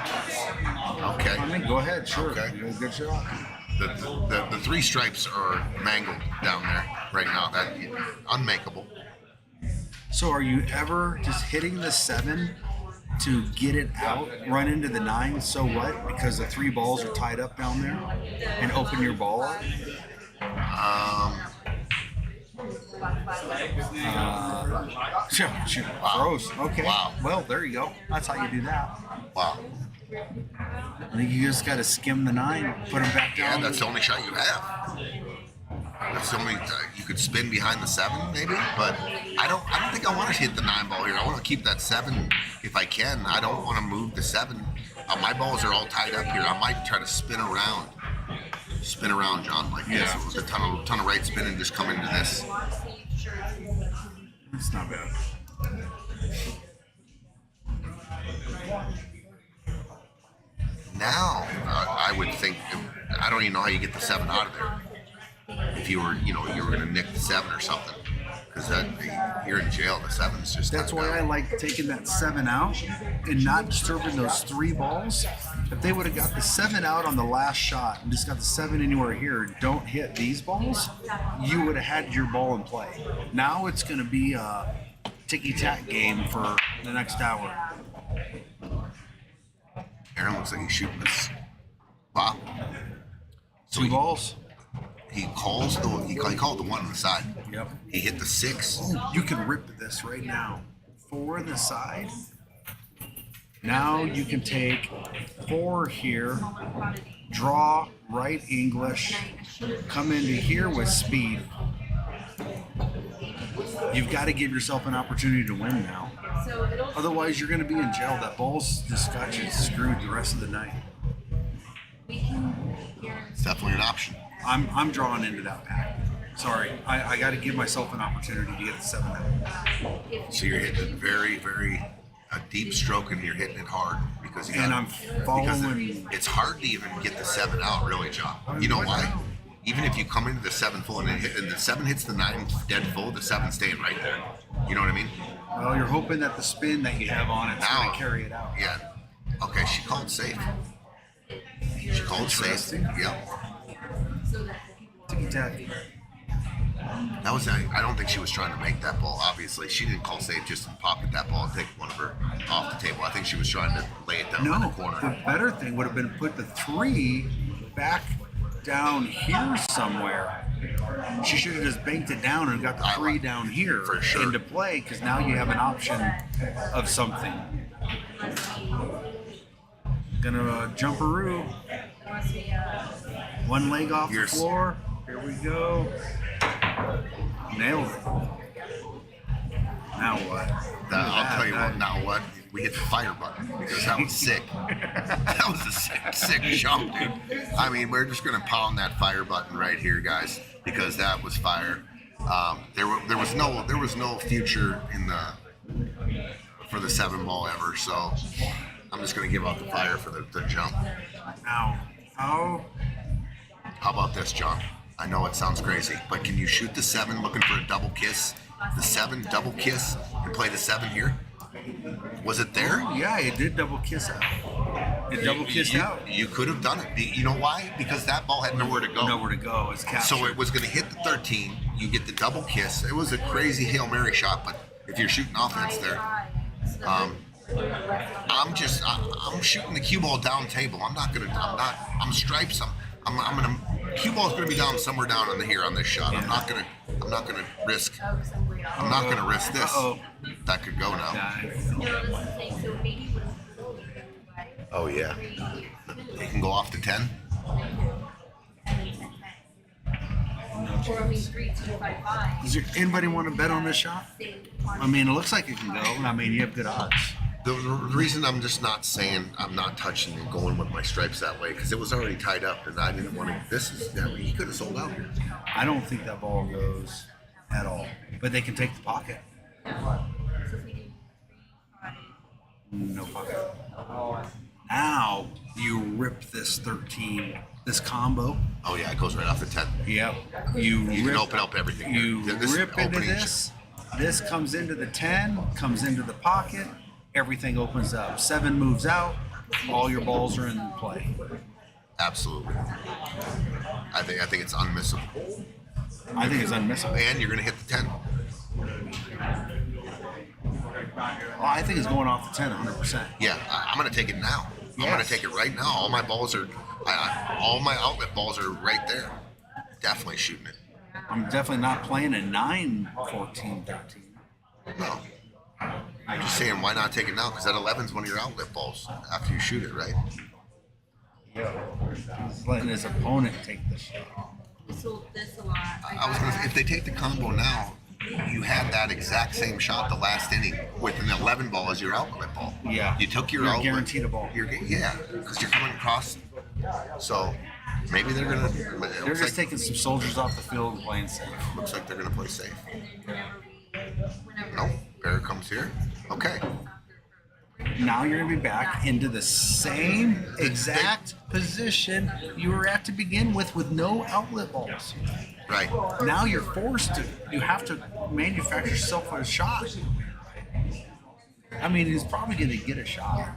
S1: Okay.
S3: I mean, go ahead, sure.
S1: Okay.
S3: You got a good shot.
S1: The 3 stripes are mangled down there right now. That unmakeable.
S3: So are you ever just hitting the 7 to get it out, run into the 9, so what? Because the 3 balls are tied up down there and open your ball up? Shoot. Gross. Okay.
S1: Wow.
S3: Well, there you go. That's how you do that.
S1: Wow.
S3: I think you just got to skim the 9, put them back
S1: Yeah,
S3: down.
S1: that's the only shot you have. it's only you could spin behind the 7 maybe, but I don't think I want to hit the 9 ball here. I want to keep that 7 if I can. I don't want to move the 7. My balls are all tied up here. I might try to spin around, John, like this with a ton of right spin and just come into this.
S3: It's not bad.
S1: Now, I would think, I don't even know how you get the 7 out of there. If you were going to nick the 7 or something. Because you're in jail, the 7's just
S3: That's why I like taking that 7 out and not disturbing those 3 balls. If they would have got the 7 out on the last shot and just got the 7 anywhere here, don't hit these balls, you would have had your ball in play. Now it's going to be a ticky-tack game for the next hour.
S1: Aaron looks like he's shooting this. Wow. So
S3: 2 balls.
S1: He calls he called the 1 on the side.
S3: Yep.
S1: He hit the 6.
S3: You can rip this right now. 4 on the side. Now you can take 4 here, draw right English, come into here with speed. You've got to give yourself an opportunity to win now. Otherwise, you're going to be in jail. That ball's just got you screwed the rest of the night.
S1: It's definitely an option.
S3: I'm drawing into that pack. Sorry, I got to give myself an opportunity to get the 7 out.
S1: So you're hitting it very, very a deep stroke and you're hitting it hard because you got.
S3: And I'm following.
S1: It's hard to even get the 7 out, really, John. You know why? Even if you come into the 7 full and the 7 hits the 9 dead full, the 7's staying right there. You know what I mean?
S3: Well, you're hoping that the spin that you have on it's going to carry it out.
S1: Yeah. Okay, she called safe. She called safe. Yep.
S3: Ticky-tack.
S1: That was. I don't think she was trying to make that ball. Obviously, she didn't call safe just to pocket that ball and take one of her off the table. I think she was trying to lay it down in the
S3: No,
S1: corner.
S3: the better thing would have been to put the 3 back down here somewhere. She should have just banked it down and got the 3 down here
S1: For sure.
S3: into play, because now you have an option of something. Gonna jumperoo. 1 leg off the floor. Here we go. Nailed it. Now what?
S1: I'll tell you what. Now what? We hit the fire button because that was sick. That was a sick jump, dude. I mean, we're just gonna pound that fire button right here, guys, because that was fire. There was no future for the 7 ball ever. So I'm just gonna give out the fire for the jump.
S3: Now, how
S1: about this, John? I know it sounds crazy, but can you shoot the 7 looking for a double kiss? The 7 double kiss and play the 7 here? Was it there?
S3: Yeah, it did double kiss out. It double kissed out.
S1: You could have done it. You know why? Because that ball had nowhere to go.
S3: Nowhere to go. It's captured.
S1: So it was going to hit the 13. You get the double kiss. It was a crazy Hail Mary shot, but if you're shooting offense there, I'm shooting the cue ball down table. I'm stripes. Cue ball's going to be down somewhere down on this shot. I'm not going to risk this.
S3: Uh-oh.
S1: That could go now. Oh yeah. They can go off to 10.
S3: Does anybody want to bet on this shot? I mean, it looks like it can go. I mean, you have good odds.
S1: The reason I'm just not saying I'm not touching and going with my stripes that way because it was already tied up and I didn't want to. He could have sold out here.
S3: I don't think that ball goes at all. But they can take the pocket. No pocket. Now you rip this 13, this combo.
S1: Oh yeah, it goes right off the 10.
S3: Yep.
S1: You can open up everything.
S3: You rip into this. This comes into the 10, comes into the pocket. Everything opens up. 7 moves out. All your balls are in play.
S1: Absolutely. I think it's unmissable.
S3: I think it's unmissable.
S1: And you're going to hit the 10.
S3: Oh, I think it's going off the 10 100%.
S1: Yeah, I'm going to take it now. I'm going to take it right now. All my balls are, all my outlet balls are right there. Definitely shooting it.
S3: I'm definitely not playing a 9, 14, 13.
S1: No. I'm just saying, why not take it now? Because that 11's one of your outlet balls after you shoot it, right?
S3: He's letting his opponent take the shot.
S2: sold this a lot.
S1: I was gonna say, if they take the combo now, you had that exact same shot the last inning with an 11 ball as your outlet ball.
S3: Yeah.
S1: You took your
S3: You're
S1: outlet.
S3: guaranteed a ball.
S1: Yeah, because you're coming across. So maybe they're gonna.
S3: They're just taking some soldiers off the field and playing safe.
S1: Looks like they're gonna play safe. Nope. Bear comes here. Okay.
S3: Now you're going to be back into the same exact position you were at to begin with no outlet balls.
S1: Right.
S3: Now you're forced to. You have to manufacture yourself a shot. I mean, he's probably going to get a shot,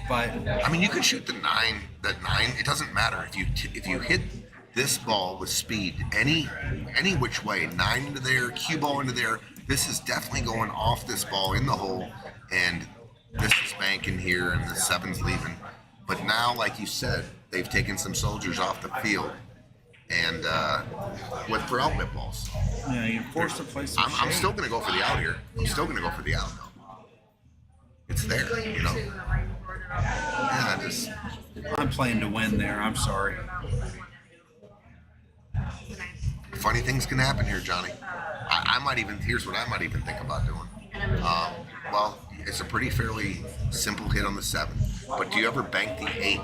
S3: but
S1: I mean, you could shoot the nine. That 9. It doesn't matter if you hit this ball with speed any which way. 9 into there, cue ball into there. This is definitely going off this ball in the hole, and this is banking here, and the 7's leaving. But now, like you said, they've taken some soldiers off the field, and for outlet balls.
S3: yeah, you're forced to play some.
S1: I'm still going to go for the out here. I'm still going to go for the out, though. It's there, you know. Yeah, just
S3: I'm playing to win there. I'm sorry.
S1: funny things can happen here, Johnny. I might even, here's what I might even think about doing. Well, it's a pretty fairly simple hit on the 7, but do you ever bank the 8?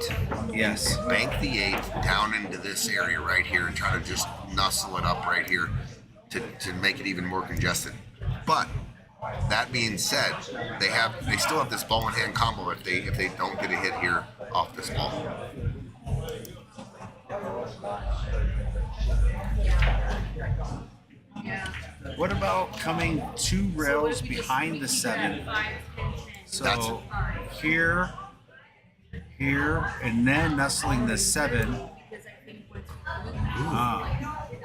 S3: Yes.
S1: Bank the 8 down into this area right here and try to just nuzzle it up right here to make it even more congested. But that being said, they still have this ball in hand combo if they don't get a hit here off this ball.
S3: What about coming 2 rails behind the 7? So here, and then nestling the 7.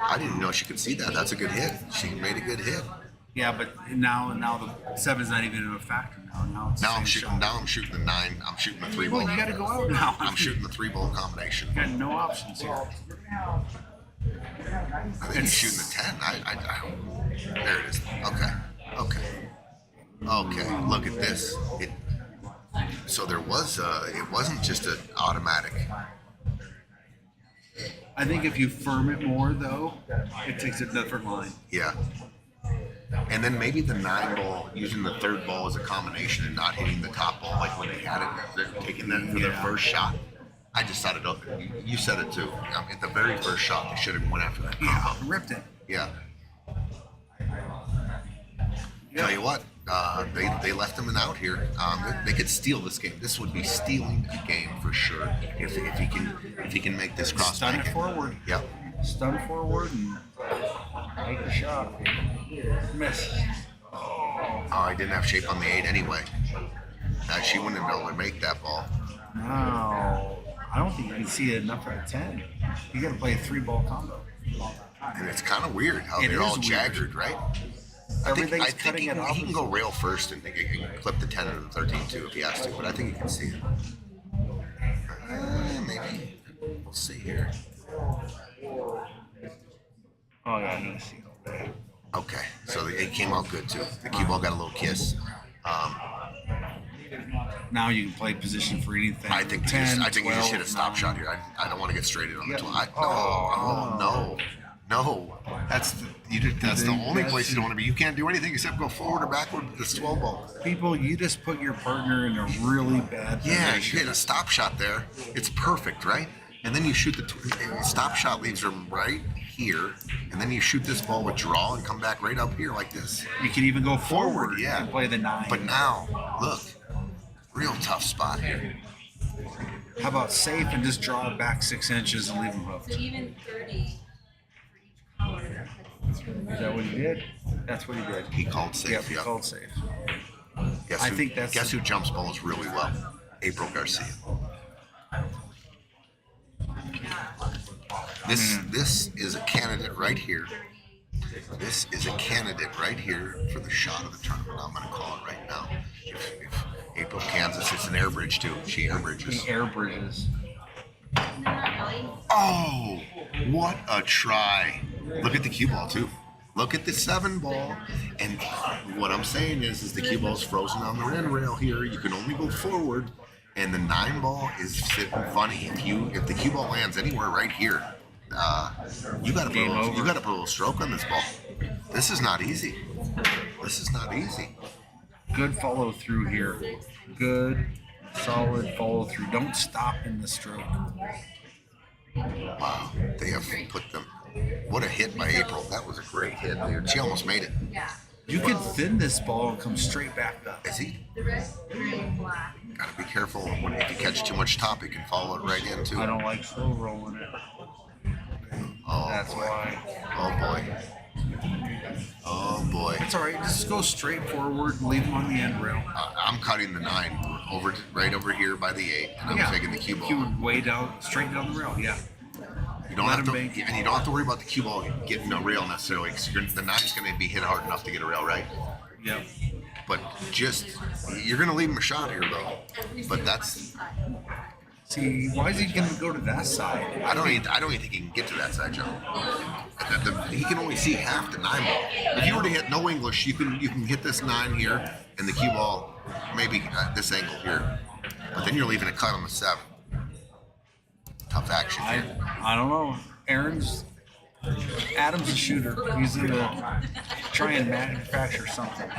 S1: I didn't know she could see that. That's a good hit. She made a good hit.
S3: Yeah, but now the 7's not even a factor now. It's the
S1: Now I'm
S3: same
S1: shooting.
S3: shot.
S1: Now I'm shooting the 9. I'm shooting the 3 ball.
S3: Well, you got to go out now.
S1: I'm shooting the 3 ball combination.
S3: You got no options here.
S1: I think he's shooting the 10. I there it is. Okay. Look at this. So there was. It wasn't just an automatic.
S3: I think if you firm it more, though, it takes a different line.
S1: Yeah. And then maybe the 9 ball, using the 3rd ball as a combination and not hitting the top ball like when they had it, they're taking that for their first shot. I just thought it. You said it too. At the very first shot, they should have went after that
S3: Yeah,
S1: combo.
S3: ripped it.
S1: Yeah. Tell you what, they left him an out here. They could steal this game. This would be stealing the game for sure if he can make this cross.
S3: Stun it
S1: bank.
S3: forward.
S1: Yep.
S3: Stun forward and make the shot. Miss.
S1: Oh, I didn't have shape on the 8 anyway. She wouldn't have been able to make that ball.
S3: No. I don't think you can see it enough at a 10. You got to play a 3-ball combo.
S1: And it's kind of weird how
S3: It
S1: they're all
S3: is weird.
S1: jaggered, right? I
S3: Everything's
S1: think
S3: cutting
S1: he
S3: it
S1: can,
S3: off.
S1: he can go rail first and he can clip the 10 and the 13 too if he has to, but I think he can see it. Maybe. We'll see here.
S3: Oh, yeah, I need to see all day.
S1: Okay, so it came out good too. The cue ball got a little kiss.
S3: Now you can play position for anything.
S1: I think
S3: 10,
S1: you just
S3: 12,
S1: hit a stop
S3: 9.
S1: shot here. I don't want to get straighted on the
S3: Yeah.
S1: 12. No. That's the only place you don't want to be. You can't do anything except go forward or backward with this 12 ball.
S3: People, you just put your partner in a really bad
S1: Yeah, you
S3: position.
S1: hit a stop shot there. It's perfect, right? And then you shoot the stop shot leaves them right here, and then you shoot this ball with draw and come back right up here like this.
S3: You can even go forward,
S1: Forward, yeah.
S3: and play the 9.
S1: But now, look, real tough spot here.
S3: How about safe and just draw it back 6 inches and leave them hooked?
S2: So even 30 for each color. That's too much.
S3: Is that what he did? That's what he did.
S1: He called safe.
S3: Yep, he
S1: Yep.
S3: called safe.
S1: Guess
S3: that's
S1: who jumps balls really well? April Garcia. This is a candidate right here. This is a candidate right here for the shot of the tournament. I'm going to call it right now. If April Kansas, it's an air bridge too. She air bridges.
S3: He air bridges.
S2: Not really.
S1: Oh, what a try. Look at the cue ball too. Look at the 7 ball. And what I'm saying is the cue ball's frozen on the end rail here. You can only go forward. And the 9 ball is sitting funny. If the cue ball lands anywhere right here, you got to
S3: Game over.
S1: put a little stroke on this ball. This is not easy. This is not easy.
S3: Good follow through here. Good, solid follow through. Don't stop in the stroke.
S1: Wow, they have put them. What a hit by April. That was a great hit, dude. She almost made it.
S3: You can thin this ball and come straight back up.
S1: Is he? Gotta be careful when if you catch too much top, you can follow it right into.
S3: I don't like slow rolling it.
S1: Oh,
S3: That's
S1: boy.
S3: why.
S1: Oh boy. Oh boy.
S3: It's all right. Just go straight forward and leave them on the end rail.
S1: I'm cutting the 9 right over here by the 8, and I'm taking the cue ball.
S3: Cue way down, straight down the rail. Yeah.
S1: You don't
S3: Let
S1: have to,
S3: him bank.
S1: and you don't have to worry about the cue ball getting a rail necessarily, because the 9's going to be hit hard enough to get a rail, right?
S3: Yep.
S1: But you're going to leave him a shot here, though. But that's.
S3: See, why is he going to go to that side?
S1: I don't even think he can get to that side, Joe. He can only see half the 9 ball. If you were to hit no English, you can hit this 9 here and the cue ball maybe at this angle here. But then you're leaving a cut on the 7. Tough action here.
S3: I don't know. Adam's a shooter. He's going to try and manufacture something.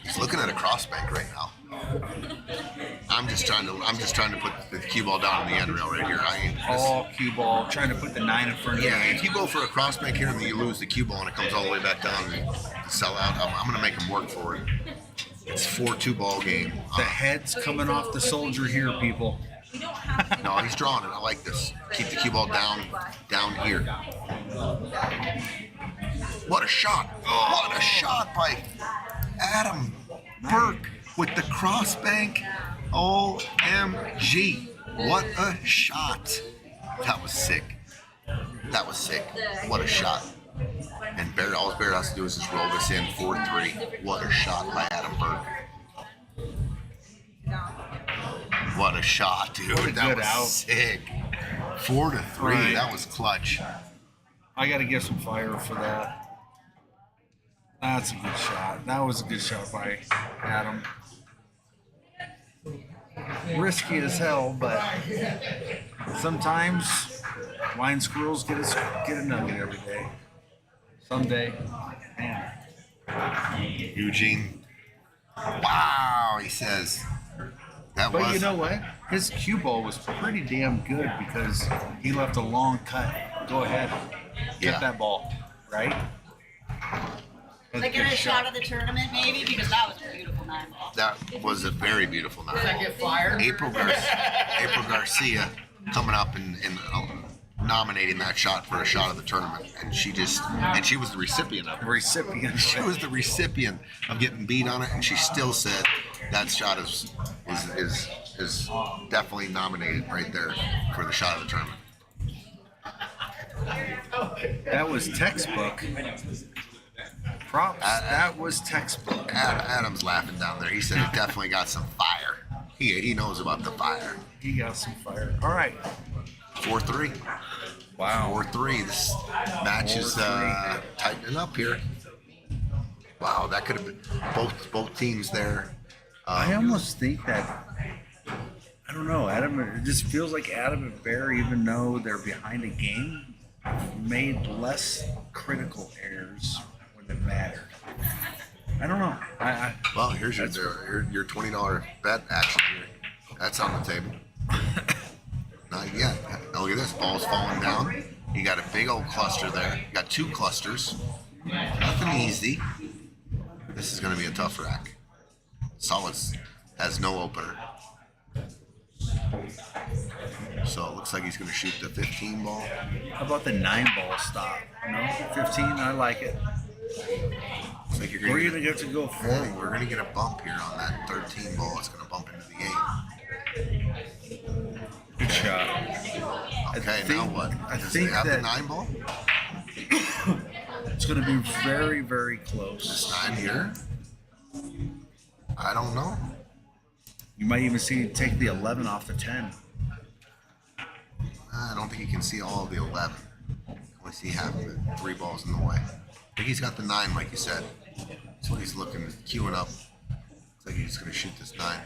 S1: He's looking at a crossbank right now. I'm just trying to put the cue ball down on the end rail right here.
S3: All cue ball, trying to put the 9 in front of
S1: Yeah,
S3: you.
S1: if you go for a crossbank here and then you lose the cue ball and it comes all the way back down and you sell out, I'm going to make him work for it. It's 4-2 ball game.
S3: The head's coming off the soldier here, people.
S1: No, he's drawing it. I like this. Keep the cue ball down here. What a shot! What a shot by Adam Burke with the crossbank. OMG! What a shot! That was sick. That was sick. What a shot! And all Barrett has to do is just roll this in 4-3. What a shot by Adam Burke. What a shot, dude.
S3: What a
S1: That
S3: good
S1: was
S3: out.
S1: sick. 4-3.
S3: Right.
S1: That was clutch.
S3: I got to give some fire for that. That's a good shot. That was a good shot by Adam. Risky as hell, but sometimes blind squirrels get a nugget every day. Someday, man.
S1: Eugene. Wow, he says.
S3: But you know what? His cue ball was pretty damn good because he left a long cut. Go ahead. Get that ball, right? That's
S2: Like
S3: a
S2: in
S3: good
S2: a shot of the tournament, maybe, because that was a beautiful 9 ball.
S1: That was a very beautiful night.
S2: Get fired.
S1: April Garcia coming up and nominating that shot for a shot of the tournament, and she was the recipient of it.
S3: recipient.
S1: She was the recipient of getting beat on it, and she still said that shot is definitely nominated right there for the shot of the tournament.
S3: That was textbook. Props. That was textbook.
S1: Adam's laughing down there. He said it definitely got some fire. He knows about the fire.
S3: He got some fire. All right.
S1: 4-3.
S3: Wow.
S1: 4-3. This match is tightening up here. Wow, that could have been both teams there.
S3: I almost think that, I don't know, Adam, it just feels like Adam and Bear, even though they're behind a game, made less critical errors when it mattered. I don't know.
S1: Well, here's your $20 bet action here. That's on the table. Not yet. Now look at this. Ball's falling down. You got a big old cluster there. You got 2 clusters. Nothing easy. This is going to be a tough rack. Solids has no opener. So it looks like he's going to shoot the 15 ball.
S3: How about the 9 ball stop? No, 15, I like it.
S1: Looks like you're
S3: We're
S1: going
S3: going to get to go
S1: We're
S3: forward.
S1: going to get a bump here on that 13 ball. It's going to bump into the 8.
S3: Good shot.
S1: Okay, now what?
S3: I
S1: Does
S3: think
S1: they have the
S3: that
S1: 9 ball?
S3: it's going to be very, very close.
S1: This 9 here? I don't know.
S3: You might even see take the 11 off the 10.
S1: I don't think you can see all of the 11. Only see half of it. 3 balls in the way. I think he's got the 9, like you said. That's what he's looking, queuing up. Looks like he's going to shoot this 9.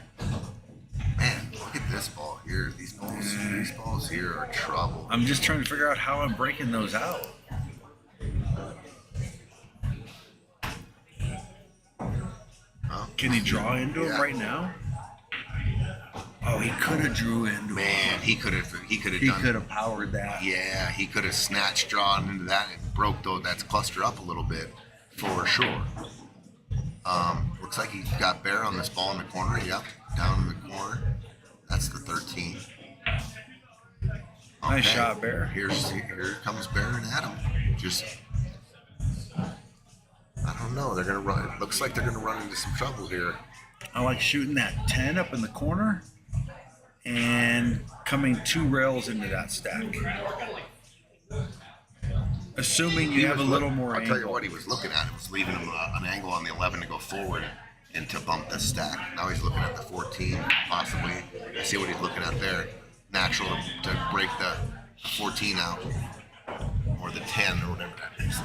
S1: Man, look at this ball here. These balls here are trouble.
S3: I'm just trying to figure out how I'm breaking those out.
S1: Huh?
S3: Can he draw into him
S1: Yeah.
S3: right now? Oh, he could have drew into him.
S1: Man, he could have
S3: He
S1: done.
S3: could have powered that.
S1: Yeah, he could have snatched drawn into that and broke that cluster up a little bit, for sure. Looks like he got Bear on this ball in the corner. Yep, down in the corner. That's the 13.
S3: Nice shot, Bear.
S1: Here comes Bear and Adam. Just, I don't know. They're gonna run. It looks like they're gonna run into some trouble here.
S3: I like shooting that 10 up in the corner and coming 2 rails into that stack. Assuming you have a little more
S1: I'll
S3: angle.
S1: tell you what he was looking at. He was leaving him an angle on the 11 to go forward and to bump the stack. Now he's looking at the 14, possibly. I see what he's looking at there. Natural to break the 14 out, or the 10, or whatever that is.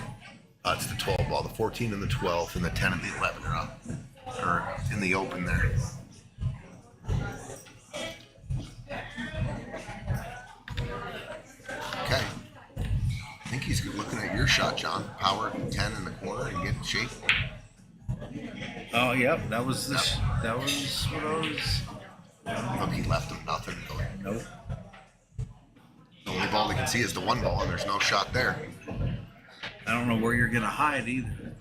S1: It's the 12 ball. The 14 and the 12 and the 10 and the 11 are up, or in the open there. Okay. I think he's looking at your shot, John. Power 10 in the corner and getting shape.
S3: Oh, yep. That was what I was.
S1: Look, he left him nothing.
S3: Nope.
S1: The only ball they can see is the 1 ball, and there's no shot there.
S3: I don't know where you're going to hide either.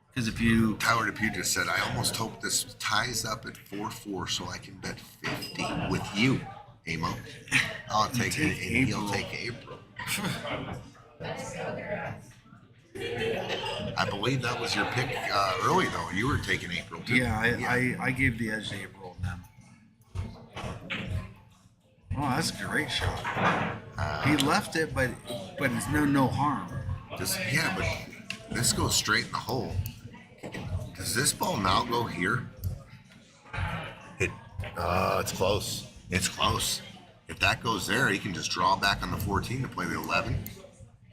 S3: Because if you.
S1: Tyler Depew just said, I almost hope this ties up at 4-4 so I can bet 50 with you, Amo. I'll take it, and he'll take April. I believe that was your pick early, though. You were taking April, too.
S3: Yeah, I gave the edge to April and them. Oh, that's a great shot. He left it, but it's no harm.
S1: But this goes straight in the hole. Does this ball now go here? It's close. It's close. If that goes there, he can just draw back on the 14 to play the 11,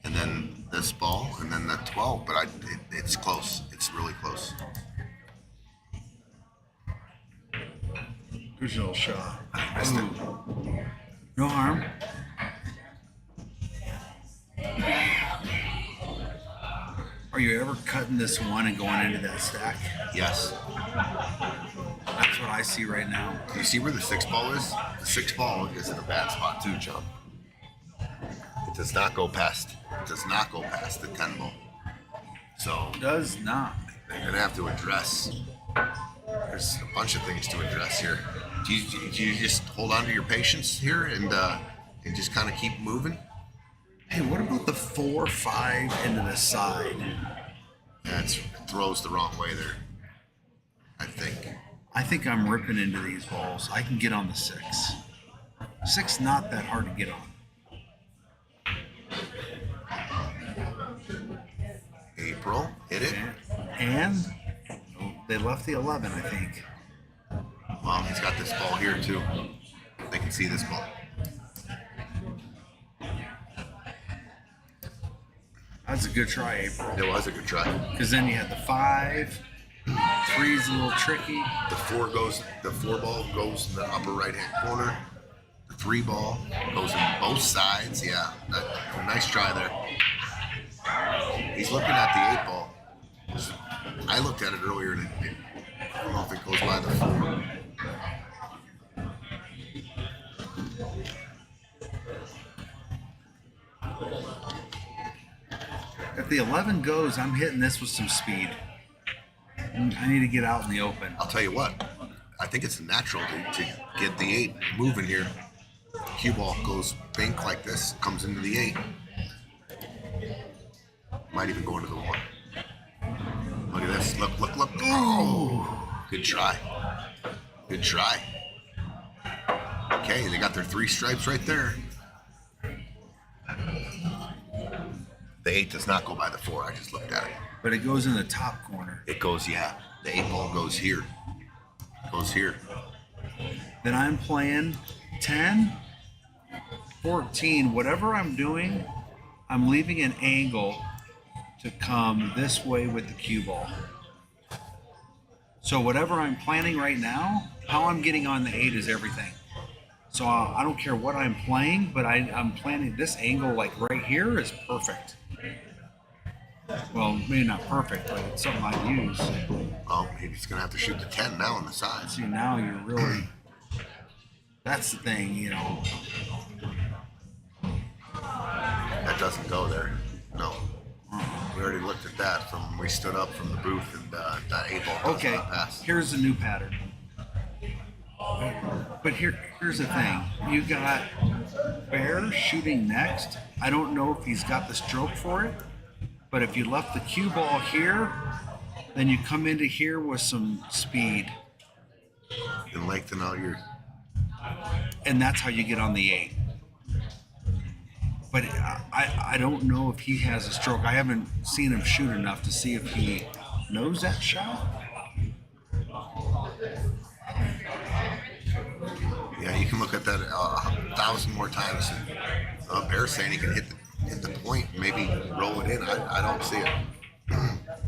S1: and then this ball, and then the 12. But it's close. It's really close.
S3: Good little shot.
S1: I missed it.
S3: No harm. Are you ever cutting this one and going into that stack?
S1: Yes.
S3: That's what I see right now.
S1: Do you see where the 6 ball is? The 6 ball is in a bad spot too, John. It does not go past. It does not go past the 10 ball. So
S3: Does not.
S1: they're gonna have to address. There's a bunch of things to address here. Do you just hold on to your patience here and just kind of keep moving?
S3: Hey, what about the 4-5 into the side?
S1: Yeah, it throws the wrong way there. I think.
S3: I think I'm ripping into these balls. I can get on the 6. 6 not that hard to get on.
S1: April, hit it.
S3: And they left the 11, I think.
S1: Well, he's got this ball here too. They can see this ball.
S3: That's a good try, April.
S1: It was a good try.
S3: Because then you had the 5. 3's a little tricky.
S1: The 4 ball goes in the upper right hand corner. The 3 ball goes in both sides. Yeah, nice try there. He's looking at the 8 ball. I looked at it earlier and I don't know if it goes by the 4.
S3: If the 11 goes, I'm hitting this with some speed. I need to get out in the open.
S1: I'll tell you what, I think it's natural to get the 8 moving here. Cue ball goes bink like this, comes into the 8. Might even go into the 1. Look at this. Look. Oh, good try. Good try. Okay, they got their 3 stripes right there. The 8 does not go by the 4. I just looked at it.
S3: But it goes in the top corner.
S1: It goes, yeah. The 8 ball goes here. Goes here.
S3: Then I'm playing 10, 14, whatever I'm doing, I'm leaving an angle to come this way with the cue ball. So whatever I'm planning right now, how I'm getting on the 8 is everything. So I don't care what I'm playing, but I'm planning this angle like right here is perfect. Well, maybe not perfect, but it's something I'd use.
S1: Well, he's gonna have to shoot the 10 now on the sides.
S3: See, now you're really. That's the thing, you know.
S1: That doesn't go there. No. We already looked at that from when we stood up from the booth, and that 8 ball does
S3: Okay,
S1: not pass.
S3: here's the new pattern. But here's the thing. You got Bear shooting next. I don't know if he's got the stroke for it, but if you left the cue ball here, then you come into here with some speed.
S1: And lengthen out your.
S3: And that's how you get on the 8. But I don't know if he has a stroke. I haven't seen him shoot enough to see if he knows that shot.
S1: Yeah, you can look at that 1,000 more times. Bear's saying he can hit the point, and maybe roll it in. I don't see it.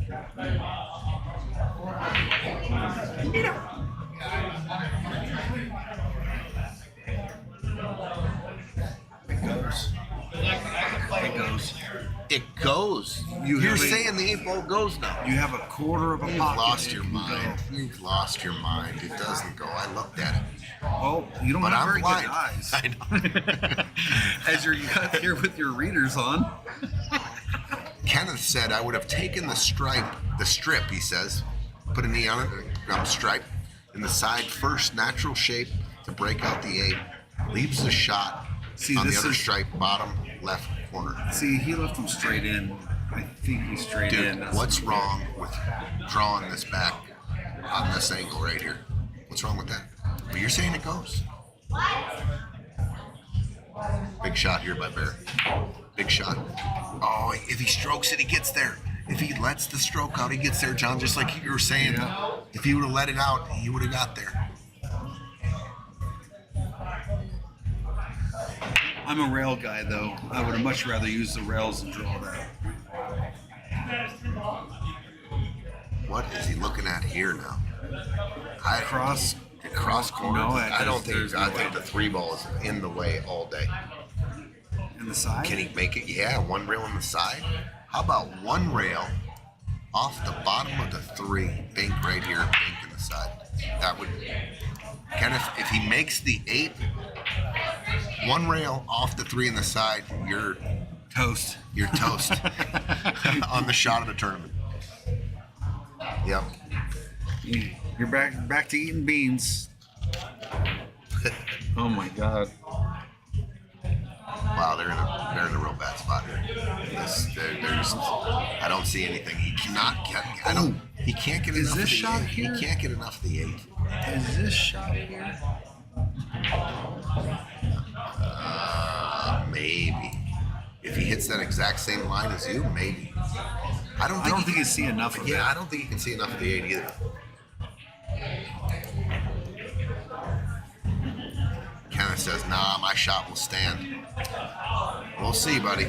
S3: It goes. It goes.
S1: It goes. You're
S3: have a-
S1: saying the 8 ball goes now.
S3: You have a quarter of a
S1: You've
S3: pocket.
S1: lost your
S3: It can
S1: mind.
S3: go.
S1: You've lost your mind. It doesn't go. I looked at it.
S3: Well, you don't
S1: But
S3: have
S1: I'm
S3: very
S1: blind.
S3: good eyes.
S1: I know.
S3: As you're up here with your readers on.
S1: Kenneth said I would have taken the strip, he says, put an E on it, stripe, in the side first, natural shape to break out the 8, leaves the shot
S3: See,
S1: on the
S3: this
S1: other
S3: is-
S1: stripe, bottom left corner.
S3: See, he left him straight in. I think he's straight in.
S1: Dude,
S3: That's
S1: what's wrong with drawing this back on this angle right here? What's wrong with that? Well, you're saying it goes. Big shot here by Bear. Big shot. Oh, if he strokes it, he gets there. If he lets the stroke out, he gets there, John, just like you were saying.
S3: Yeah.
S1: If he would have let it out, he would have got there.
S3: I'm a rail guy, though. I would have much rather use the rails and draw that.
S1: What is he looking at here now?
S3: Cross.
S1: Cross corner?
S3: No,
S1: I don't think.
S3: there's no
S1: I think
S3: way.
S1: the 3 ball is in the way all day.
S3: In the side?
S1: Can he make it? Yeah, 1 rail on the side. How about 1 rail off the bottom of the 3, bank right here, bank in the side? That would. Kenneth, if he makes the 8, 1 rail off the 3 in the side, you're
S3: Toast.
S1: toast on the shot of the tournament. Yep.
S3: You're back to eating beans. Oh my God.
S1: Wow, they're in a real bad spot here. They're just, I don't see anything. He cannot get. He can't get
S3: Is
S1: enough
S3: this
S1: of the
S3: shot
S1: 8.
S3: here?
S1: He can't get enough of the 8.
S3: Is this shot here?
S1: Maybe. If he hits that exact same line as you, maybe. I don't think
S3: you see enough of it.
S1: Yeah, I don't think you can see enough of the 8 either. Kenneth says, nah, my shot will stand. We'll see, buddy.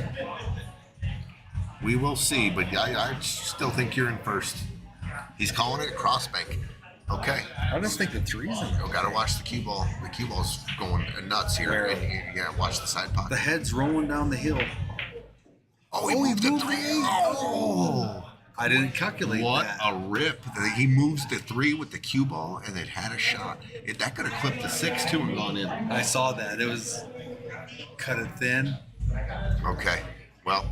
S1: We will see, but I still think you're in first. He's calling it a crossbank. Okay.
S3: I just think the 3's in.
S1: You gotta watch the cue ball. The cue ball's going nuts here.
S3: Where?
S1: And you gotta watch the side pocket.
S3: The head's rolling down the hill.
S1: Oh, he moved the 3. Oh.
S3: I didn't calculate
S1: What
S3: that.
S1: a rip. He moves the 3 with the cue ball, and it had a shot. That could have clipped the 6 too and gone in.
S3: I saw that. It was cut it thin.
S1: Okay. Well,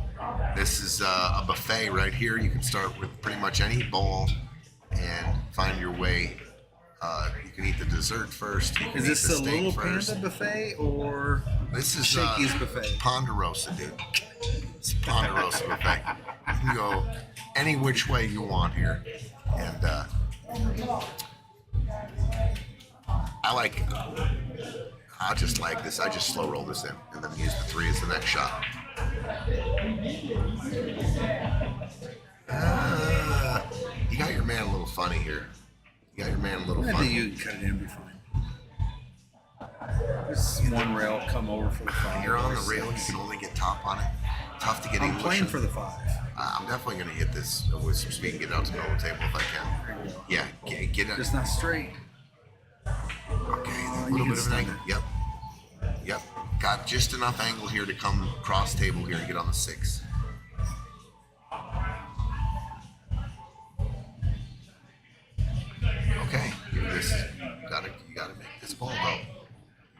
S1: this is a buffet right here. You can start with pretty much any bowl and find your way. You can eat the dessert first. You can
S3: Is
S1: eat
S3: this
S1: the
S3: a
S1: steak
S3: little
S1: first.
S3: panda buffet or
S1: This is
S3: Shakey's buffet?
S1: Ponderosa, dude. It's Ponderosa buffet. You can go any which way you want here, and I just like this. I just slow roll this in, and then use the 3 as the next shot. You got your man a little funny here. You got your man a little
S3: I
S1: funny.
S3: think you can cut it in, be fine. Just 1 rail, come over for the 5.
S1: You're on the rail. You can only get top on it. Tough to get
S3: I'm
S1: English.
S3: playing for the 5.
S1: I'm definitely gonna hit this with some speed and get it out to the middle of the table if I can. Yeah, get it.
S3: Just not straight.
S1: Okay, a
S3: you
S1: little
S3: can
S1: bit of an
S3: stun
S1: angle. Yep. Yep. Got just enough angle here to come cross table here and get on the 6. Okay, this you gotta make this ball though. You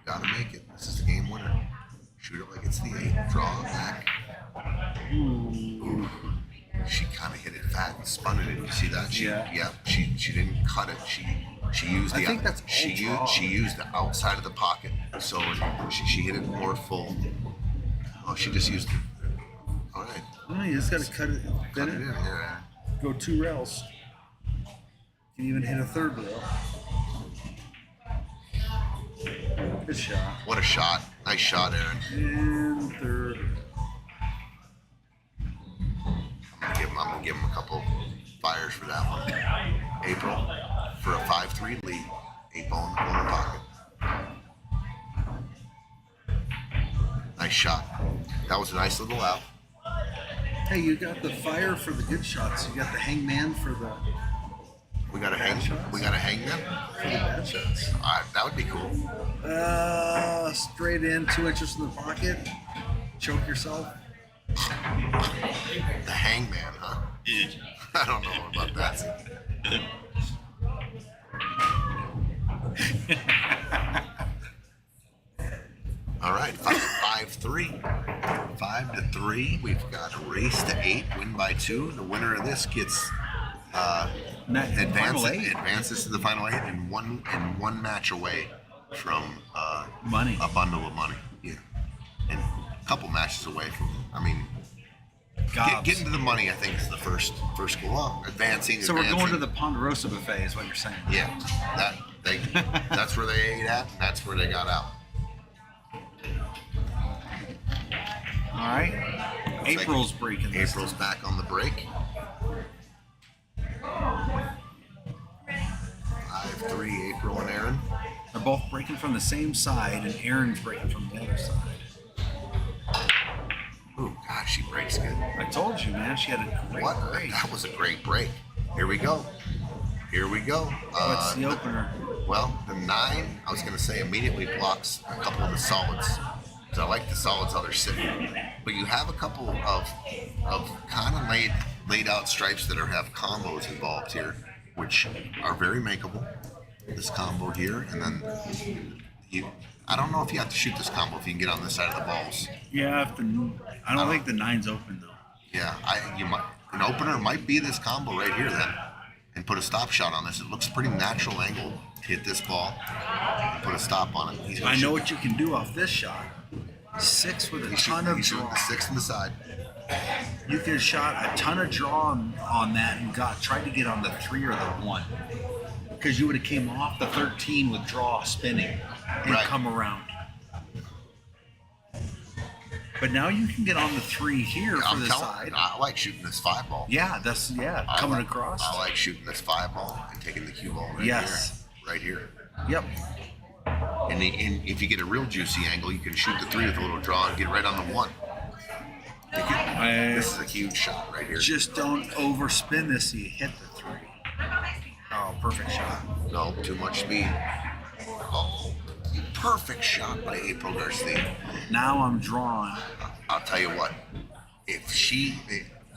S1: gotta make it. This is the game winner. Shoot it like it's the 8. Draw it back. Ooh. She kind of hit it fat and spun it. Did you see that? Yep. She didn't cut it. She used
S3: I think that's all draw.
S1: She used the outside of the pocket, so she hit it more full. Oh, she just used it. All right.
S3: Oh, you just gotta cut it.
S1: Cut it in, yeah.
S3: Go 2 rails. You can even hit a 3rd rail. Good shot.
S1: What a shot! Nice shot, Aaron.
S3: And 3rd.
S1: I'm gonna give him a couple fires for that one. April for a 5-3 lead. 8 ball in the corner pocket. Nice shot. That was a nice little out.
S3: Hey, you got the fire for the good shots. You got the hangman for the
S1: We got a
S3: bad
S1: hang.
S3: shots.
S1: We got a hang them.
S3: For the bad shots.
S1: All right, that would be cool.
S3: Straight in, 2 inches from the pocket. Choke yourself.
S1: The hangman, huh? I don't know about that. All right, 5-3. 5-3. We've got a race to 8, win by 2. The winner of this gets advances to the final 8 and one match away from
S3: Money.
S1: a bundle of money. Yeah, and a couple matches away from. I mean, getting to the money. I think is the first goal. Well, advancing.
S3: So we're going to the Ponderosa buffet, is what you're saying.
S1: Yeah, that's where they ate at, and that's where they got out.
S3: All right. April's breaking this.
S1: April's back on the break. 5-3, April and Aaron.
S3: They're both breaking from the same side, and Aaron's breaking from the other side.
S1: Ooh, God, she breaks good.
S3: I told you, man. She had a great break.
S1: That was a great break. Here we go.
S3: What's the opener?
S1: Well, the 9, I was going to say, immediately blocks a couple of the solids. So I like the solids how they're sitting. But you have a couple of kind of laid out stripes that have combos involved here, which are very makeable. This combo here, and then I don't know if you have to shoot this combo if you can get on this side of the balls.
S3: Yeah, I don't think the 9's open though.
S1: Yeah, an opener might be this combo right here then, and put a stop shot on this. It looks pretty natural angle. Hit this ball, and put a stop on it.
S3: I know what you can do off this shot. 6 with a ton of
S1: He's shooting
S3: draw.
S1: the 6 on the side.
S3: You could have shot a ton of draw on that and tried to get on the 3 or the 1. Because you would have came off the 13 with draw spinning and
S1: Right.
S3: come around. But now you can get on the 3 here for the side.
S1: I like shooting this 5 ball.
S3: Yeah, coming across.
S1: I like shooting this 5 ball and taking the cue ball right
S3: Yes.
S1: here. Right here.
S3: Yep.
S1: And if you get a real juicy angle, you can shoot the 3 with a little draw and get right on the 1. This is a huge shot right here.
S3: Just don't overspin this so you hit the 3. Oh, perfect shot.
S1: No, too much speed. Oh, perfect shot by April Garcia.
S3: Now I'm drawing.
S1: I'll tell you what. If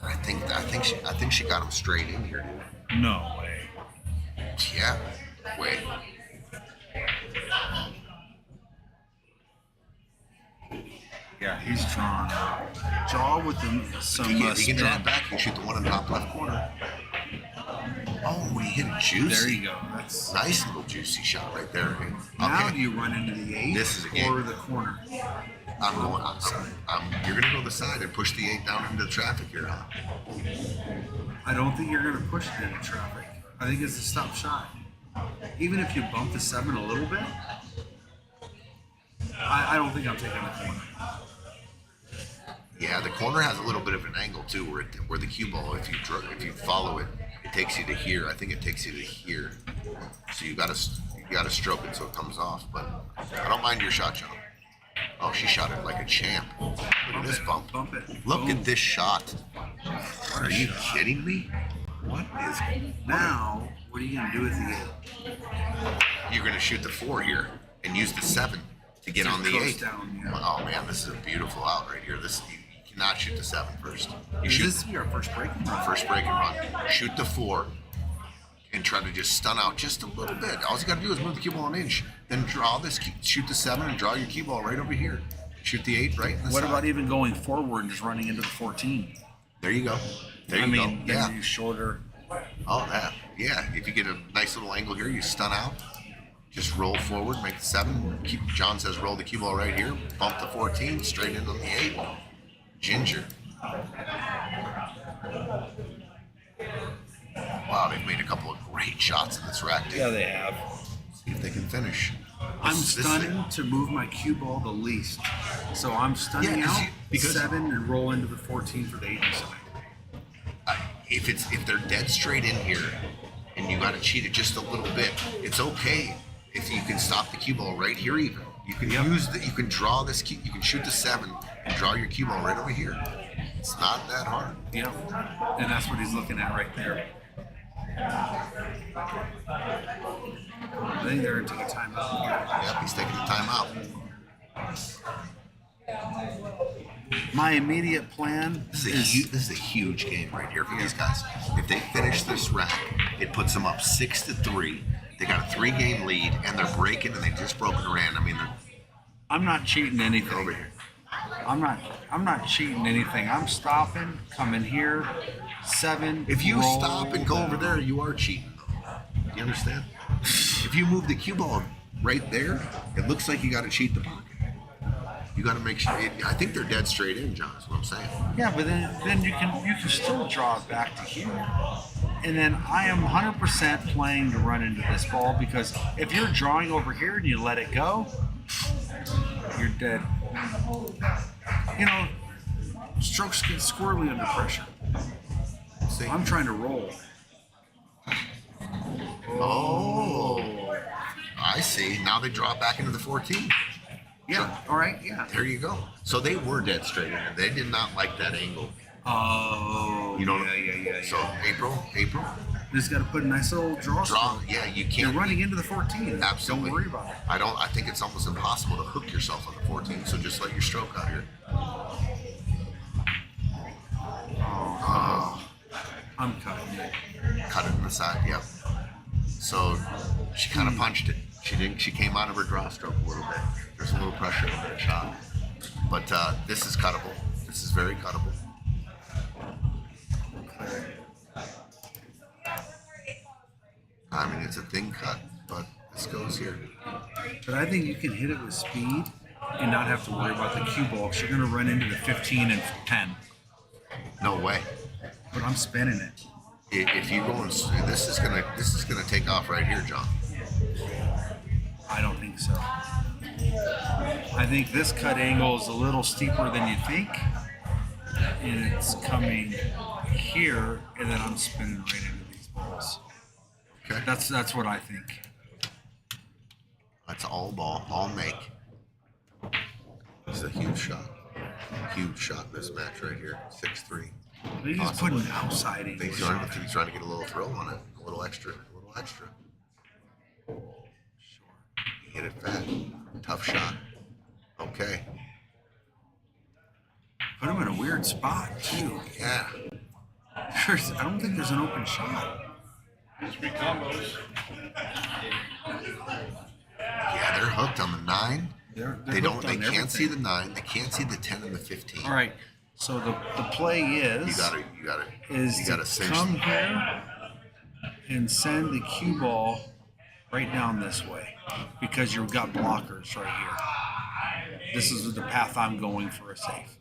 S1: I think she got him straight in here, dude.
S3: No way.
S1: Yeah. Wait.
S3: Yeah, he's drawn. Draw with some
S1: He can
S3: spin.
S1: draw it back. He can shoot the one in the top left corner. Oh, he hit it juicy.
S3: There you go. That's
S1: Nice little juicy shot right there.
S3: now.
S1: Okay.
S3: Do you run into the 8
S1: This is a game.
S3: or the corner?
S1: I'm going outside. You're going to go the side and push the 8 down into the traffic here, huh?
S3: I don't think you're going to push it into traffic. I think it's a stop shot. Even if you bump the 7 a little bit, I don't think I'm taking the corner.
S1: Yeah, the corner has a little bit of an angle too, where the cue ball, if you follow it, it takes you to here. I think it takes you to here. So you gotta stroke it so it comes off. But I don't mind your shot, John. Oh, she shot it like a champ. Look at this bump.
S3: Bump it.
S1: Look
S3: Boom.
S1: at this shot. Are you kidding me? What is
S3: Now, what are you going to do with the 8?
S1: You're going to shoot the 4 here and use the 7 to get
S3: To
S1: on the
S3: coast
S1: 8.
S3: down, yeah.
S1: Oh man, this is a beautiful out right here. This you cannot shoot the 7 first. You
S3: Is
S1: shoot
S3: this your first break?
S1: first break and run. Shoot the 4 and try to just stun out just a little bit. All you got to do is move the cue ball an inch. Then draw this, shoot the 7 and draw your cue ball right over here. Shoot the 8 right in the
S3: What
S1: side.
S3: about even going forward and just running into the 14?
S1: There you go. There you
S3: I mean,
S1: go. Yeah.
S3: then you shorter.
S1: Oh, that. Yeah. If you get a nice little angle here, you stun out. Just roll forward, make the 7. John says roll the cue ball right here. Bump the 14, straight in on the 8. Ginger. Wow, they've made a couple of great shots in this rack.
S3: Yeah, they have.
S1: See if they can finish.
S3: I'm
S1: This is-
S3: stunning to move my cue ball the least. So I'm stunning
S1: Yeah, 'cause
S3: out
S1: because-
S3: 7 and roll into the 14 for the 8 side.
S1: If they're dead straight in here and you got to cheat it just a little bit, it's okay if you can stop the cue ball right here. Even you can you can draw this cue, you can shoot the 7 and draw your cue ball right over here. It's not that hard.
S3: Yep. And that's what he's looking at right there. I think they're going to take a timeout here.
S1: Yep, he's taking the time out.
S3: My immediate plan
S1: This is a huge game right here for these guys. If they finish this rack, it puts them up 6-3. They got a 3-game lead, and they're breaking, and they just broke it around. I mean, they're
S3: I'm not cheating anything.
S1: over here.
S3: I'm not cheating anything. I'm stopping, coming here, 7.
S1: If you
S3: roll
S1: stop and go
S3: down.
S1: over there, you are cheating. Do you understand? If you move the cue ball right there, it looks like you got to cheat the pocket. You got to make sure. I think they're dead straight in, John. Is what I'm saying.
S3: Yeah, but then you can still draw it back to here. And then I am 100% playing to run into this ball because if you're drawing over here and you let it go, you're dead. You know, strokes get squirrely under pressure.
S1: See?
S3: I'm trying to roll.
S1: Oh, I see. Now they draw back into the 14.
S3: Yeah, all right, yeah.
S1: There you go. So they were dead straight in. They did not like that angle.
S3: Oh,
S1: You know.
S3: yeah.
S1: So April.
S3: Just got to put a nice little draw.
S1: Draw. Yeah, you can't.
S3: You're running into the 14.
S1: Absolutely.
S3: Don't worry about it.
S1: I think it's almost impossible to hook yourself on the 14. So just let your stroke out here. Oh.
S3: I'm cutting it.
S1: Cut it in the side. Yep. So she kind of punched it. She didn't. She came out of her draw stroke a little bit. There's a little pressure on that shot. But this is cuttable. This is very cuttable. I mean, it's a thin cut, but this goes here.
S3: But I think you can hit it with speed and not have to worry about the cue ball because you're going to run into the 15 and 10.
S1: No way.
S3: But I'm spinning it.
S1: If you go and this is gonna take off right here, John.
S3: I don't think so. I think this cut angle is a little steeper than you think. And it's coming here, and then I'm spinning right into these balls.
S1: Okay.
S3: That's what I think.
S1: That's all ball, all make. This is a huge shot. Huge shot in this match right here. 6-3.
S3: He's just putting outside
S1: He's
S3: English.
S1: trying to get a little thrill on it. A little extra. He hit it fat. Tough shot. Okay.
S3: Put him in a weird spot, too.
S1: Yeah.
S3: I don't think there's an open shot.
S1: Yeah, they're hooked on the 9. They
S3: hooked
S1: can't
S3: on everything.
S1: see the 9. They can't see the 10 and the 15.
S3: All right. So the play is
S1: You gotta cinch
S3: come
S1: them.
S3: here and send the cue ball right down this way because you've got blockers right here. This is the path I'm going for a safe.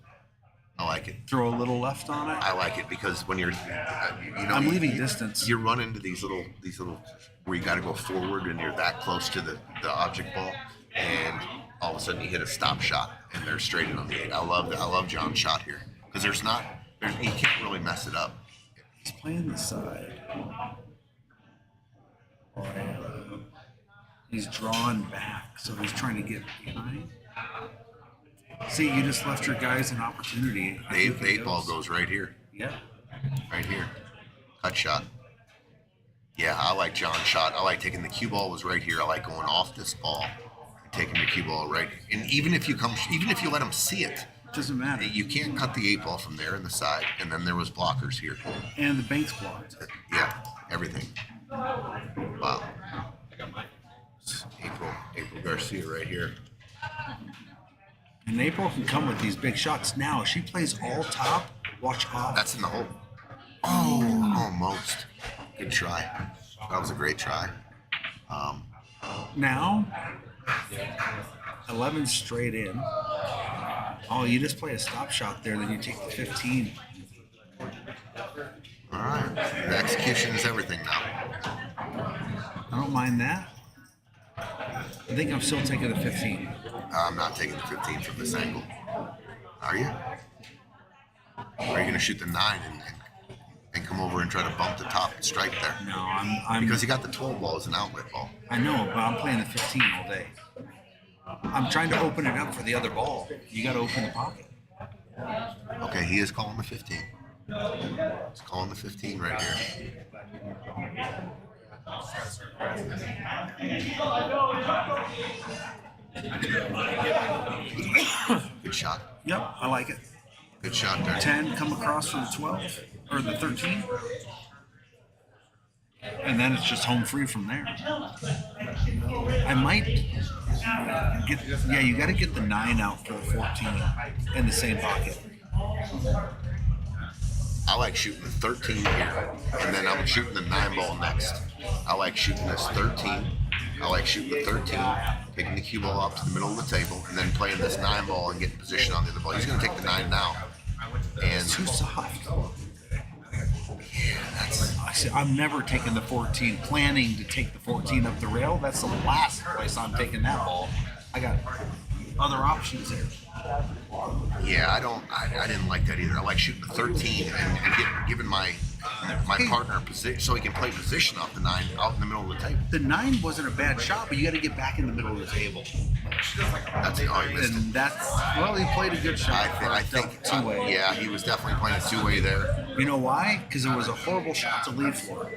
S1: I like it.
S3: Throw a little left on it.
S1: I like it because when you're,
S3: I'm leaving distance.
S1: You run into these little where you got to go forward and you're that close to the object ball, and all of a sudden you hit a stop shot and they're straight in on the 8. I love John's shot here because you can't really mess it up.
S3: He's playing the side. He's drawn back, so he's trying to get behind. See, you just left your guys an opportunity.
S1: The 8 ball goes right here.
S3: Yeah.
S1: Right here. Cut shot. Yeah, I like John's shot. I like taking the cue ball was right here. I like going off this ball and taking the cue ball right. And even if you let him see it,
S3: Doesn't matter.
S1: you can't cut the 8 ball from there in the side. And then there was blockers here.
S3: And the bank's blocked.
S1: Yeah, everything. Wow. April Garcia right here.
S3: And April can come with these big shots. Now, if she plays all top, watch off.
S1: That's in the hole. Oh, almost. Good try. That was a great try.
S3: Now, 11 straight in. Oh, you just play a stop shot there, then you take the 15.
S1: All right. The execution is everything now.
S3: I don't mind that. I think I'm still taking the 15.
S1: I'm not taking the 15 from this angle. Are you? Or are you going to shoot the 9 and come over and try to bump the top stripe there?
S3: No, I'm
S1: Because you got the 12 ball as an outlet ball.
S3: I know, but I'm playing the 15 all day. I'm trying to open it up for the other ball. You got to open the pocket.
S1: Okay, he is calling the 15. He's calling the 15 right here. Good shot.
S3: Yep, I like it.
S1: Good shot there.
S3: 10 come across for the 12 or the 13. And then it's just home free from there. I might get, yeah, you got to get the 9 out for the 14 in the same pocket.
S1: I like shooting the 13 here, and then I'm shooting the 9 ball next. I like shooting this 13. I like shooting the 13, taking the cue ball up to the middle of the table, and then playing this 9 ball and getting position on the other ball. He's going to take the 9 now. And
S3: Too soft.
S1: yeah, that's
S3: I'm never taking the 14, planning to take the 14 up the rail. That's the last place I'm taking that ball. I got other options there.
S1: yeah. I didn't like that either. I like shooting the 13 and giving my partner position so he can play position off the 9 out in the middle of the table.
S3: The 9 wasn't a bad shot, but you got to get back in the middle of the table.
S1: That's he missed it.
S3: And that's, well, he played a good shot.
S1: I think
S3: two-way.
S1: yeah, he was definitely playing a 2-way there.
S3: You know why? Because it was a horrible shot to lead for.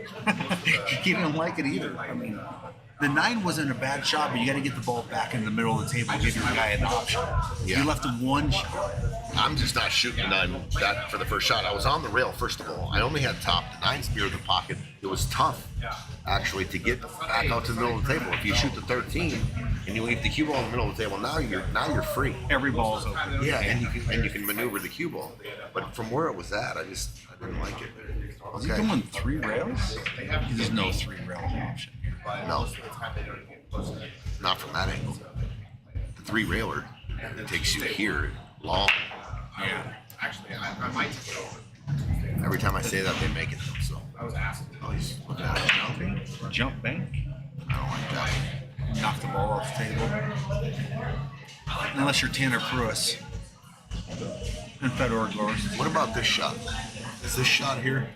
S3: He didn't like it either. I mean, the 9 wasn't a bad shot, but you got to get the ball back in the middle of the table and give your guy an option.
S1: Yeah.
S3: You left him one shot.
S1: I'm just not shooting the 9 that for the first shot. I was on the rail first of all. I only had top. The 9 speared the pocket. It was tough actually to get back out to the middle of the table. If you shoot the 13 and you leave the cue ball in the middle of the table, now you're free.
S3: Every ball's open.
S1: Yeah, and you can maneuver the cue ball. But from where it was at, I didn't like it.
S3: Is he going 3 rails? There's no 3 rail option.
S1: No, not from that angle. The 3 railer takes you here long.
S3: Yeah.
S1: Every time I say that, they make it though. So oh, he's looking at it jumping.
S3: Jump bank.
S1: I don't like that.
S3: Knock the ball off the table. Unless you're Tanner Pruitt and Fedor Gorst.
S1: What about this shot? Is this shot here?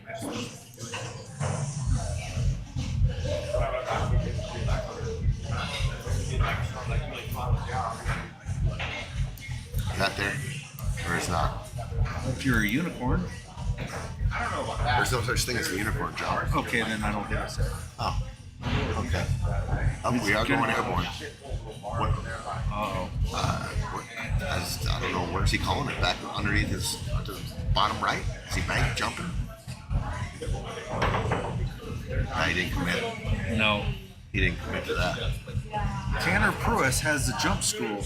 S1: Is that there? Or is not?
S3: If you're a unicorn,
S1: There's no such thing as a unicorn, John.
S3: okay, then I don't get it.
S1: Oh, okay. We are going airborne. What,
S3: Uh-oh.
S1: I don't know. Where's he calling it? Back underneath his to the bottom right? Is he bank jumping? No, he didn't commit.
S3: No.
S1: He didn't commit to that.
S3: Tanner Pruitt has the jump school.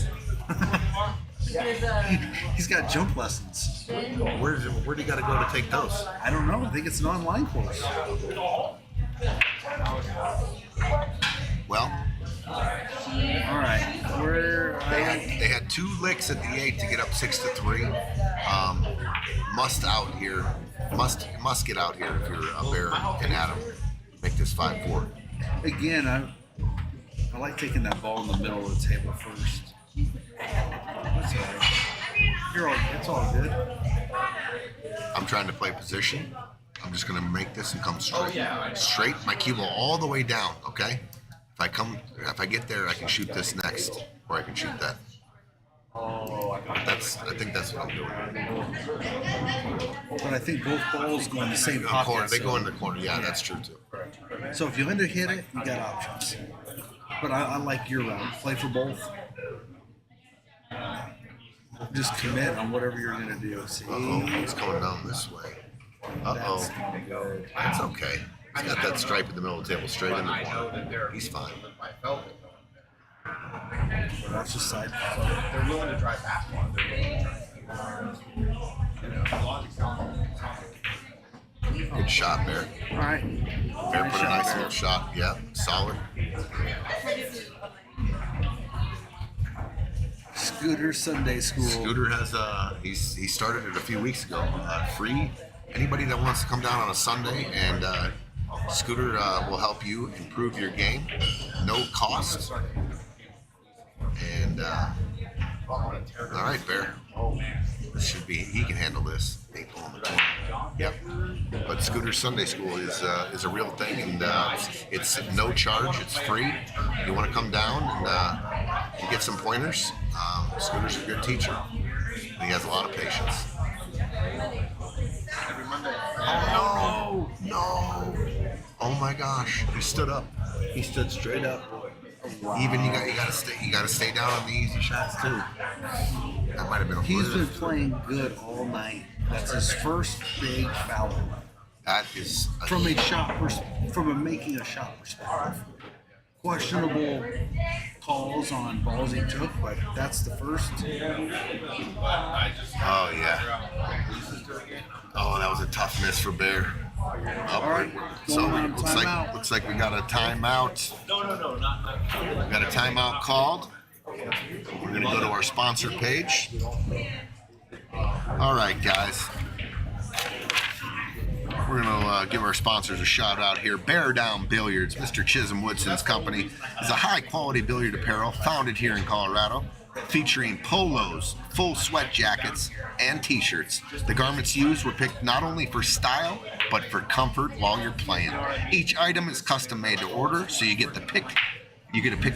S3: He's got jump lessons.
S1: Where'd he got to go to take those?
S3: I don't know. I think it's an online course.
S1: Well,
S3: All right.
S1: they had 2 licks at the 8 to get up 6-3. Must out here. Must get out here if you're a Bear and Adam. Make this 5-4.
S3: Again, I like taking that ball in the middle of the table first. That's all right. It's all good.
S1: I'm trying to play position. I'm just gonna make this and come straight. Straight my cue ball all the way down, okay? If I get there, I can shoot this next, or I can shoot that. I think that's what I'm doing.
S3: But I think both balls go in the same
S1: The corner,
S3: pocket.
S1: they go in the corner. Yeah, that's true too.
S3: So if you under hit it, you got options. But I like your round. Play for both. Just commit on whatever you're gonna do. See,
S1: It's going down this way.
S3: that's gonna go.
S1: That's okay. He's got that stripe in the middle of the table, straight in the corner. He's fine.
S3: Watch the side.
S6: They're willing to drive past one. They're willing to drive.
S1: Good shot there.
S3: All right.
S1: Bear
S3: Nice
S1: put a
S3: shot,
S1: nice
S3: Bear.
S1: little shot. Yeah, solid.
S3: Scooter Sunday School.
S1: Scooter has he started it a few weeks ago. Free. Anybody that wants to come down on a Sunday and Scooter will help you improve your game. No cost. And all right, Bear. This should be. He can handle this. People in the corner. Yep. But Scooter Sunday School is a real thing, and it's no charge. It's free. You want to come down and you get some pointers. Scooter's a good teacher. He has a lot of patience. Oh no! Oh my gosh! He stood up. He stood straight up.
S3: Wow.
S1: Even you gotta stay down on the easy shots too. That might have been a
S3: He's been
S1: fluke.
S3: playing good all night. That's his first big foul
S1: That is
S3: from a making a shot perspective. Questionable calls on balls he took, but that's the first.
S1: Oh yeah. Oh, that was a tough miss for Bear.
S3: All right,
S1: So
S3: going on timeout.
S1: looks like we got a timeout. We got a timeout called. We're gonna go to our sponsor page. All right, guys. We're gonna give our sponsors a shout out here. Bear Down Billiards, Mr. Chisholm Woodson's company, is a high quality billiard apparel founded here in Colorado, featuring polos, full sweat jackets, and t-shirts. The garments used were picked not only for style, but for comfort while you're playing. Each item is custom made to order, so you get to pick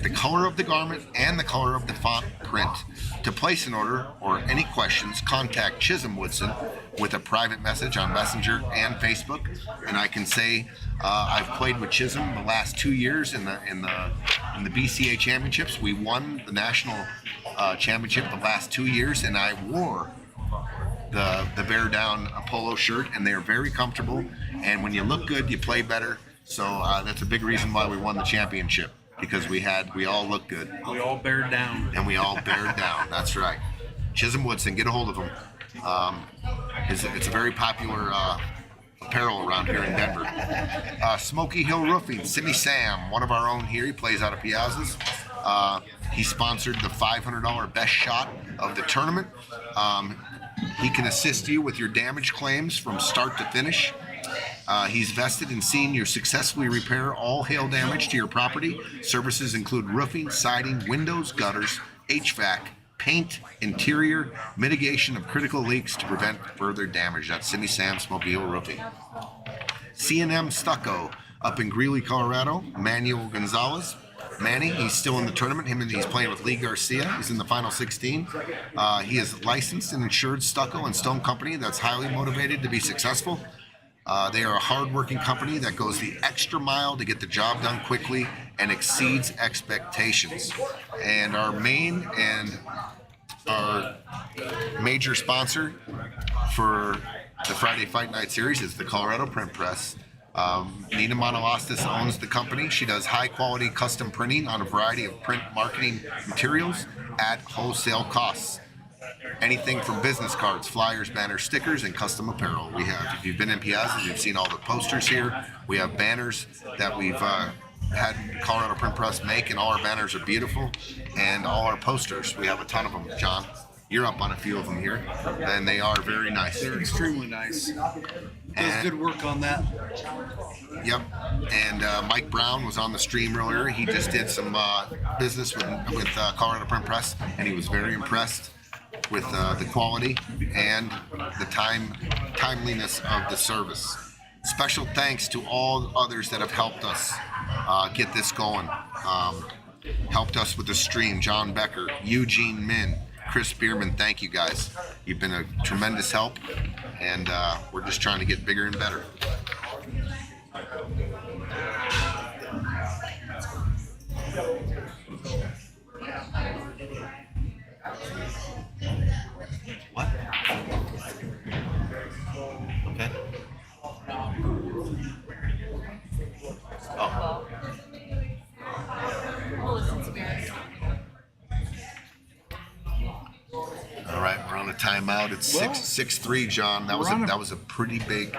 S1: the color of the garment and the color of the font print. To place an order or any questions, contact Chisholm Woodson with a private message on Messenger and Facebook. And I can say I've played with Chisholm the last 2 years in the BCA championships. We won the national championship the last 2 years, and I wore the Bear Down polo shirt, and they are very comfortable. And when you look good, you play better. So that's a big reason why we won the championship, because we all looked good.
S3: We all bear down.
S1: And we all bared down. That's right. Chisholm Woodson, get a hold of him. It's a very popular apparel around here in Denver. Smoky Hill Roofing, Simi Sam, one of our own here. He plays out of PIAZZA'S. He sponsored the $500 best shot of the tournament. He can assist you with your damage claims from start to finish. He's vested in seeing you successfully repair all hail damage to your property. Services include roofing, siding, windows, gutters, HVAC, paint, interior, mitigation of critical leaks to prevent further damage. That's Simi Sam, Smoky Hill Roofing. C&M Stucco up in Greeley, Colorado. Manuel Gonzalez. Manny, he's still in the tournament. He's playing with Lee Garcia. He's in the final 16. He is licensed and insured stucco and stone company that's highly motivated to be successful. They are a hard-working company that goes the extra mile to get the job done quickly and exceeds expectations. And our major sponsor for the Friday Fight Night Series is the Colorado Print Press. Nina Monolastis owns the company. She does high-quality custom printing on a variety of print marketing materials at wholesale costs. Anything from business cards, flyers, banners, stickers, and custom apparel. We have, if you've been in PIAZZA'S, you've seen all the posters here. We have banners that we've had Colorado Print Press make, and all our banners are beautiful. And all our posters, we have a ton of them. John, you're up on a few of them here, and they are very nice.
S3: They're extremely nice. Does good work on that.
S1: Yep. And Mike Brown was on the stream earlier. He just did some business with Colorado Print Press, and he was very impressed with the quality and the timeliness of the service. Special thanks to all others that have helped us get this going. Helped us with the stream: John Becker, Eugene Min, Chris Bierman, thank you guys. You've been a tremendous help, and we're just trying to get bigger and better. What? Okay. Oh. All right, we're on a timeout. It's
S3: Well,
S1: 6-3, John. That was a pretty big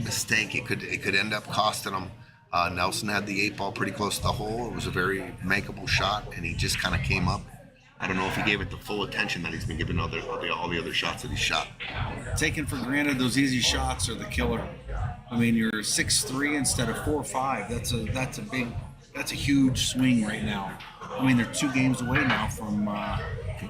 S1: mistake. It could end up costing him. Nelson had the 8 ball pretty close to the hole. It was a very makeable shot, and he just kind of came up. I don't know if he gave it the full attention that he's been giving all the other shots that he shot.
S3: Taking for granted those easy shots are the killer. I mean, you're 6-3 instead of 4-5. That's a huge swing right now. I mean, they're 2 games away now from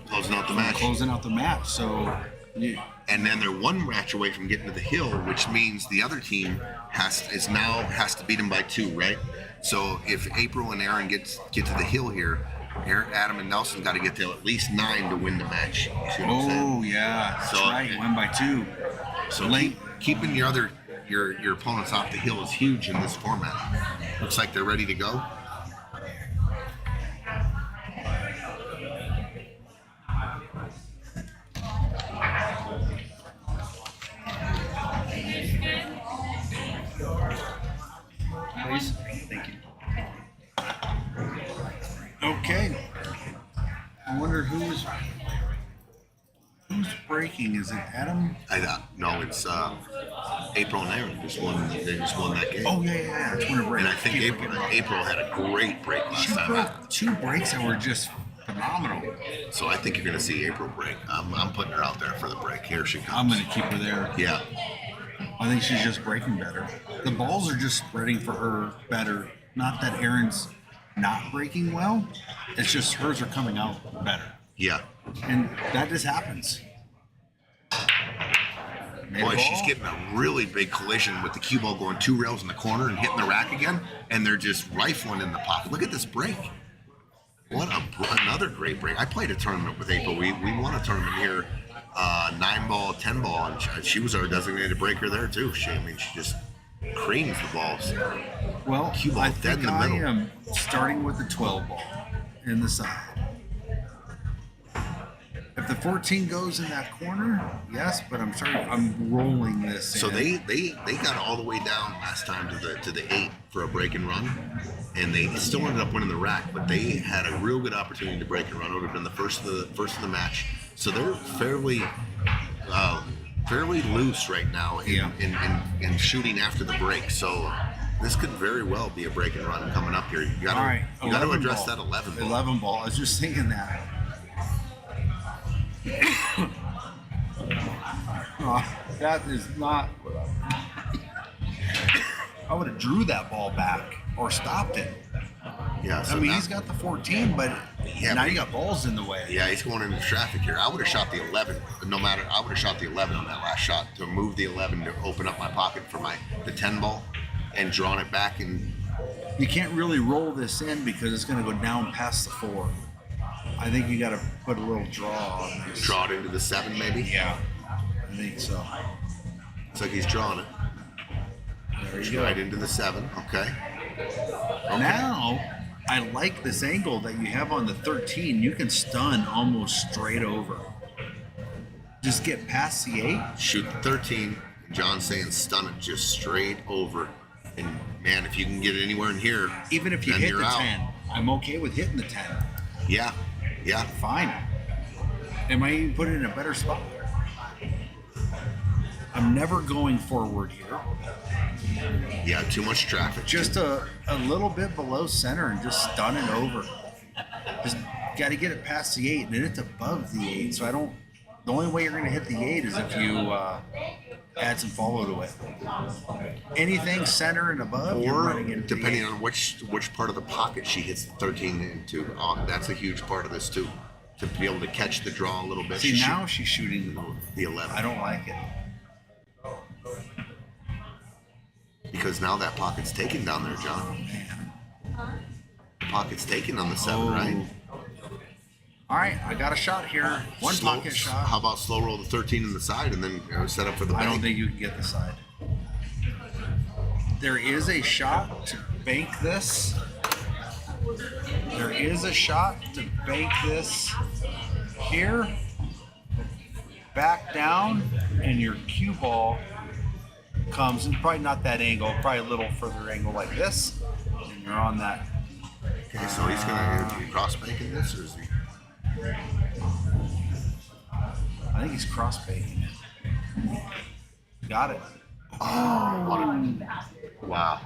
S1: Closing out the match.
S3: Closing out the match. So, yeah.
S1: And then they're 1 match away from getting to the hill, which means the other team has to beat them by 2, right? So if April and Aaron get to the hill here, Adam and Nelson got to get to at least 9 to win the match. You see what I'm saying?
S3: Oh yeah, that's
S1: So-
S3: right. Win by 2.
S1: So
S3: Late.
S1: keeping your opponents off the hill is huge in this format. Looks like they're ready to go.
S3: Please. Thank you. Okay. I wonder who's breaking. Is it Adam?
S1: No, it's April and Aaron. They just won that game.
S3: Oh yeah. It's winner break.
S1: And I think April had a great break last
S3: She
S1: time
S3: broke
S1: out.
S3: 2 breaks that were just phenomenal.
S1: So I think you're going to see April break. I'm putting her out there for the break. Here she comes.
S3: I'm gonna keep her there.
S1: Yeah.
S3: I think she's just breaking better. The balls are just spreading for her better. Not that Aaron's not breaking well. It's just hers are coming out better.
S1: Yeah.
S3: And that just happens.
S1: Boy, she's getting a really big collision with the cue ball going 2 rails in the corner and hitting the rack again, and they're just rifling in the pocket. Look at this break. Another great break. I played a tournament with April. We won a tournament here, 9 ball, 10 ball, and she was our designated breaker there too. She just creams the balls.
S3: Well,
S1: Cue ball
S3: I
S1: dead
S3: think
S1: in the
S3: I
S1: middle.
S3: am starting with the 12 ball in the side. If the 14 goes in that corner, yes, but I'm rolling this.
S1: So
S3: in.
S1: they got all the way down last time to the 8 for a break and run, and they still ended up winning the rack. But they had a real good opportunity to break and run. It would have been the first of the match. So they're fairly loose right now in shooting after the break. So this could very well be a break and run coming up here. You got to
S3: 11
S1: address
S3: ball.
S1: that 11 ball.
S3: 11 ball. I was just thinking that. That is not. I would have drew that ball back or stopped it.
S1: Yeah, so
S3: I mean,
S1: now,
S3: he's got the 14, but
S1: Yeah,
S3: now
S1: but-
S3: you got balls in the way.
S1: yeah, he's going into traffic here. I would have shot the 11. I would have shot the 11 on that last shot to move the 11 to open up my pocket for the 10 ball and drawn it back and.
S3: You can't really roll this in because it's going to go down past the 4. I think you got to put a little draw on this.
S1: Draw it into the 7 maybe.
S3: Yeah, I think so.
S1: Looks like he's drawing it.
S3: There you go.
S1: Right into the 7. Okay.
S3: Now, I like this angle that you have on the 13. You can stun almost straight over. Just get past the 8.
S1: Shoot the 13. John's saying stun it just straight over. And man, if you can get it anywhere in here,
S3: Even if you
S1: then
S3: hit
S1: you're
S3: the
S1: out.
S3: 10, I'm okay with hitting the 10.
S1: Yeah.
S3: Fine. Am I even put it in a better spot? I'm never going forward here.
S1: Yeah, too much traffic.
S3: Just a little bit below center and just stun it over. Just got to get it past the 8, and it's above the 8. So the only way you're going to hit the 8 is if you add some follow to it. Anything center and above, you're
S1: Or
S3: running into
S1: depending
S3: the 8.
S1: on which part of the pocket she hits the 13 into, that's a huge part of this too. To be able to catch the draw a little bit.
S3: See, now she's shooting.
S1: the 11.
S3: I don't like it.
S1: Because now that pocket's taken down there, John.
S3: Man.
S1: The pocket's taken on the 7, right?
S3: All right, I got a shot here. One pocket shot.
S1: How about slow roll the 13 in the side and then set up for the
S3: I
S1: bank?
S3: don't think you can get the side. There is a shot to bank this. There is a shot to bank this here. Back down, and your cue ball comes, and probably not that angle, probably a little further angle like this, and you're on that.
S1: Okay, so he's going to be cross banking this, or is he?
S3: I think he's cross banking it. Got it.
S1: Wow.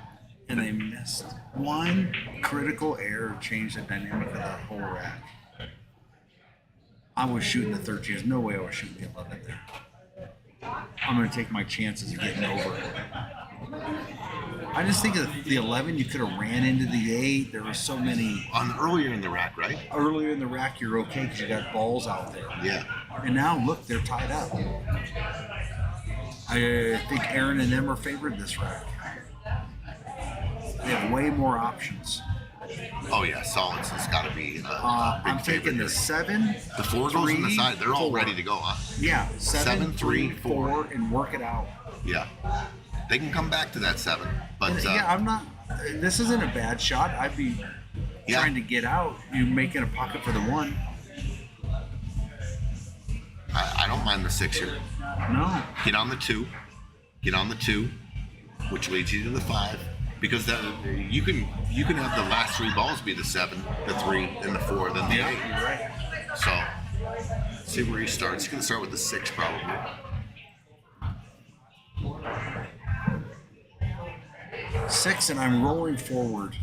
S3: And they missed. One critical error changed the dynamic of that whole rack. I was shooting the 13. There's no way I was shooting the 11 there. I'm going to take my chances of getting over it. I just think of the 11, you could have ran into the 8. There were so many.
S1: Earlier in the rack, right?
S3: Earlier in the rack, you're okay because you got balls out there.
S1: Yeah.
S3: And now, look, they're tied up. I think Aaron and them are favored this rack. They have way more options.
S1: Oh yeah, solids has got to be.
S3: I'm taking the 7.
S1: The 4 goes in the
S3: 3,
S1: side. They're all
S3: 4.
S1: ready to go, huh?
S3: Yeah,
S1: 7, 3, 4,
S3: and work it out.
S1: Yeah. They can come back to that 7, but
S3: Yeah, I'm not. This isn't a bad shot. I'd be
S1: Yeah.
S3: trying to get out. You're making a pocket for the 1.
S1: I don't mind the 6 here.
S3: No.
S1: Get on the 2. Get on the 2, which leads you to the 5. Because that you can have the last 3 balls be the 7, the 3, and the 4, then the 8.
S3: You're right.
S1: So, see where he starts. He's going to start with the 6 probably.
S3: Six, and I'm rolling forward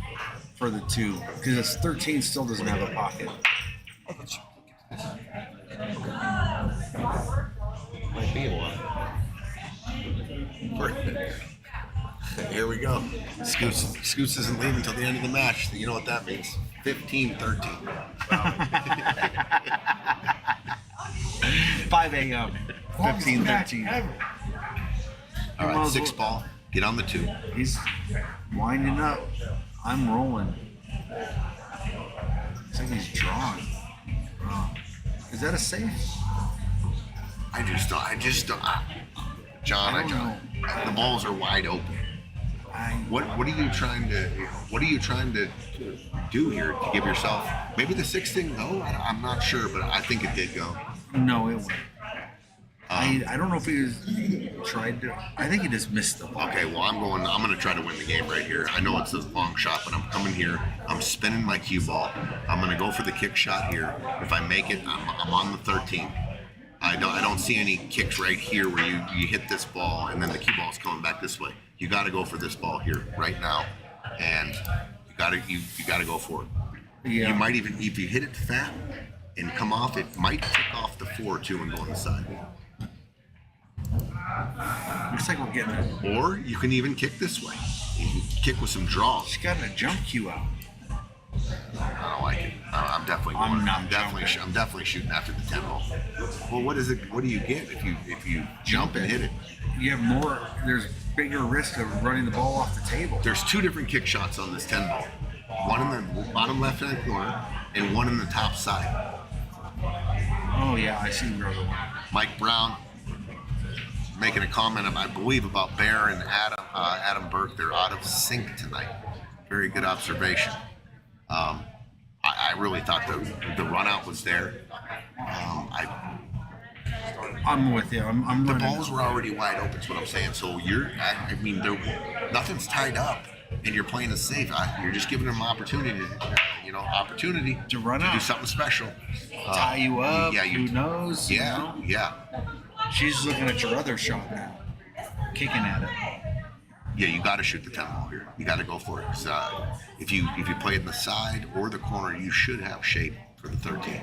S3: for the 2 because this 13 still doesn't have a pocket.
S1: Might be one. Here we go. Scoots isn't leaving until the end of the match. You know what that means. 15-13.
S3: 5 a.m. 15-13.
S1: All right, 6 ball. Get on the 2.
S3: He's winding up. I'm rolling. Looks like he's drawing. Is that a safe?
S1: I just don't. John,
S3: I don't know.
S1: The balls are wide open. What are you trying to do here to give yourself? Maybe the 6 didn't go. I'm not sure, but I think it did go.
S3: No, it went. I don't know if he tried to. I think he just missed the ball.
S1: Okay, well I'm going to try to win the game right here. I know it's a long shot, but I'm coming here. I'm spinning my cue ball. I'm going to go for the kick shot here. If I make it, I'm on the 13. I don't see any kicks right here where you hit this ball and then the cue ball's coming back this way. You got to go for this ball here right now, and you got to go for it.
S3: Yeah.
S1: You might even, if you hit it fat and come off, it might kick off the 4 too and go on the side.
S3: Looks like we're getting it.
S1: Or you can even kick this way. You can kick with some draws.
S3: She's got a jump cue out.
S1: I don't like it. I'm definitely going. I'm definitely shooting after the 10 ball. Well, what is it? What do you get if you jump and hit it?
S3: You have more. There's bigger risk of running the ball off the table.
S1: There's 2 different kick shots on this 10 ball. One in the bottom left-hand corner and one in the top side.
S3: Oh yeah, I see the other one.
S1: Mike Brown making a comment, I believe, about Bear and Adam Burke. They're out of sync tonight. Very good observation. I really thought the run out was there.
S3: I'm with you. I'm
S1: The
S3: running.
S1: balls were already wide open, is what I'm saying. So nothing's tied up, and you're playing it safe. You're just giving them opportunity
S3: To run
S1: to
S3: out.
S1: do something special.
S3: Tie you up.
S1: Yeah,
S3: Who knows? you know?
S1: Yeah.
S3: She's looking at your other shot now, kicking at it.
S1: Yeah, you got to shoot the 10 ball here. You got to go for it. 'Cause, if you play it in the side or the corner, you should have shape for the 13.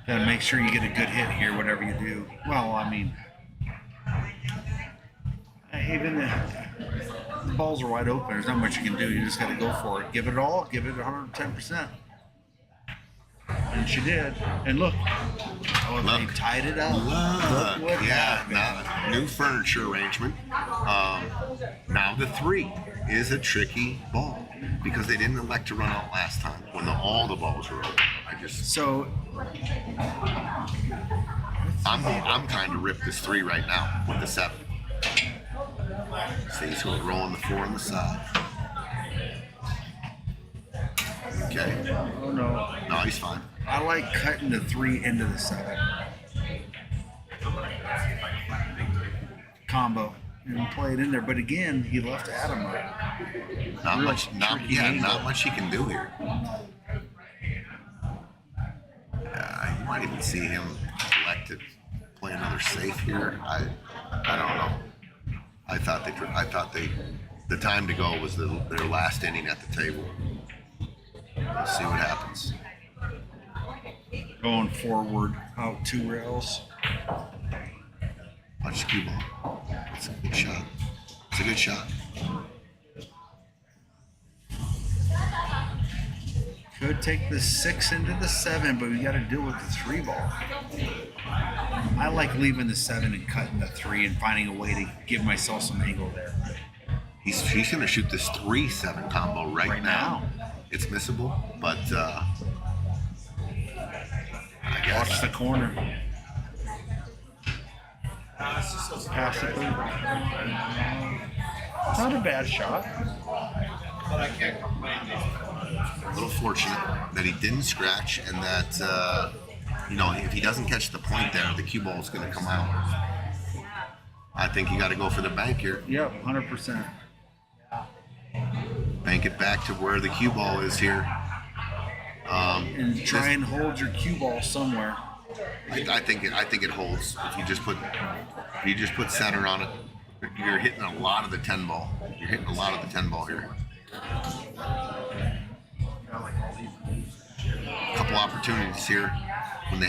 S3: Gotta make sure you get a good hit here, whatever you do. Well, I mean, even the balls are wide open. There's not much you can do. You just got to go for it. Give it all. Give it 110%. And she did. And look, Oh, they tied it up.
S1: Look,
S3: what
S1: yeah,
S3: happened.
S1: now new furniture arrangement. Now the 3 is a tricky ball because they didn't elect to run out last time when all the balls were open.
S3: So
S1: I'm trying to rip this 3 right now with the 7. See, so we're rolling the 4 on the side. Okay.
S3: oh no.
S1: No, he's fine.
S3: I like cutting the 3 into the 7 combo and play it in there. But again, he left Adam up.
S1: Not
S3: Real
S1: much. Not
S3: tricky
S1: yeah.
S3: angle.
S1: Not much he can do here. You might even see him elect to play another safe here. I don't know. I thought the time to go was their last inning at the table. Let's see what happens.
S3: Going forward, out 2 rails.
S1: Watch the cue ball. It's a good shot. It's a good shot.
S3: Could take the 6 into the 7, but we got to deal with the 3 ball. I like leaving the 7 and cutting the 3 and finding a way to give myself some angle there.
S1: He's going to shoot this 3-7 combo right now. It's missable, but I guess.
S3: Watch the corner. Pass it through. Not a bad shot.
S1: A little fortunate that he didn't scratch and that, if he doesn't catch the point there, the cue ball is going to come out. I think you got to go for the bank here.
S3: Yep, 100%.
S1: Bank it back to where the cue ball is here.
S3: And try and hold your cue ball somewhere.
S1: I think it holds. If you just put center on it, you're hitting a lot of the 10 ball. You're hitting a lot of the 10 ball here. A couple opportunities here when they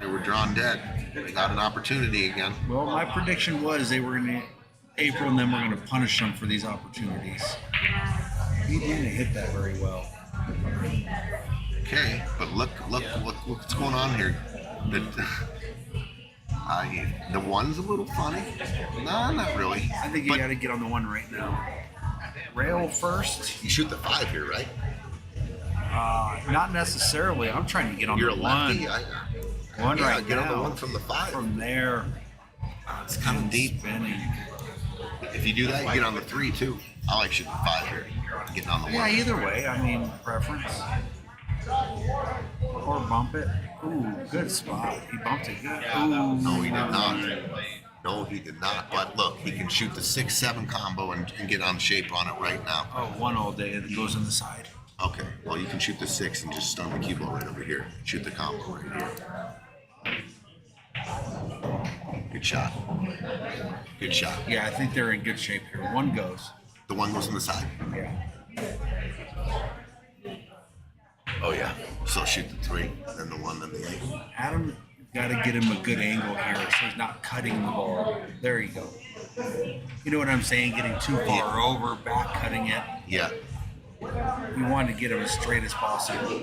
S1: were drawn dead. They got an opportunity again.
S3: Well, my prediction was they were going to, April and them were going to punish them for these opportunities. He didn't hit that very well.
S1: Okay, but look what's going on here. The one's a little funny. No, not really.
S3: I think you got to get on the 1 right now. Rail first.
S1: You shoot the 5 here, right?
S3: Not necessarily. I'm trying to get on
S1: You're
S3: the
S1: a lefty.
S3: 1 right
S1: get
S3: now.
S1: on the 1 from the 5.
S3: From there,
S1: It's kind of deep.
S3: spinning.
S1: If you do that, you get on the 3 too. I like shooting 5 here. Getting on the 1.
S3: Yeah, either way. I mean, preference. Or bump it. Ooh, good spot. He bumped it good. Ooh.
S1: No, he did not. No, he did not. But look, he can shoot the 6-7 combo and get on shape on it right now.
S3: Oh, 1 all day. It goes on the side.
S1: Okay, well, you can shoot the 6 and just stun the cue ball right over here. Shoot the combo right here. Good shot. Good shot.
S3: Yeah, I think they're in good shape here. 1 goes.
S1: The 1 goes on the side.
S3: Yeah.
S1: Oh, yeah. So shoot the 3, then the 1, then the 8.
S3: Adam got to get him a good angle here so he's not cutting the ball. There you go. You know what I'm saying? Getting too far over, back cutting it.
S1: Yeah.
S3: You want to get him as straight as possible.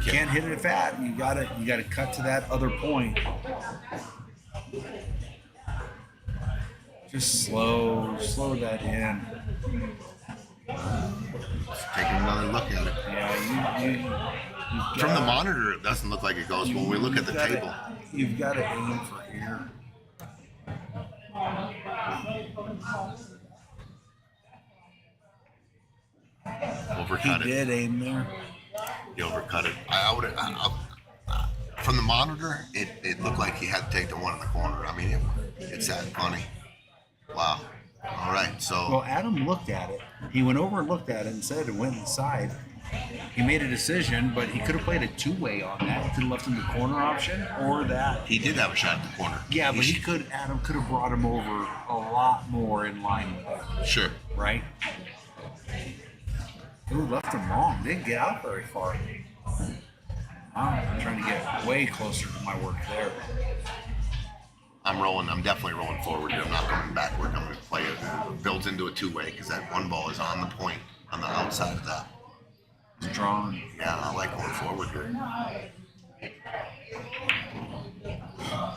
S3: Can't hit it fat. You gotta cut to that other point. Just slow that in.
S1: Taking another look at it.
S3: Yeah, you
S1: From the monitor, it doesn't look like it goes. When we look at the table,
S3: you've got to aim for here.
S1: overcut
S3: He did aim there.
S1: He overcut it. From the monitor, it looked like he had to take the 1 in the corner. I mean, it's that funny. Wow. All right, so.
S3: Well, Adam looked at it. He went over and looked at it and said it went inside. He made a decision, but he could have played a 2-way on that. He could have left him the corner option or that.
S1: He did have a shot at the corner.
S3: Yeah, but Adam could have brought him over a lot more in line with that.
S1: Sure.
S3: Right? Ooh, left him long. Didn't get out very far. I'm trying to get way closer to my work there.
S1: I'm definitely rolling forward here. I'm not going backward. I'm going to play it. It builds into a 2-way because that 1 ball is on the point on the outside of that.
S3: Strong.
S1: Yeah, I like going forward here.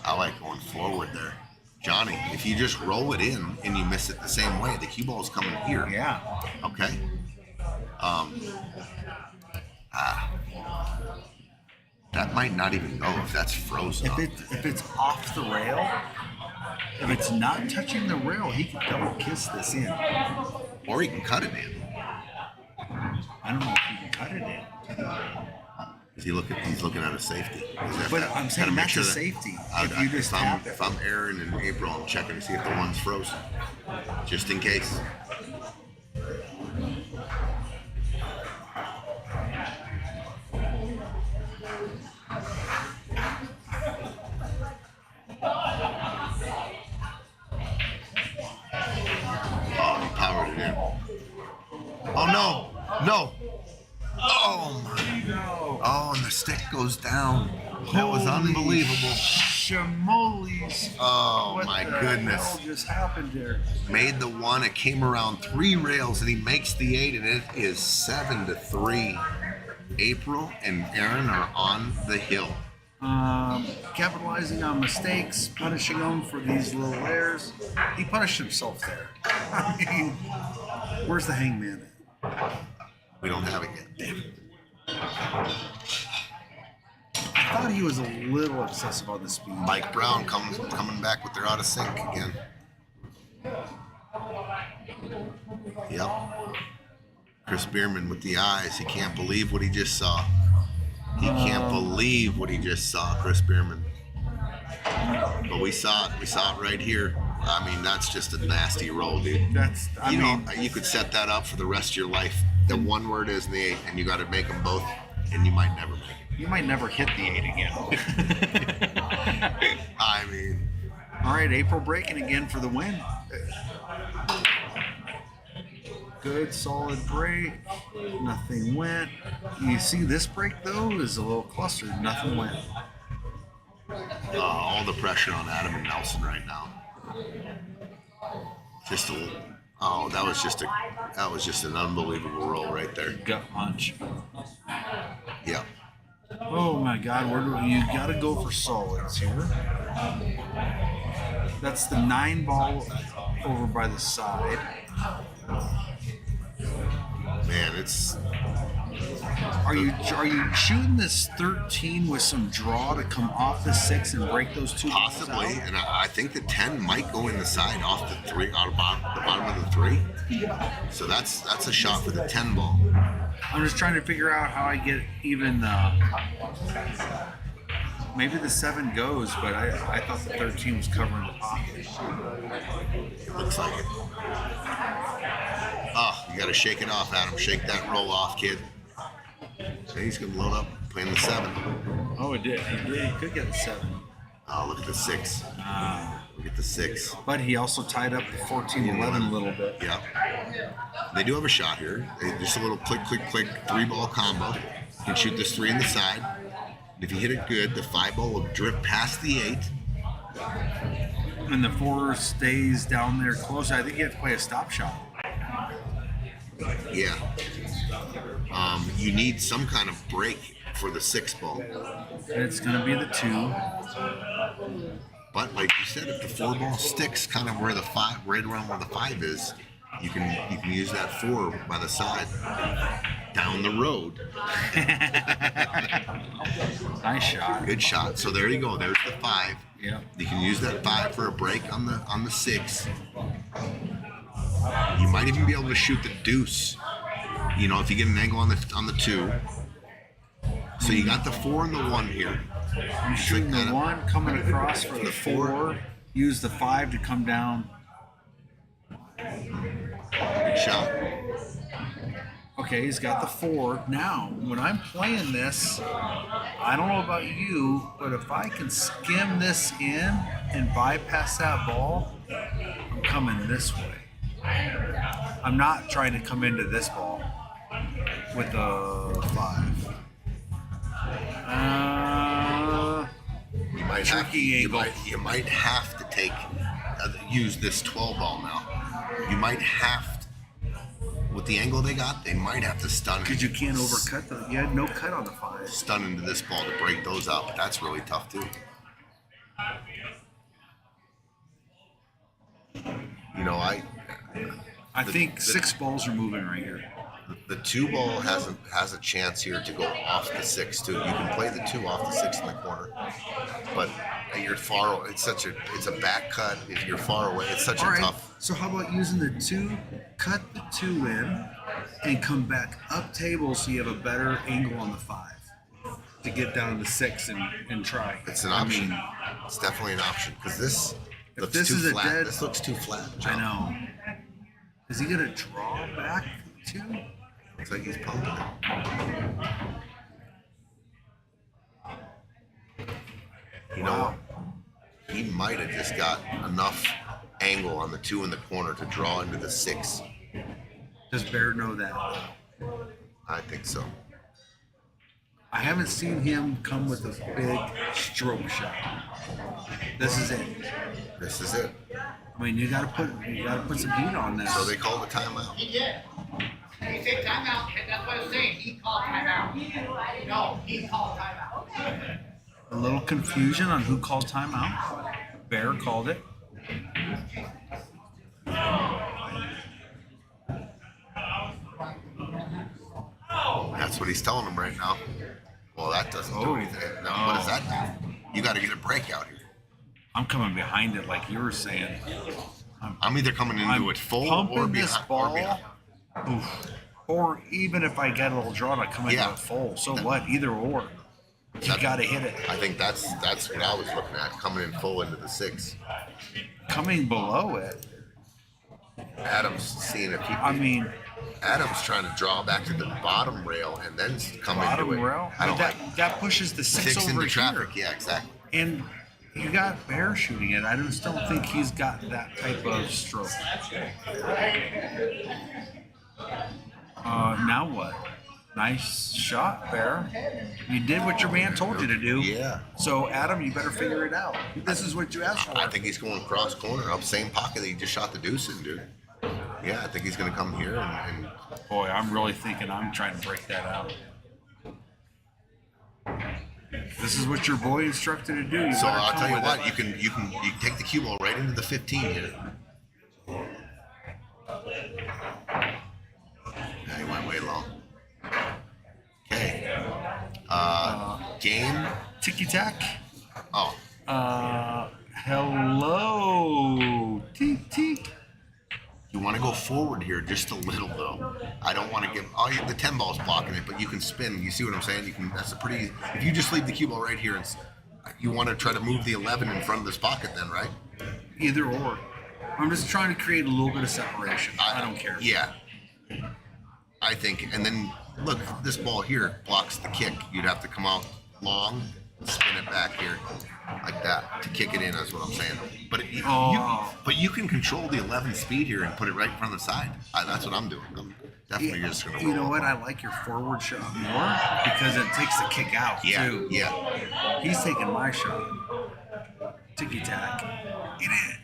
S1: I like going forward there. Johnny, if you just roll it in and you miss it the same way, the cue ball's coming here.
S3: Yeah.
S1: Okay. That might not even go if that's frozen.
S3: If it's off the rail, if it's not touching the rail, he can double kiss this in.
S1: Or he can cut it in.
S3: I don't know if he can cut it in.
S1: He's looking at a safety.
S3: But I'm saying that's a safety. If you just tap it.
S1: If I'm Aaron and April, I'm checking to see if the one's frozen, just in case. Oh, he powered it in. Oh no! Oh my! Oh, and the stick goes down. That was unbelievable.
S3: Shamoles.
S1: Oh
S3: What
S1: my
S3: the
S1: goodness!
S3: hell just happened there?
S1: Made the one. It came around 3 rails, and he makes the 8, and it is 7-3. April and Aaron are on the hill.
S3: Capitalizing on mistakes, punishing him for these little errors. He punished himself there. I mean, where's the hangman?
S1: We don't have it yet. Damn it.
S3: I thought he was a little obsessive on the speed.
S1: Mike Brown coming back with their out of sync again. Yep. Chris Bierman with the eyes. He can't believe what he just saw. He can't believe what he just saw, Chris Bierman. But we saw it. We saw it right here. I mean, that's just a nasty roll, dude. You could set that up for the rest of your life. The one word is the 8, and you got to make them both, and you might never make it.
S3: You might never hit the 8 again.
S1: I mean,
S3: all right, April breaking again for the win. Good, solid break. Nothing went. You see this break, though, is a little clustered. Nothing went.
S1: all the pressure on Adam and Nelson right now. That was just an unbelievable roll right there.
S3: Gut punch.
S1: Yeah.
S3: Oh my God, you gotta go for solids here. That's the 9 ball over by the side.
S1: Man, it's
S3: Are you shooting this 13 with some draw to come off the 6 and break those two balls
S1: possibly,
S3: out?
S1: and I think the 10 might go in the side off the 3, out of the bottom of the 3. So that's a shot for the 10 ball.
S3: I'm just trying to figure out how I get even. Maybe the 7 goes, but I thought the 13 was covering the pocket.
S1: It looks like it. Oh, you got to shake it off, Adam. Shake that roll off, kid. So he's going to load up playing the 7.
S3: Oh, it did. He could get the 7.
S1: Oh, look at the 6. Look at the 6.
S3: But he also tied up the 14-11 a little bit.
S1: Yeah. They do have a shot here. Just a little click, click, click, 3-ball combo. You can shoot this 3 in the side. If you hit it good, the 5 ball will drift past the 8.
S3: And the 4 stays down there close. I think you have to play a stop shot.
S1: Yeah. You need some kind of break for the 6 ball.
S3: And it's going to be the 2.
S1: But like you said, if the 4 ball sticks kind of where the 5, right around where the 5 is, you can use that 4 by the side down the road.
S3: Nice shot.
S1: Good shot. So there you go. There's the 5.
S3: Yeah.
S1: You can use that 5 for a break on the 6. You might even be able to shoot the deuce. You know, if you get an angle on the 2. So you got the 4 and the 1 here.
S3: I'm shooting the 1 coming across for the 4. Use the 5 to come down.
S1: Good shot.
S3: Okay, he's got the 4. Now, when I'm playing this, I don't know about you, but if I can skim this in and bypass that ball, I'm coming this way. I'm not trying to come into this ball with a 5.
S1: You might have to use this 12 ball now. You might have to, with the angle they got, they might have to stun.
S3: Because you can't overcut the. You had no cut on the 5.
S1: Stun into this ball to break those out, but that's really tough too. You know,
S3: I think 6 balls are moving right here.
S1: the 2 ball has a chance here to go off the 6 too. You can play the 2 off the 6 in the corner, but you're far. It's a back cut. If you're far away, it's such
S3: All
S1: a
S3: right.
S1: tough.
S3: So how about using the 2, cut the 2 in, and come back up table so you have a better angle on the 5 to get down to 6 and try.
S1: It's an option. It's definitely an option because this looks
S3: this
S1: too
S3: is a
S1: flat.
S3: dead-
S1: This looks too flat.
S3: I know. Is he gonna draw back the 2?
S1: Looks like he's pumping it. You know, he might have just got enough angle on the 2 in the corner to draw into the 6.
S3: Does Bear know that?
S1: I think so.
S3: I haven't seen him come with a big stroke shot. This is it.
S1: This is it.
S3: I mean, you gotta put some heat on this.
S1: So they called a timeout.
S7: He did. He said timeout. That's what I was saying. He called timeout. No, he called timeout.
S3: A little confusion on who called timeout. Bear called it.
S1: That's what he's telling them right now. Well, that doesn't do
S3: Oh.
S1: anything. No, what does that do? You got to get a break out here.
S3: I'm coming behind it like you were saying.
S1: I'm either coming into
S3: I'm
S1: it full
S3: pumping
S1: or
S3: this
S1: behind.
S3: ball.
S1: Or behind.
S3: Oof. Or even if I get a little drawn, I come into
S1: Yeah.
S3: it full. So what? Either or. You gotta hit it.
S1: I think that's what I was looking at, coming in full into the 6.
S3: Coming below it.
S1: Adam's seeing if he.
S3: I mean,
S1: Adam's trying to draw back to the bottom rail and then come
S3: bottom
S1: into it.
S3: rail.
S1: I don't
S3: that,
S1: like
S3: that pushes the 6
S1: 6
S3: over
S1: into traffic.
S3: here.
S1: Yeah, exactly.
S3: And you got Bear shooting it. I just don't think he's got that type of stroke. Now what? Nice shot, Bear. You did what your man told you to do.
S1: Yeah.
S3: So, Adam, you better figure it out. This is what you asked for.
S1: I think he's going cross corner up same pocket that he just shot the deuce in, dude. Yeah, I think he's going to come here and
S3: Boy, I'm really thinking I'm trying to break that out. This is what your boy instructed to do. You
S1: so
S3: better
S1: I'll
S3: come
S1: tell you
S3: with
S1: what,
S3: it.
S1: you can take the cue ball right into the 15 here. Yeah, he went way long. Okay. Game.
S3: Ticky tack.
S1: Oh,
S3: Hello. Teek teek.
S1: you want to go forward here just a little though. I don't want to give. Oh, the 10 ball's blocking it, but you can spin. You see what I'm saying? You can. That's a pretty. If you just leave the cue ball right here, and you want to try to move the 11 in front of this pocket, then right?
S3: Either or. I'm just trying to create a little bit of separation. I don't care.
S1: Yeah. I think, and then look, this ball here blocks the kick. You'd have to come out long, spin it back here, like that, to kick it in. Is what I'm saying. But you can control the 11 speed here and put it right in front of the side. That's what I'm doing. I'm definitely just gonna.
S3: You know
S1: roll.
S3: what? I like your forward shot more because it takes the kick out
S1: Yeah,
S3: too.
S1: yeah.
S3: He's taking my shot. Ticky tack. Get it.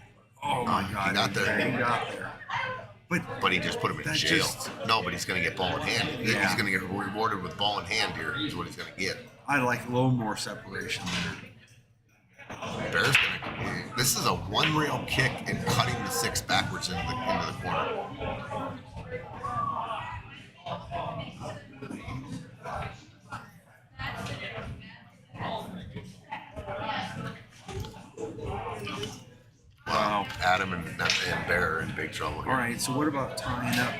S3: Oh my God.
S1: He got there.
S3: He got there.
S1: But he just put him in
S3: That
S1: jail.
S3: just-
S1: No, but he's gonna get ball in hand.
S3: Yeah.
S1: He's gonna get rewarded with ball in hand here. Is what he's gonna get.
S3: I like a little more separation there.
S1: Bear's gonna. This is a one rail kick and cutting the 6 backwards into the corner.
S3: Wow.
S1: Adam and Bear are in big trouble here.
S3: All right, so what about tying up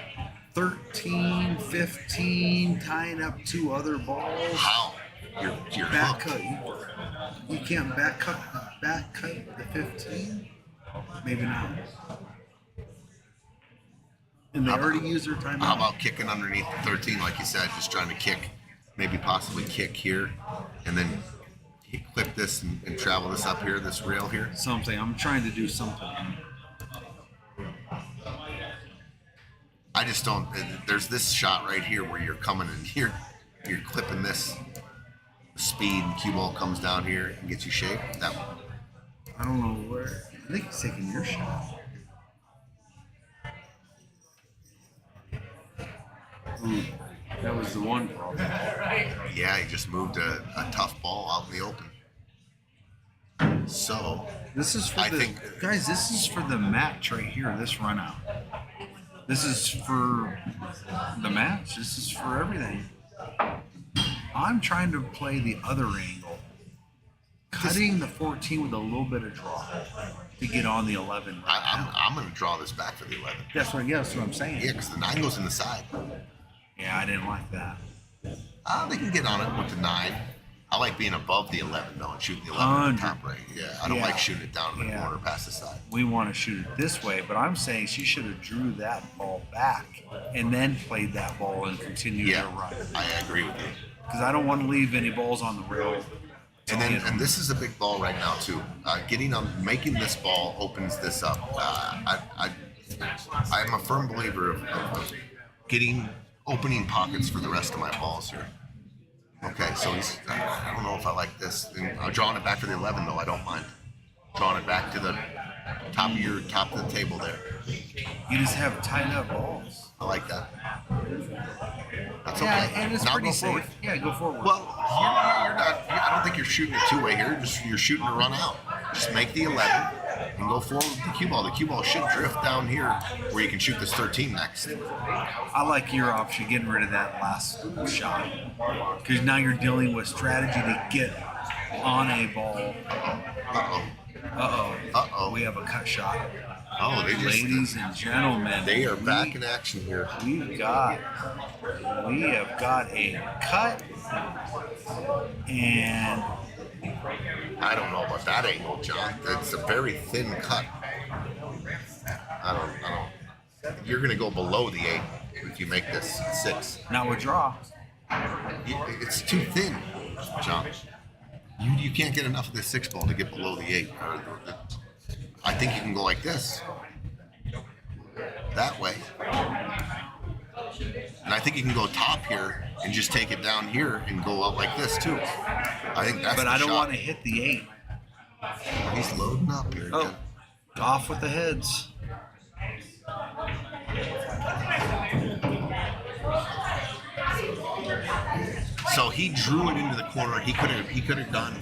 S3: 13, 15, tying up 2 other balls?
S1: How? You're
S3: Back
S1: hooked.
S3: cut. You can't back cut the 15? Maybe not. And they already used their timeout.
S1: How about kicking underneath the 13, like you said, just trying to kick, maybe possibly kick here, and then clip this and travel this up here, this rail here.
S3: Something. I'm trying to do something.
S1: I just don't. There's this shot right here where you're coming in here, you're clipping this speed, and cue ball comes down here and gets you shape. That one.
S3: I don't know where. I think he's taking your shot. Ooh, that was the one problem.
S1: Yeah, he just moved a tough ball out in the open. So
S3: This is for
S1: I
S3: the
S1: think-
S3: guys. This is for the match right here. This run out. This is for the match. This is for everything. I'm trying to play the other angle, cutting the 14 with a little bit of draw to get on the 11. Right now.
S1: I'm going to draw this back for the 11.
S3: That's what I'm saying.
S1: Yeah, because the 9 goes in the side.
S3: Yeah, I didn't like that.
S1: They can get on it with the 9. I like being above the 11 though and shooting the 11 in the top right. Yeah, I don't like shooting it down in the corner past the side.
S3: We want to shoot it this way, but I'm saying she should have drew that ball back and then played that ball and continued to run.
S1: I agree with you.
S3: Because I don't want to leave any balls on the rail.
S1: And this is a big ball right now too. Making this ball opens this up. I'm a firm believer of opening pockets for the rest of my balls here. Okay, so I don't know if I like this. I'm drawing it back to the 11 though. I don't mind drawing it back to the top of the table there.
S3: You just have tied up balls.
S1: I like that. That's
S3: Yeah,
S1: okay.
S3: and it's
S1: Now
S3: pretty
S1: go
S3: safe.
S1: forward.
S3: Yeah, go forward.
S1: Well, you're not. I don't think you're shooting it two-way here. You're shooting to run out. Just make the 11 and go forward with the cue ball. The cue ball should drift down here where you can shoot this 13 next.
S3: I like your option, getting rid of that last shot. Because now you're dealing with strategy to get on a ball.
S1: Uh-oh.
S3: We have a cut shot.
S1: Oh, they just.
S3: Ladies and gentlemen,
S1: They are back in action here.
S3: We have got a cut, and
S1: I don't know about that angle, John. It's a very thin cut. I don't. You're going to go below the 8 if you make this 6.
S3: now we draw.
S1: It's too thin, John. You can't get enough of this 6 ball to get below the 8. I think you can go like this. That way. And I think you can go top here and just take it down here and go out like this too. I think that's
S3: But
S1: the
S3: I don't
S1: shot.
S3: want to hit the 8.
S1: He's loading up here again.
S3: Oh, off with the heads.
S1: So he drew it into the corner. He could have gone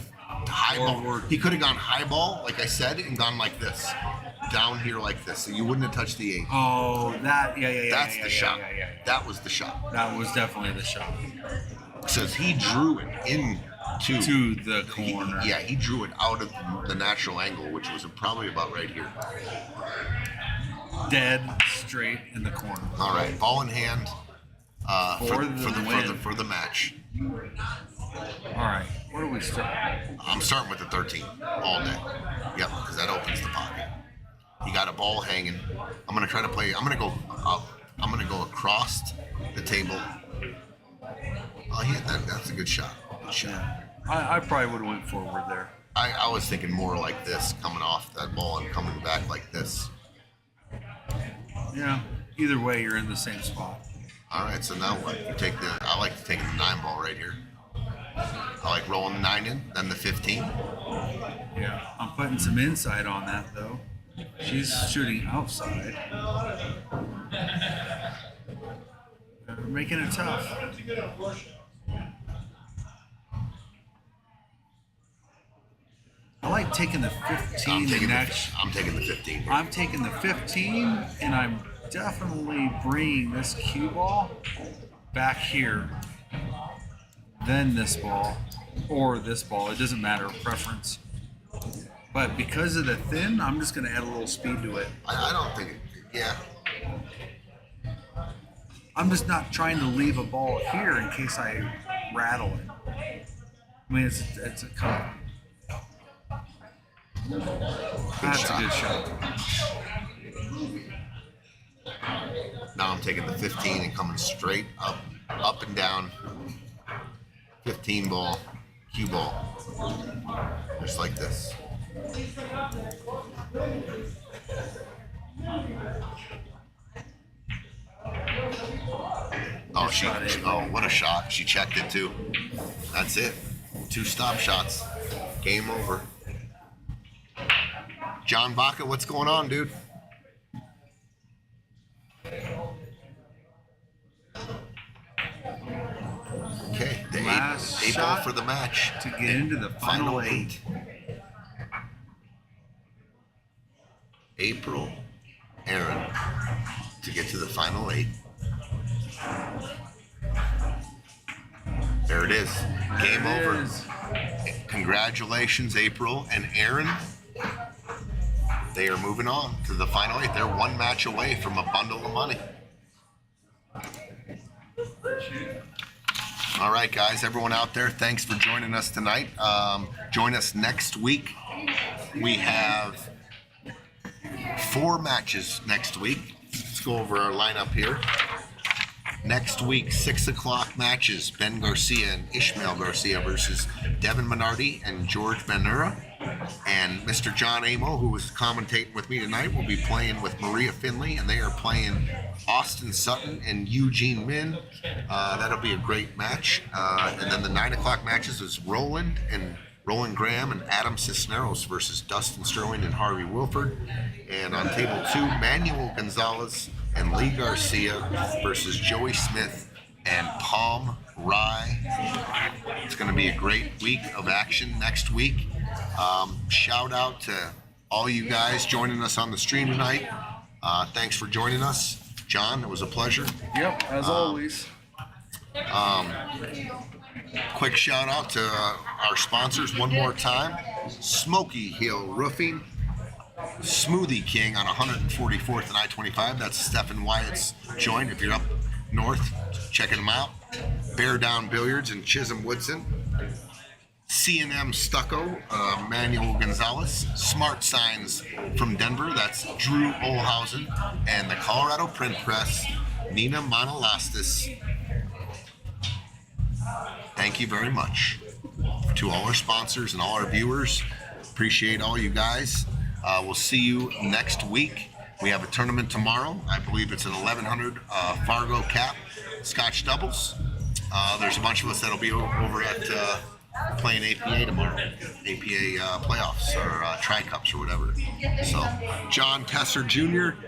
S1: high ball.
S3: Forward.
S1: He could have gone high ball, like I said, and gone like this, down here like this. So you wouldn't have touched the 8.
S3: Oh, that, yeah.
S1: That's the shot.
S3: Yeah.
S1: That was the shot.
S3: That was definitely the shot.
S1: Says he drew it into
S3: To the corner.
S1: He drew it out of the natural angle, which was probably about right here.
S3: Dead straight in the corner.
S1: All right, ball in hand
S3: For the win.
S1: for the match.
S3: All right, where do we start?
S1: I'm starting with the 13 all day. Yep, because that opens the pocket. You got a ball hanging. I'm gonna try to play. I'm gonna go up. I'm gonna go across the table. Oh, he hit that. That's a good shot. Good shot.
S3: I probably would have went forward there.
S1: I was thinking more like this, coming off that ball and coming back like this.
S3: Yeah. Either way, you're in the same spot.
S1: All right, so now what? You take the. I like to take the 9 ball right here. I like rolling the 9 in, then the 15.
S3: Yeah. I'm putting some inside on that though. She's shooting outside. We're making it tough. I like taking the 15
S1: I'm taking
S3: next.
S1: I'm taking the 15. Here.
S3: I'm taking the 15, and I'm definitely bringing this cue ball back here. Then this ball, or this ball. It doesn't matter, preference. But because of the thin, I'm just going to add a little speed to it.
S1: I don't think. Yeah.
S3: I'm just not trying to leave a ball here in case I rattle it. I mean, it's a cut. That's a good shot.
S1: Now I'm taking the 15 and coming straight up and down. 15 ball, cue ball, just like this. Oh, what a shot. She checked it too. That's it. 2 stop shots. Game over. John Baca, what's going on, dude?
S3: last
S1: April
S3: shot
S1: for the match.
S3: to get into the final 8.
S1: April, Aaron, to get to the final 8. There it is. Game
S3: There it
S1: over.
S3: is.
S1: Congratulations, April and Aaron. They are moving on to the final 8. They're one match away from a bundle of money. All right, guys, everyone out there, thanks for joining us tonight. Join us next week. We have 4 matches next week. Let's go over our lineup here. Next week, 6 o'clock matches. Ben Garcia and Ishmael Garcia versus Devin Minardi and George Benura. And Mr. John Amo, who was commentating with me tonight, will be playing with Maria Finley, and they are playing Austin Sutton and Eugene Min. That'll be a great match. And then the 9 o'clock matches is Roland Graham and Adam Cisneros versus Dustin Sterling and Harvey Wilford. And on table 2, Manuel Gonzalez and Lee Garcia versus Joey Smith and Palm Rye. It's going to be a great week of action next week. Shout out to all you guys joining us on the stream tonight. Thanks for joining us. John, it was a pleasure.
S3: Yep, as always.
S1: Quick shout out to our sponsors one more time. Smoky Hill Roofing, Smoothie King on 144th and I-25. That's Stephen Wyatt's joint. If you're up north, checking them out. Bear Down Billiards in Chisholm Woodson. C&M Stucco, Manuel Gonzalez. Smart Signs from Denver, that's Drew Olhausen. And the Colorado Print Press, Nina Monolastis. Thank you very much to all our sponsors and all our viewers. Appreciate all you guys. We'll see you next week. We have a tournament tomorrow. I believe it's an 1100 Fargo cap Scotch doubles. There's a bunch of us that'll be over at playing APA tomorrow, APA playoffs or tri-cups or whatever. So, John Tesser Jr.,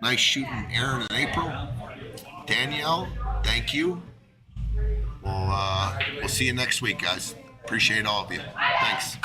S1: nice shooting Aaron and April. Danielle, thank you. We'll see you next week, guys. Appreciate all of you. Thanks.